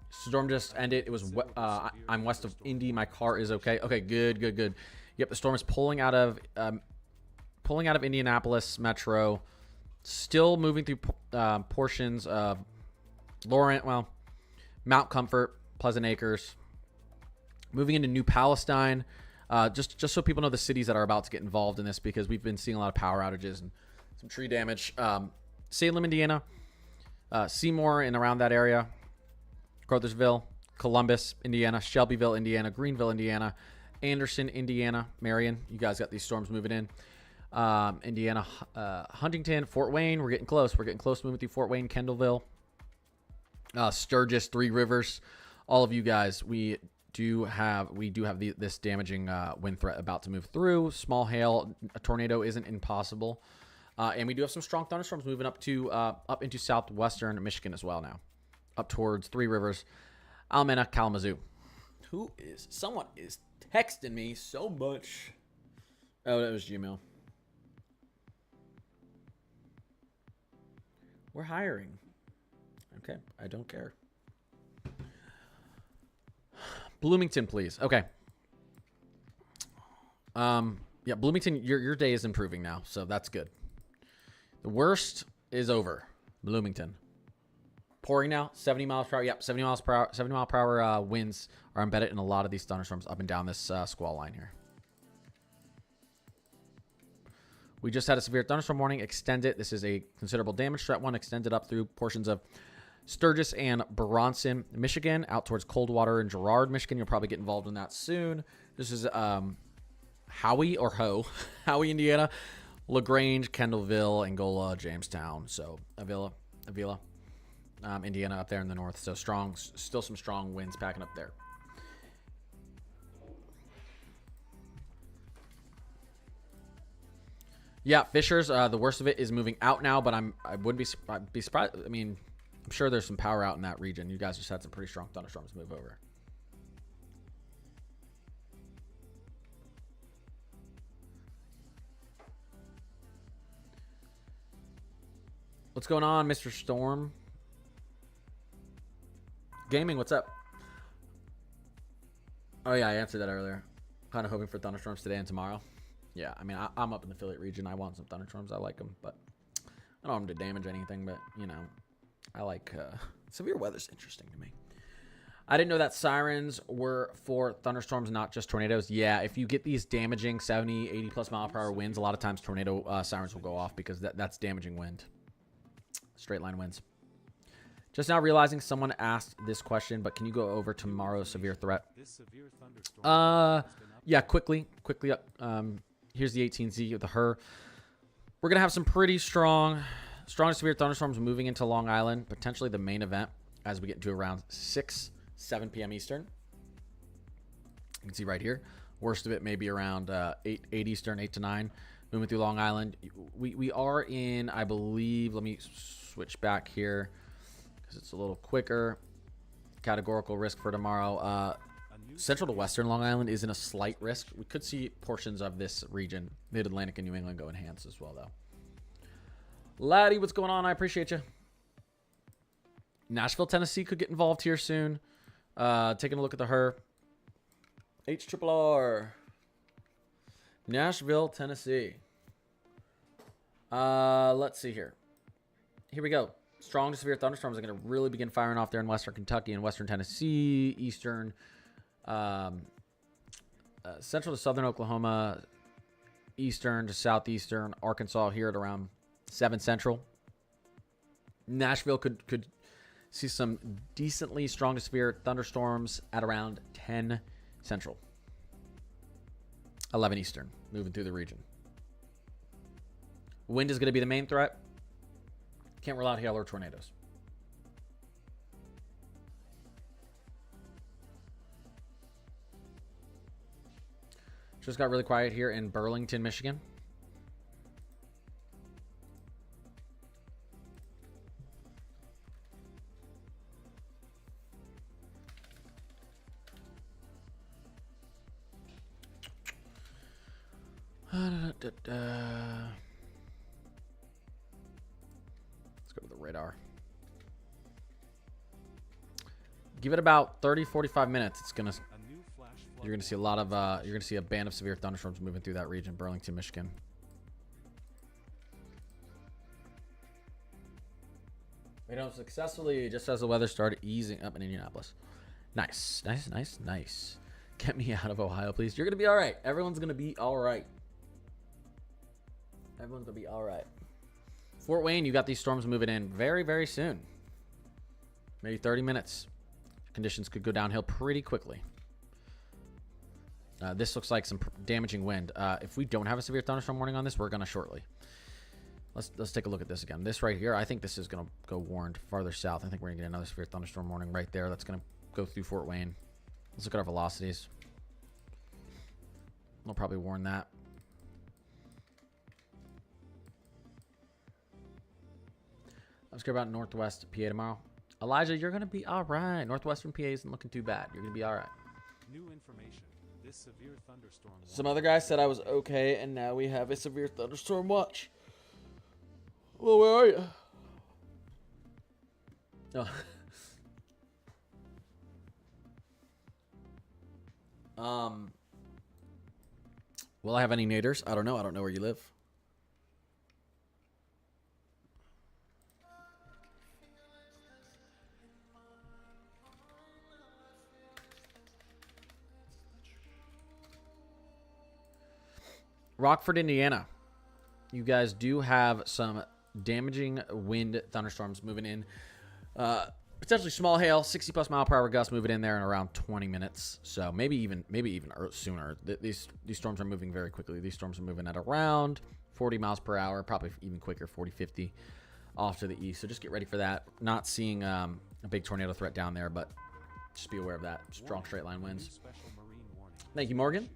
Storm just ended. It was... I'm west of Indy. My car is okay. Okay, good. Yep, the storm is pulling out of Indianapolis Metro. Still moving through portions of Laurent, Mount Comfort, Pleasant Acres, moving into New Palestine. Just so people know the cities that are about to get involved in this, because we've been seeing a lot of power outages and some tree damage. Salem, Indiana, Seymour and around that area, Cartersville, Columbus, Indiana, Shelbyville, Indiana, Greenville, Indiana, Anderson, Indiana, Marion. You guys got these storms moving in. Indiana, Huntington, Fort Wayne. We're getting close. Moving through Fort Wayne, Kendallville. Sturgis, Three Rivers, all of you guys, we do have this damaging wind threat about to move through. Small hail, a tornado isn't impossible, and we do have some strong thunderstorms moving up into southwestern Michigan as well now, up towards Three Rivers, Alameda, Kalamazoo. Someone is texting me so much. Oh, that was Gmail. We're hiring. Okay, I don't care. Bloomington, please. Okay. Yeah, Bloomington, your day is improving now, so that's good. The worst is over. Bloomington. Pouring now, 70 miles per hour. Yep, 70 miles per hour. 70 mile per hour winds are embedded in a lot of these thunderstorms up and down this squall line here. We just had a severe thunderstorm warning extended. This is a considerable damage threat one extended up through portions of Sturgis and Bronson, Michigan, out towards Coldwater and Girard, Michigan. You'll probably get involved in that soon. This is Howie or Ho, Howie, Indiana, LaGrange, Kendallville, Angola, Jamestown. So Avila, Indiana up there in the north. So strong, still some strong winds packing up there. Yeah, Fishers, the worst of it is moving out now, but I'd be surprised. I mean, I'm sure there's some power out in that region. You guys just had some pretty strong thunderstorms move over. What's going on, Mr. Storm? Gaming, what's up? Oh, yeah, I answered that earlier. Kind of hoping for thunderstorms today and tomorrow. Yeah, I mean, I'm up in the affiliate region. I want some thunderstorms. I like them, but I don't want them to damage anything. But, you know, I like severe weather's interesting to me. I didn't know that sirens were for thunderstorms, not just tornadoes. Yeah, if you get these damaging 70, 80 plus mile per hour winds, a lot of times tornado sirens will go off because that's damaging wind. Straight line winds. Just now realizing someone asked this question, but can you go over tomorrow's severe threat? This severe thunderstorm Yeah, quickly. Here's the 18Z with the HER. We're going to have some pretty strong severe thunderstorms moving into Long Island, potentially the main event as we get into around 7 p.m. Eastern. You can see right here. Worst of it may be around 8 Eastern, 8 to 9, moving through Long Island. We are in, I believe, let me switch back here because it's a little quicker. Categorical risk for tomorrow. Central to Western Long Island is in a slight risk. We could see portions of this region, Mid-Atlantic and New England, go enhanced as well, though. Laddie, what's going on? I appreciate you. Nashville, Tennessee could get involved here soon. Taking a look at the HER. HRRR. Nashville, Tennessee. Let's see here. Here we go. Strong to severe thunderstorms are going to really begin firing off there in western Kentucky and western Tennessee, eastern, central to southern Oklahoma, eastern to southeastern Arkansas here at around 7 Central. Nashville could see some decently strong to severe thunderstorms at around 10 Central. 11 Eastern, moving through the region. Wind is going to be the main threat. Can't rule out hail or tornadoes. Just got really quiet here in Burlington, Michigan. Let's go to the radar. Give it about 30-45 minutes. It's gonna. You're gonna see a lot of. You're gonna see a band of severe thunderstorms moving through that region, Burlington, Michigan. We don't successfully, just as the weather started easing up in Indianapolis. Nice. Get me out of Ohio, please. You're gonna be all right. Everyone's gonna be all right. Everyone's gonna be all right. Fort Wayne, you got these storms moving in very, very soon. Maybe 30 minutes. Conditions could go downhill pretty quickly. This looks like some damaging wind. If we don't have a severe thunderstorm warning on this, we're gonna shortly. Let's take a look at this again. This right here, I think this is gonna go warned farther south. I think we're gonna get another severe thunderstorm warning right there. That's gonna go through Fort Wayne. Let's look at our velocities. We'll probably warn that. Let's go about Northwest PA tomorrow. Elijah, you're going to be all right. Northwestern PA isn't looking too bad. You're going to be all right. New information. This severe thunderstorm. Some other guy said I was okay, and now we have a severe thunderstorm watch. Well, where are you? Oh. Will I have any naders? I don't know. I don't know where you live. Rockford, Indiana. You guys do have some damaging wind thunderstorms moving in. Potentially small hail, 60 plus mile per hour gusts moving in there in around 20 minutes. So maybe even sooner. These storms are moving very quickly. These storms are moving at around 40 miles per hour, probably even quicker, 40, 50 off to the east. So just get ready for that. Not seeing a big tornado threat down there, but just be aware of that. Strong straight line winds. Special marine warning. Thank you, Morgan.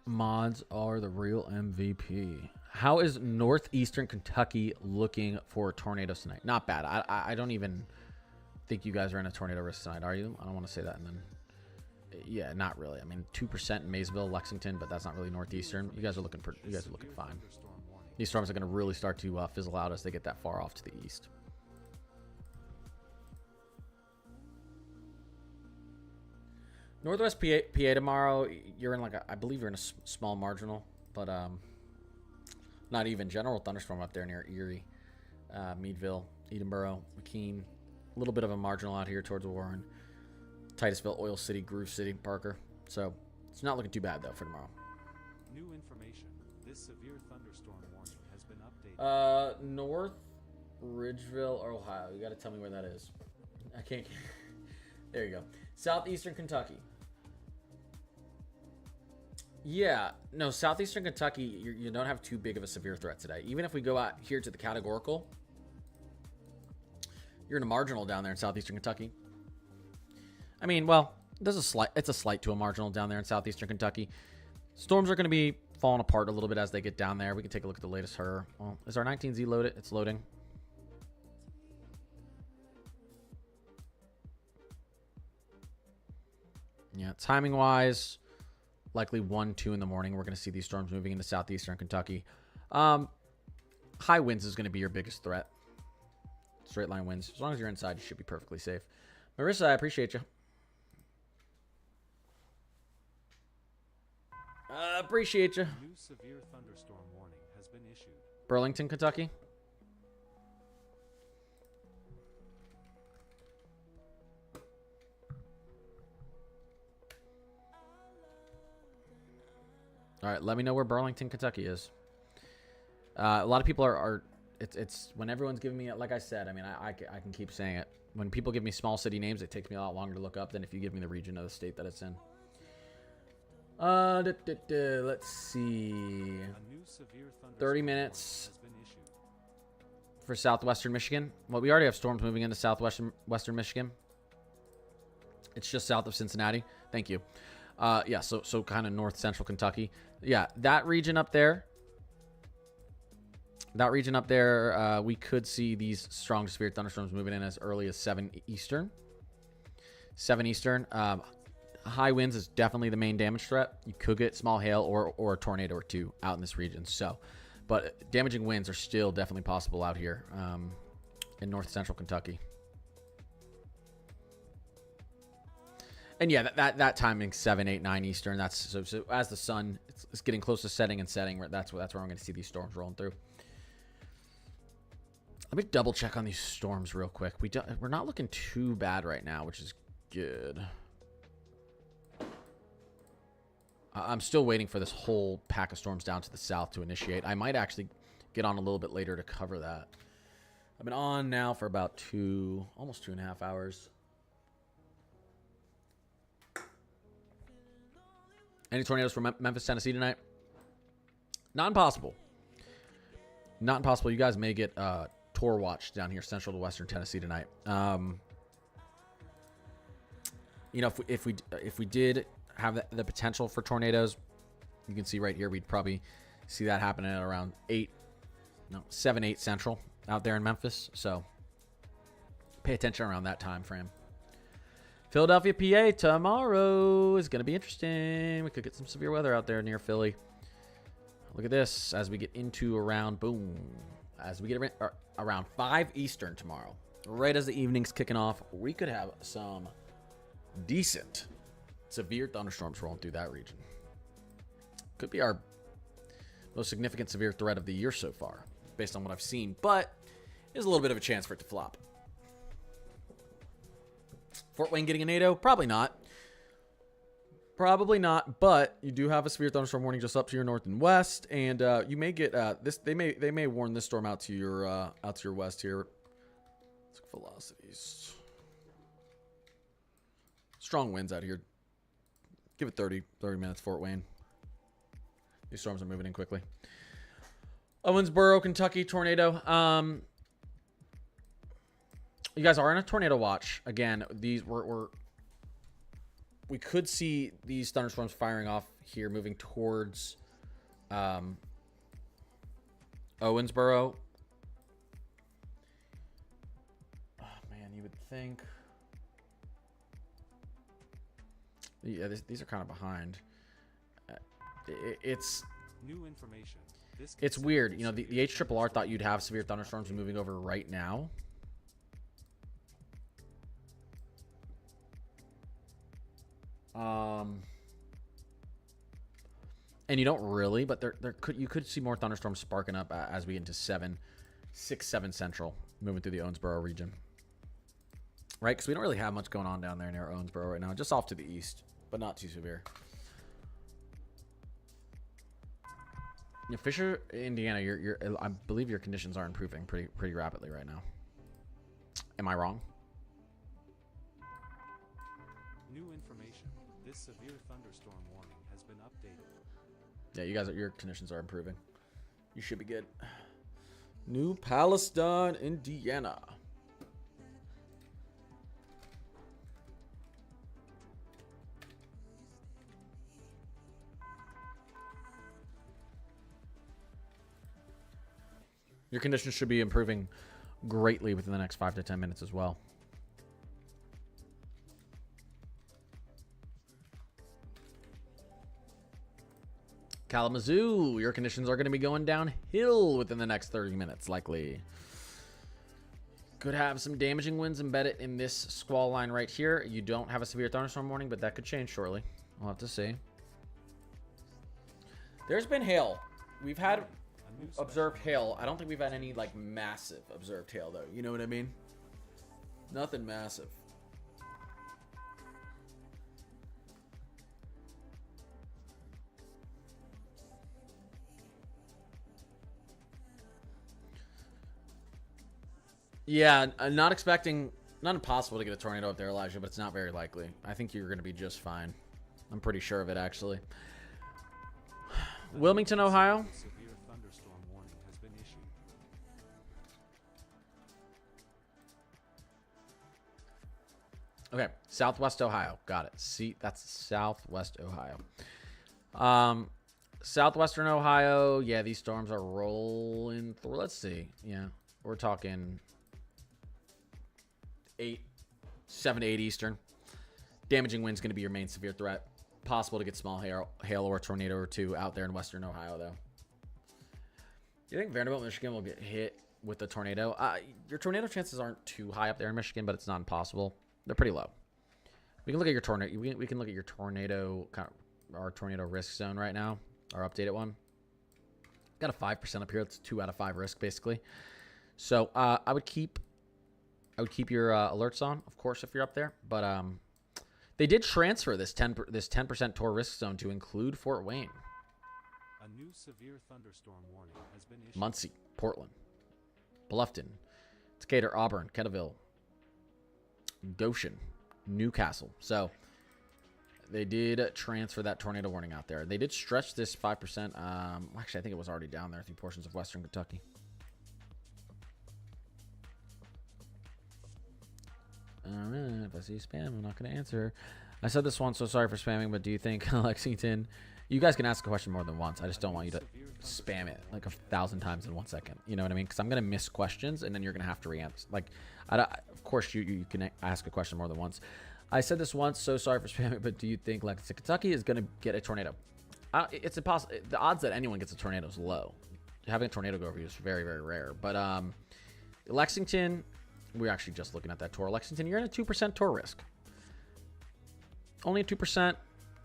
Mods are the real MVP. How is northeastern Kentucky looking for tornadoes tonight? Not bad. I don't even think you guys are in a tornado risk tonight, are you? I don't want to say that. And then, yeah, not really. I mean, 2% in Maysville, Lexington, but that's not really northeastern. You guys are looking fine. Thunderstorm warning. These storms are going to really start to fizzle out as they get that far off to the east. Northwest PA tomorrow, you're in like I believe you're in a small marginal, but not even general thunderstorm up there near Erie, Meadville, Edinboro, McKean, a little bit of a marginal out here towards Warren, Titusville, Oil City, Groove City, Parker. So it's not looking too bad though for tomorrow. New information. This severe thunderstorm warning has been updated. North Ridgeville, Ohio. You got to tell me where that is. I can't. There you go. Southeastern Kentucky. Yeah, no, southeastern Kentucky, you don't have too big of a severe threat today. Even if we go out here to the categorical, you're in a marginal down there in southeastern Kentucky. I mean, well, it's a slight to a marginal down there in southeastern Kentucky. Storms are going to be falling apart a little bit as they get down there. We can take a look at the latest HER. Well, is our 19Z loaded? It's loading. Yeah, timing-wise, likely 1, 2 in the morning. We're going to see these storms moving into southeastern Kentucky. High winds is going to be your biggest threat. Straight line winds. As long as you're inside, you should be perfectly safe. Marissa, I appreciate you. Appreciate you. New severe thunderstorm warning has been issued. Burlington, Kentucky. All right, let me know where Burlington, Kentucky is. A lot of people it's when everyone's giving me, like I said, I mean, I can keep saying it. When people give me small city names, it takes me a lot longer to look up than if you give me the region of the state that it's in. Let's see. A new severe 30 minutes for southwestern Michigan. Well, we already have storms moving into southwestern Michigan. It's just south of Cincinnati. Thank you. Yeah, so kind of north central Kentucky. Yeah, that region up there. We could see these strong to severe thunderstorms moving in as early as 7 Eastern. 7 Eastern. High winds is definitely the main damage threat. You could get small hail or a tornado or two out in this region. So, but damaging winds are still definitely possible out here in north central Kentucky. And yeah, that timing 7, 8, 9 Eastern. That's so as the sun is getting close to setting, that's where I'm going to see these storms rolling through. Let me double check on these storms real quick. We're not looking too bad right now, which is good. I'm still waiting for this whole pack of storms down to the south to initiate. I might actually get on a little bit later to cover that. I've been on now for about almost 2.5 hours. Any tornadoes from Memphis, Tennessee tonight? Not impossible. Not impossible. You guys may get Tor watch down here, central to western Tennessee tonight. You know, if we did have the potential for tornadoes, you can see right here, we'd probably see that happening at around 7, 8 central out there in Memphis. So pay attention around that time frame. Philadelphia, PA tomorrow is going to be interesting. We could get some severe weather out there near Philly. Look at this as we get into around, boom, as we get around 5 Eastern tomorrow. Right as the evening's kicking off, we could have some decent severe thunderstorms rolling through that region. Could be our most significant severe threat of the year so far, based on what I've seen, but there's a little bit of a chance for it to flop. Fort Wayne getting a NATO? Probably not. Probably not, but you do have a severe thunderstorm warning just up to your north and west, and you may get this. They may warn this storm out to your west here. Let's look at velocities. Strong winds out here. Give it 30 minutes, Fort Wayne. These storms are moving in quickly. Owensboro, Kentucky, tornado. You guys are in a tornado watch. Again, these we could see these thunderstorms firing off here, moving towards Owensboro. Oh, man, you would think. Yeah, these are kind of behind. It's New information. it's weird. You know, the HRRR thought you'd have severe thunderstorms moving over right now. And you don't really, but you could see more thunderstorms sparking up as we get into 6, 7 central, moving through the Owensboro region. Right? Because we don't really have much going on down there near Owensboro right now. Just off to the east, but not too severe. Yeah, Fisher, Indiana, I believe your conditions are improving pretty rapidly right now. Am I wrong? New information. This severe thunderstorm warning has been updated. Yeah, your conditions are improving. You should be good. New Palestine, Indiana. Your conditions should be improving greatly within the next 5 to 10 minutes as well. Kalamazoo, your conditions are going to be going downhill within the next 30 minutes, likely. Could have some damaging winds embedded in this squall line right here. You don't have a severe thunderstorm warning, but that could change shortly. We'll have to see. There's been hail. We've had observed hail. I don't think we've had any like massive observed hail though. You know what I mean? Nothing massive. Yeah, I'm not expecting, not impossible to get a tornado up there, Elijah, but it's not very likely. I think you're going to be just fine. I'm pretty sure of it, actually. Wilmington, Ohio. Severe thunderstorm warning has been issued. Okay, Southwest Ohio. Got it. See, that's Southwest Ohio. Southwestern Ohio. Yeah, these storms are rolling through. Let's see. Yeah, we're talking 7 to 8 Eastern. Damaging wind's going to be your main severe threat. Possible to get small hail or a tornado or two out there in Western Ohio, though. You think Vanderbilt, Michigan will get hit with a tornado? Your tornado chances aren't too high up there in Michigan, but it's not impossible. They're pretty low. We can look at your tornado. We can look at your tornado, our tornado risk zone right now, our updated one. Got a 5% up here. It's 2 out of 5 risk, basically. So I would keep your alerts on, of course, if you're up there. But they did transfer this 10% Tor risk zone to include Fort Wayne, A new severe thunderstorm warning has been issued. Muncie, Portland, Bluffton, Decatur, Auburn, Kettleville, Goshen, Newcastle. So they did transfer that tornado warning out there. They did stretch this 5%. Actually, I think it was already down there through portions of Western Kentucky. All right, if I see spam, I'm not going to answer. I said this once, so sorry for spamming, but do you think Lexington... You guys can ask a question more than once. I just don't want you to spam it like 1,000 times in 1 second. You know what I mean? Because I'm going to miss questions, and then you're going to have to re-answer. Like, of course, you can ask a question more than once. I said this once, so sorry for spamming, but do you think Lexington, Kentucky is going to get a tornado? It's impossible. The odds that anyone gets a tornado is low. Having a tornado go over you is very, very rare. But Lexington, we're actually just looking at that tour. Lexington, you're in a 2% tour risk. Only a 2%.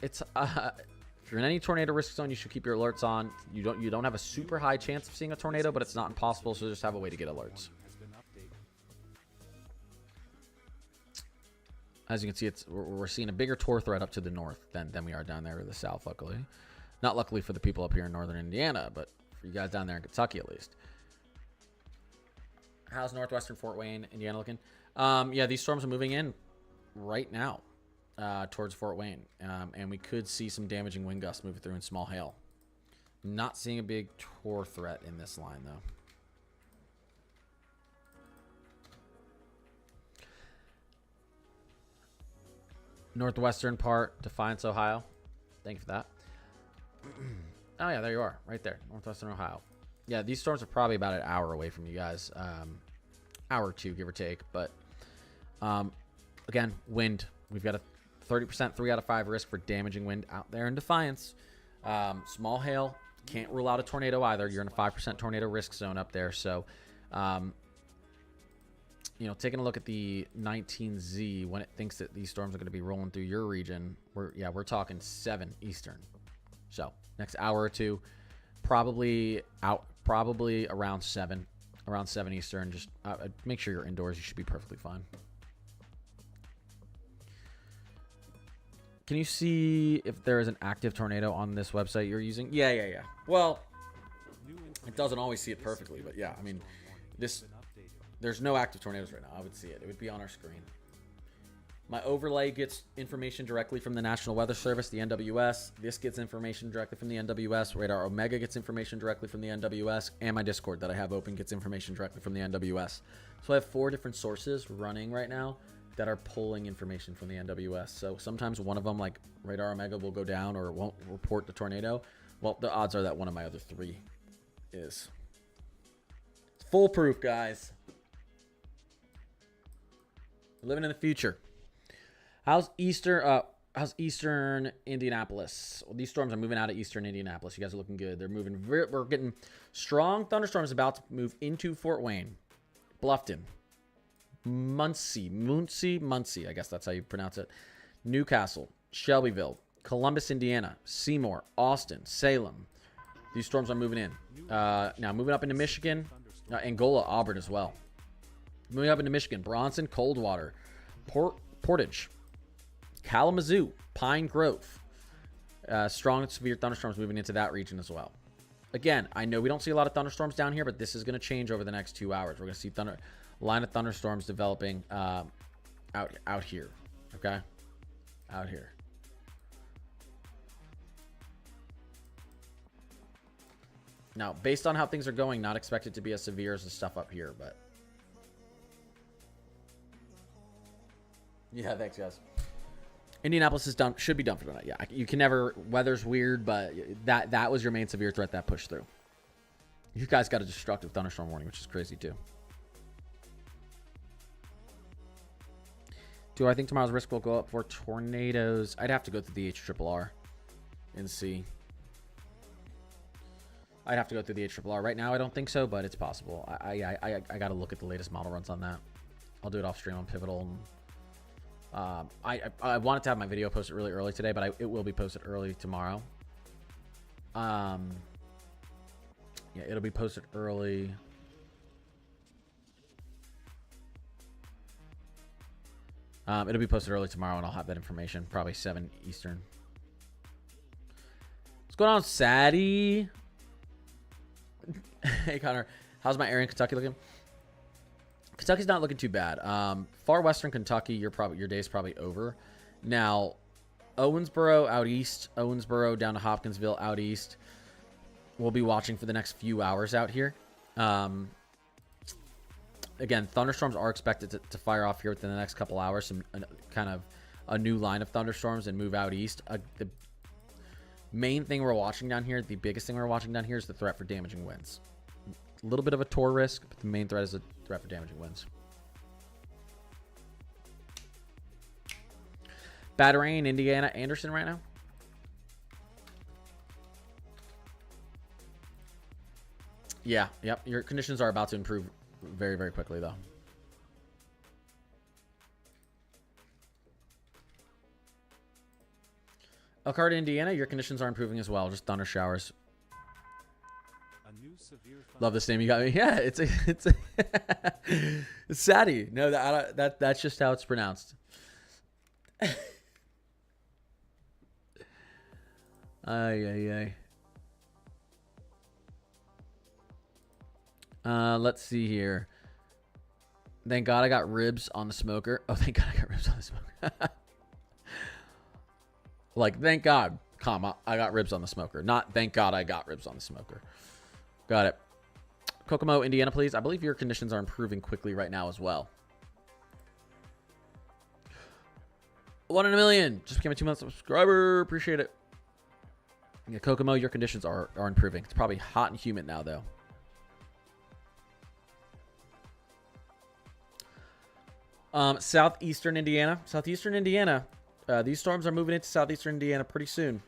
It's if you're in any tornado risk zone, you should keep your alerts on. You don't have a super high chance of seeing a tornado, but it's not impossible. So just have a way to get alerts. As you can see, we're seeing a bigger tour threat up to the north than we are down there to the south, luckily. Not luckily for the people up here in northern Indiana, but for you guys down there in Kentucky at least. How's northwestern Fort Wayne, Indiana looking? Yeah, these storms are moving in right now towards Fort Wayne. And we could see some damaging wind gusts moving through in small hail. Not seeing a big tour threat in this line, though. Northwestern part, Defiance, Ohio. Thank you for that. Oh, yeah, there you are. Right there. Northwestern Ohio. Yeah, these storms are probably about an hour away from you guys. Hour or two, give or take. But, again, wind. We've got a 30%, 3 out of 5 risk for damaging wind out there in Defiance. Small hail. Can't rule out a tornado either. You're in a 5% tornado risk zone up there. So, you know, taking a look at the 19Z when it thinks that these storms are going to be rolling through your region, we're talking 7 Eastern. So next hour or two, probably around 7 Eastern. Just make sure you're indoors. You should be perfectly fine. Can you see if there is an active tornado on this website you're using? Yeah. Well, it doesn't always see it perfectly, but yeah, I mean, there's no active tornadoes right now. I would see it. It would be on our screen. My overlay gets information directly from the National Weather Service, the NWS. This gets information directly from the NWS. Radar Omega gets information directly from the NWS. And my Discord that I have open gets information directly from the NWS. So I have 4 different sources running right now that are pulling information from the NWS. So sometimes one of them, like Radar Omega, will go down or it won't report the tornado. Well, the odds are that one of my other 3 is. It's foolproof, guys. Living in the future. How's Eastern Indianapolis? Well, these storms are moving out of Eastern Indianapolis. You guys are looking good. They're moving. We're getting strong thunderstorms about to move into Fort Wayne, Bluffton, Muncie. I guess that's how you pronounce it. Newcastle, Shelbyville, Columbus, Indiana, Seymour, Austin, Salem. These storms are moving in. Now moving up into Michigan, Angola, Auburn as well. Moving up into Michigan, Bronson, Coldwater, Portage, Kalamazoo, Pine Grove. Strong and severe thunderstorms moving into that region as well. Again, I know we don't see a lot of thunderstorms down here, but this is going to change over the next 2 hours. We're going to see line of thunderstorms developing out here. Okay? Out here. Now, based on how things are going, not expected to be as severe as the stuff up here, but yeah, thanks, guys. Indianapolis is done. Should be done for tonight. Yeah, you can never. Weather's weird, but that was your main severe threat that pushed through. You guys got a destructive thunderstorm warning, which is crazy too. Do I think tomorrow's risk will go up for tornadoes? I'd have to go through the HRRR and see. I'd have to go through the HRRR. Right now, I don't think so, but it's possible. I got to look at the latest model runs on that. I'll do it off stream on Pivotal. And, I wanted to have my video posted really early today, but it will be posted early tomorrow. Yeah, it'll be posted early. It'll be posted early tomorrow, and I'll have that information. Probably 7 Eastern. What's going on, Sadie? Hey, Connor. How's my area in Kentucky looking? Kentucky's not looking too bad. Far western Kentucky, your day's probably over. Now, Owensboro out east, Owensboro down to Hopkinsville out east. We'll be watching for the next few hours out here. Again, thunderstorms are expected to fire off here within the next couple hours. Kind of a new line of thunderstorms and move out east. The main thing we're watching down here, the biggest thing we're watching down here is the threat for damaging winds. A little bit of a tour risk, but the main threat is a threat for damaging winds. Bad rain, Indiana, Anderson right now. Yeah, yep. Your conditions are about to improve very, very quickly, though. Elkhart, Indiana, your conditions are improving as well. Just thunder showers. A new severe Love this name you got me. Yeah, it's it's Sadie. No, that's just how it's pronounced. Ay. Let's see here. Thank God I got ribs on the smoker. Oh, thank God I got ribs on the smoker. Like, thank God, comma, I got ribs on the smoker. Not thank God I got ribs on the smoker. Got it. Kokomo, Indiana, please. I believe your conditions are improving quickly right now as well. 1 in a million. Just became a 2-month subscriber. Appreciate it. Yeah, Kokomo, your conditions are improving. It's probably hot and humid now, though. Southeastern Indiana. Southeastern Indiana. These storms are moving into southeastern Indiana pretty soon.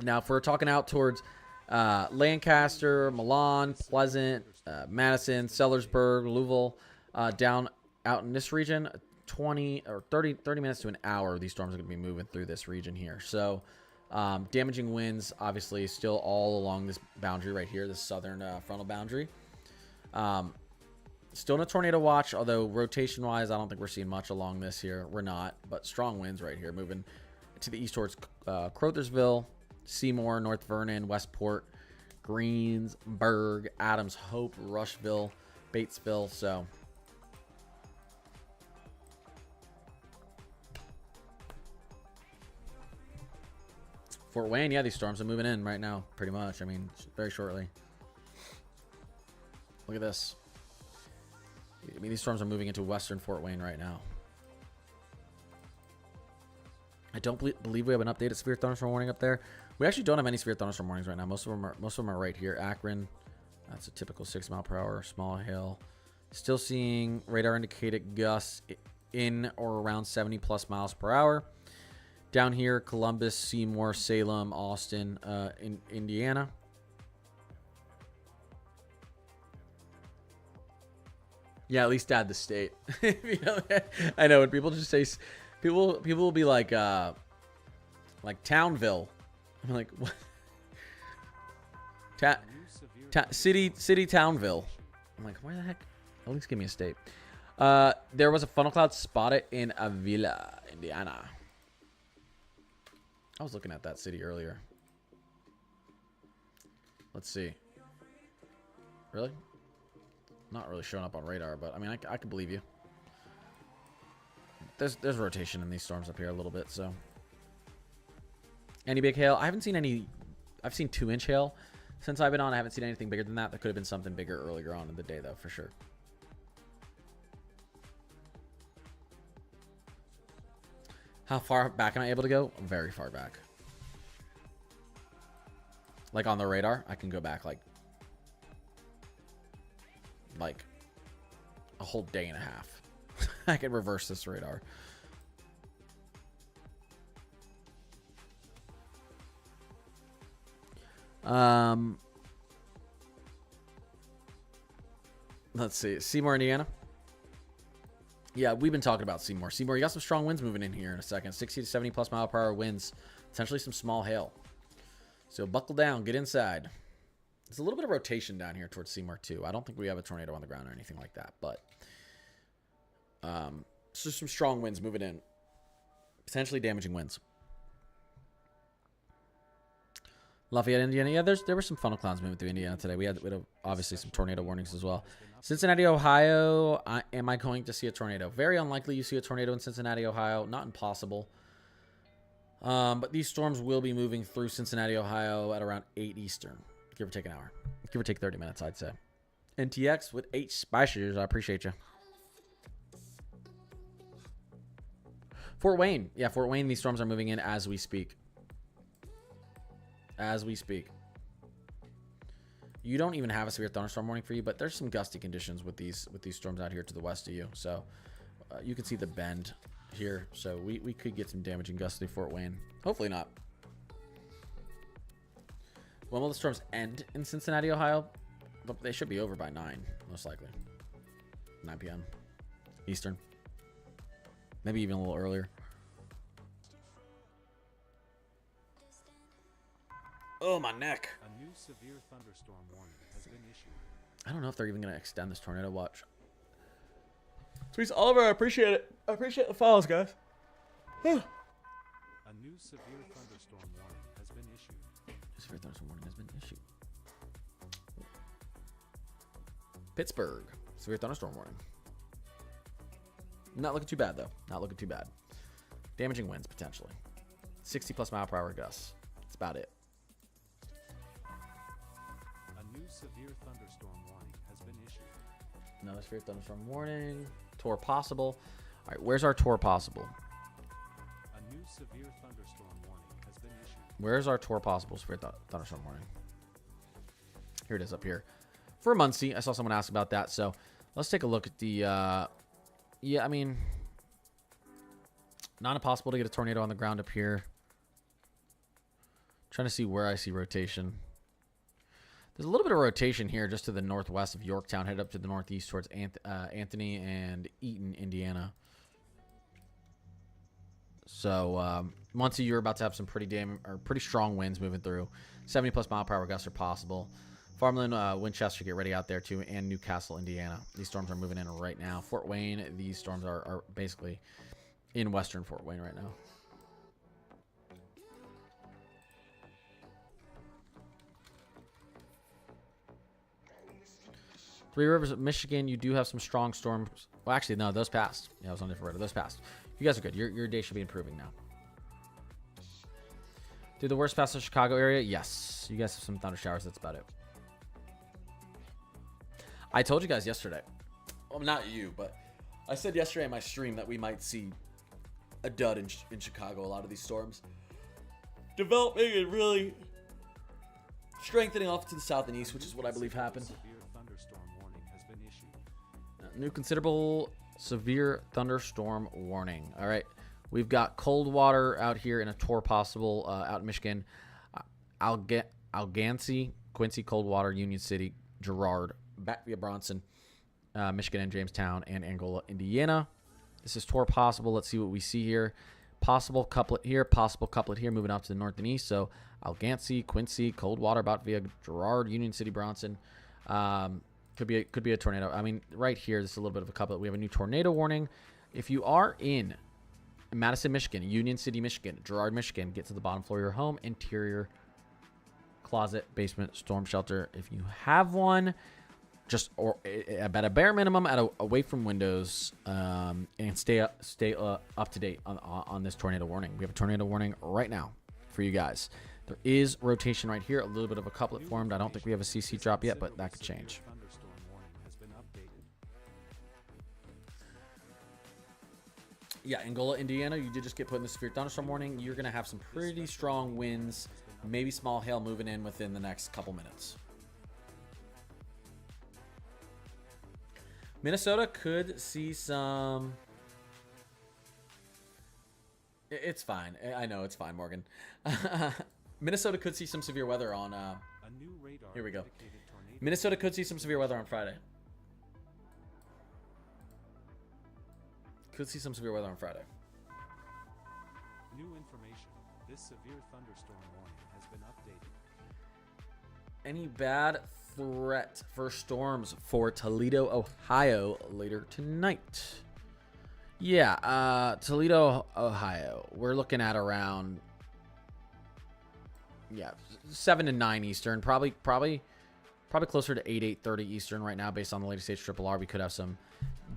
Now, if we're talking out towards Lancaster, Milan, Pleasant, Madison, Sellersburg, Louisville, down out in this region, 20 or 30 minutes to an hour, these storms are going to be moving through this region here. So, damaging winds, obviously, still all along this boundary right here, this southern frontal boundary. Still in a tornado watch, although rotation-wise, I don't think we're seeing much along this here. We're not, but strong winds right here, moving to the east towards Crothersville, Seymour, North Vernon, Westport, Greensburg, Adams, Hope, Rushville, Batesville. So, Fort Wayne, yeah, these storms are moving in right now, pretty much. I mean, very shortly. Look at this. I mean, these storms are moving into western Fort Wayne right now. I don't believe we have an updated severe thunderstorm warning up there. We actually don't have any severe thunderstorm warnings right now. Most of them are right here. Akron, that's a typical 6 mile per hour small hail. Still seeing radar indicated gusts in or around 70 plus miles per hour. Down here, Columbus, Seymour, Salem, Austin, in Indiana. Yeah, at least add the state. You know, I know when people just say, people will be like Townville. I'm like, what? City Townville. I'm like, where the heck? At least give me a state. There was a funnel cloud spotted in Avila, Indiana. I was looking at that city earlier. Let's see. Really? Not really showing up on radar, but I mean, I can believe you. There's rotation in these storms up here a little bit, so. Any big hail? I haven't seen any. I've seen 2-inch hail since I've been on. I haven't seen anything bigger than that. There could have been something bigger earlier on in the day, though, for sure. How far back am I able to go? Very far back. Like on the radar, I can go back like a whole day and a half. I can reverse this radar. Let's see. Seymour, Indiana. Yeah, we've been talking about Seymour. Seymour, you got some strong winds moving in here in a second. 60 to 70 plus mile per hour winds. Potentially some small hail. So buckle down. Get inside. There's a little bit of rotation down here towards Seymour, too. I don't think we have a tornado on the ground or anything like that. But it's just some strong winds moving in. Potentially damaging winds. Lafayette, Indiana. Yeah, there were some funnel clouds moving through Indiana today. We had obviously some tornado warnings as well. Cincinnati, Ohio. Am I going to see a tornado? Very unlikely you see a tornado in Cincinnati, Ohio. Not impossible. But these storms will be moving through Cincinnati, Ohio at around 8 Eastern. Give or take an hour. Give or take 30 minutes, I'd say. NTX with 8 spices. I appreciate you. Fort Wayne. Yeah, Fort Wayne. These storms are moving in as we speak. As we speak. You don't even have a severe thunderstorm warning for you, but there's some gusty conditions with these storms out here to the west of you. So you can see the bend here, so we could get some damaging gusts through Fort Wayne. Hopefully not. When will the storms end in Cincinnati, Ohio? But they should be over by 9, most likely. 9 p.m. Eastern. Maybe even a little earlier. Oh, my neck. A new severe thunderstorm warning has been issued. I don't know if they're even going to extend this tornado watch. Sweet Oliver, I appreciate it. I appreciate the follows, guys. A new severe thunderstorm warning has been issued. Severe thunderstorm warning has been issued. Pittsburgh. Severe thunderstorm warning. Not looking too bad, though. Not looking too bad. Damaging winds, potentially. 60 plus mile per hour gusts. That's about it. A new severe thunderstorm warning has been issued. Another severe thunderstorm warning. Tour possible. All right, where's our tour possible? A new severe thunderstorm warning has been issued. Where's our tour possible severe thunderstorm warning? Here it is up here. For Muncie, I saw someone ask about that, so let's take a look at the... yeah, I mean... Not impossible to get a tornado on the ground up here. Trying to see where I see rotation. There's a little bit of rotation here just to the northwest of Yorktown, head up to the northeast towards Anthony and Eaton, Indiana. So Muncie, you're about to have some pretty strong winds moving through. 70 plus mile per hour gusts are possible. Farmland, Winchester, get ready out there too, and Newcastle, Indiana. These storms are moving in right now. Fort Wayne, these storms are basically in western Fort Wayne right now. Three Rivers, Michigan, you do have some strong storms. Well, actually, no, those passed. Yeah, I was on different road. Those passed. You guys are good. Your day should be improving now. Did the worst pass the Chicago area? Yes. You guys have some thunder showers. That's about it. I told you guys yesterday. Well, not you, but I said yesterday in my stream that we might see a dud in Chicago. A lot of these storms developing and really strengthening off to the south and east, which is what I believe happened. Severe thunderstorm warning has been issued. New considerable severe thunderstorm warning. All right. We've got cold water out here in a tour possible out in Michigan. Algansey, Quincy, Coldwater, Union City, Girard, back via Bronson, Michigan and Jamestown, and Angola, Indiana. This is tour possible. Let's see what we see here. Possible couplet here, moving out to the north and east. So Algansey, Quincy, Coldwater, about via Girard, Union City, Bronson. Could be a tornado. I mean, right here, this is a little bit of a couplet. We have a new tornado warning. If you are in Madison, Michigan, Union City, Michigan, Girard, Michigan, get to the bottom floor of your home, interior, closet, basement, storm shelter. If you have one, just or at a bare minimum, away from windows, and stay up to date on this tornado warning. We have a tornado warning right now for you guys. There is rotation right here. A little bit of a couplet formed. I don't think we have a CC drop yet, but that could change. Thunderstorm warning has been updated. Yeah, Angola, Indiana, you did just get put in the severe thunderstorm warning. You're going to have some pretty strong winds, maybe small hail moving in within the next couple minutes. Minnesota could see some... It's fine. I know it's fine, Morgan. Minnesota could see some severe weather on... A new radar Here we go. indicated tornado Minnesota could see some severe weather on Friday. Could see some severe weather on Friday. New information. This severe thunderstorm warning has been updated. Any bad threat for storms for Toledo, Ohio later tonight? Yeah, Toledo, Ohio. We're looking at around 7 to 9 Eastern, probably closer to 8:30 Eastern right now based on the latest HRRR. We could have some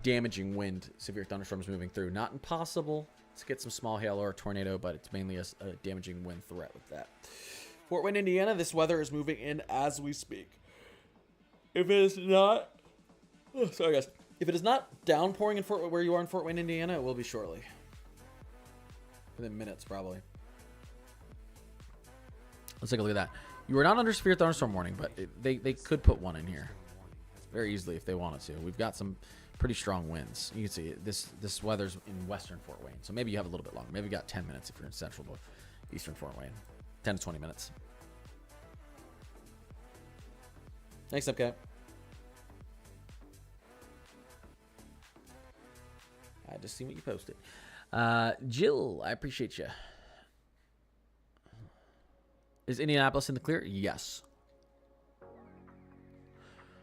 damaging wind, severe thunderstorms moving through. Not impossible to get some small hail or a tornado, but it's mainly a damaging wind threat with that. Fort Wayne, Indiana, this weather is moving in as we speak. If it is not, sorry guys, if it is not downpouring in where you are in Fort Wayne, Indiana, it will be shortly. Within minutes, probably. Let's take a look at that. You are not under severe thunderstorm warning, but they could put one in here. very easily if they wanted to. We've got some pretty strong winds. You can see this weather's in western Fort Wayne, so maybe you have a little bit longer. Maybe you got 10 minutes if you're in central to eastern Fort Wayne. 10 to 20 minutes. Thanks, Upcat. I just seen what you posted. Jill, I appreciate you. Is Indianapolis in the clear? Yes.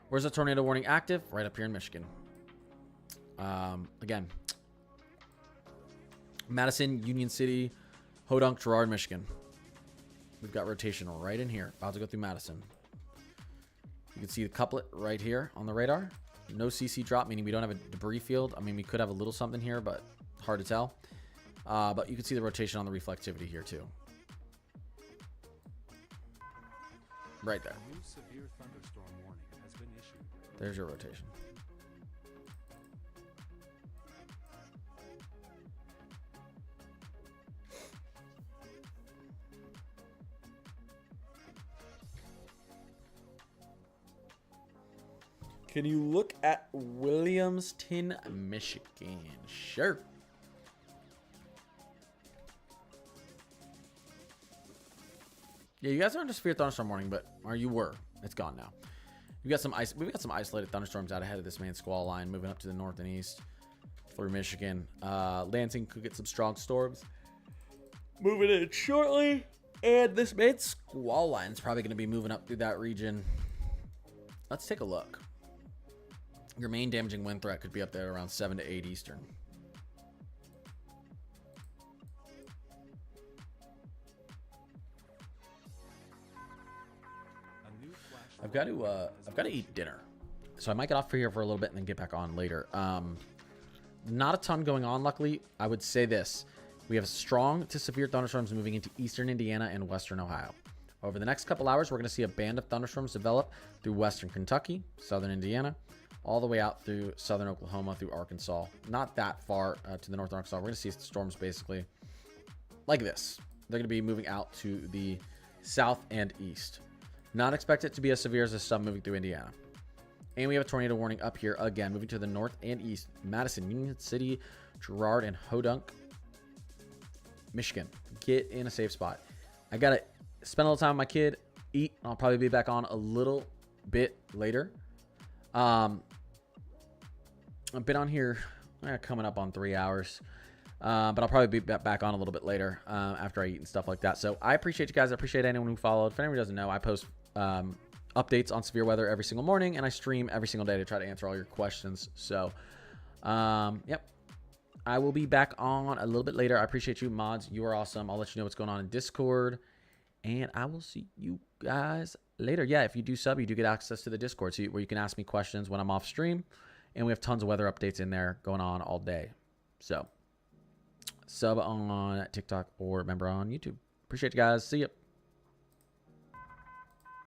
Where's the tornado warning active? Right up here in Michigan. Again, Madison, Union City, Hodunk, Girard, Michigan. We've got rotation right in here. About to go through Madison. You can see the couplet right here on the radar. No CC drop, meaning we don't have a debris field. I mean, we could have a little something here, but hard to tell. But you can see the rotation on the reflectivity here too. Right there. A new severe thunderstorm warning has been issued. There's your rotation. Can you look at Williamston, Michigan? Sure. Yeah, you guys aren't just severe thunderstorm warning, or you were. It's gone now. We've got some isolated thunderstorms out ahead of this main squall line, moving up to the north and east through Michigan. Lansing could get some strong storms moving in shortly, and this main squall line is probably going to be moving up through that region. Let's take a look. Your main damaging wind threat could be up there around 7 to 8 Eastern. I've got to eat dinner, so I might get off here for a little bit and then get back on later. Not a ton going on, luckily. I would say this: we have strong to severe thunderstorms moving into eastern Indiana and western Ohio. Over the next couple hours, we're going to see a band of thunderstorms develop through western Kentucky, southern Indiana, all the way out through southern Oklahoma, through Arkansas. Not that far to the north of Arkansas. We're going to see storms basically like this. They're going to be moving out to the south and east. Not expect it to be as severe as this stuff moving through Indiana. And we have a tornado warning up here again, moving to the north and east. Madison, Union City, Girard, and Hodunk, Michigan. Get in a safe spot. I got to spend a little time with my kid, eat. I'll probably be back on a little bit later. I've been on here coming up on 3 hours. But I'll probably be back on a little bit later after I eat and stuff like that. So I appreciate you guys. I appreciate anyone who followed. If anyone doesn't know, I post updates on severe weather every single morning, and I stream every single day to try to answer all your questions. So, yep. I will be back on a little bit later. I appreciate you, mods. You are awesome. I'll let you know what's going on in Discord, and I will see you guys later. Yeah, if you do sub, you do get access to the Discord, where you can ask me questions when I'm off stream, and we have tons of weather updates in there going on all day. So, sub on TikTok or member on YouTube. Appreciate you guys. See ya.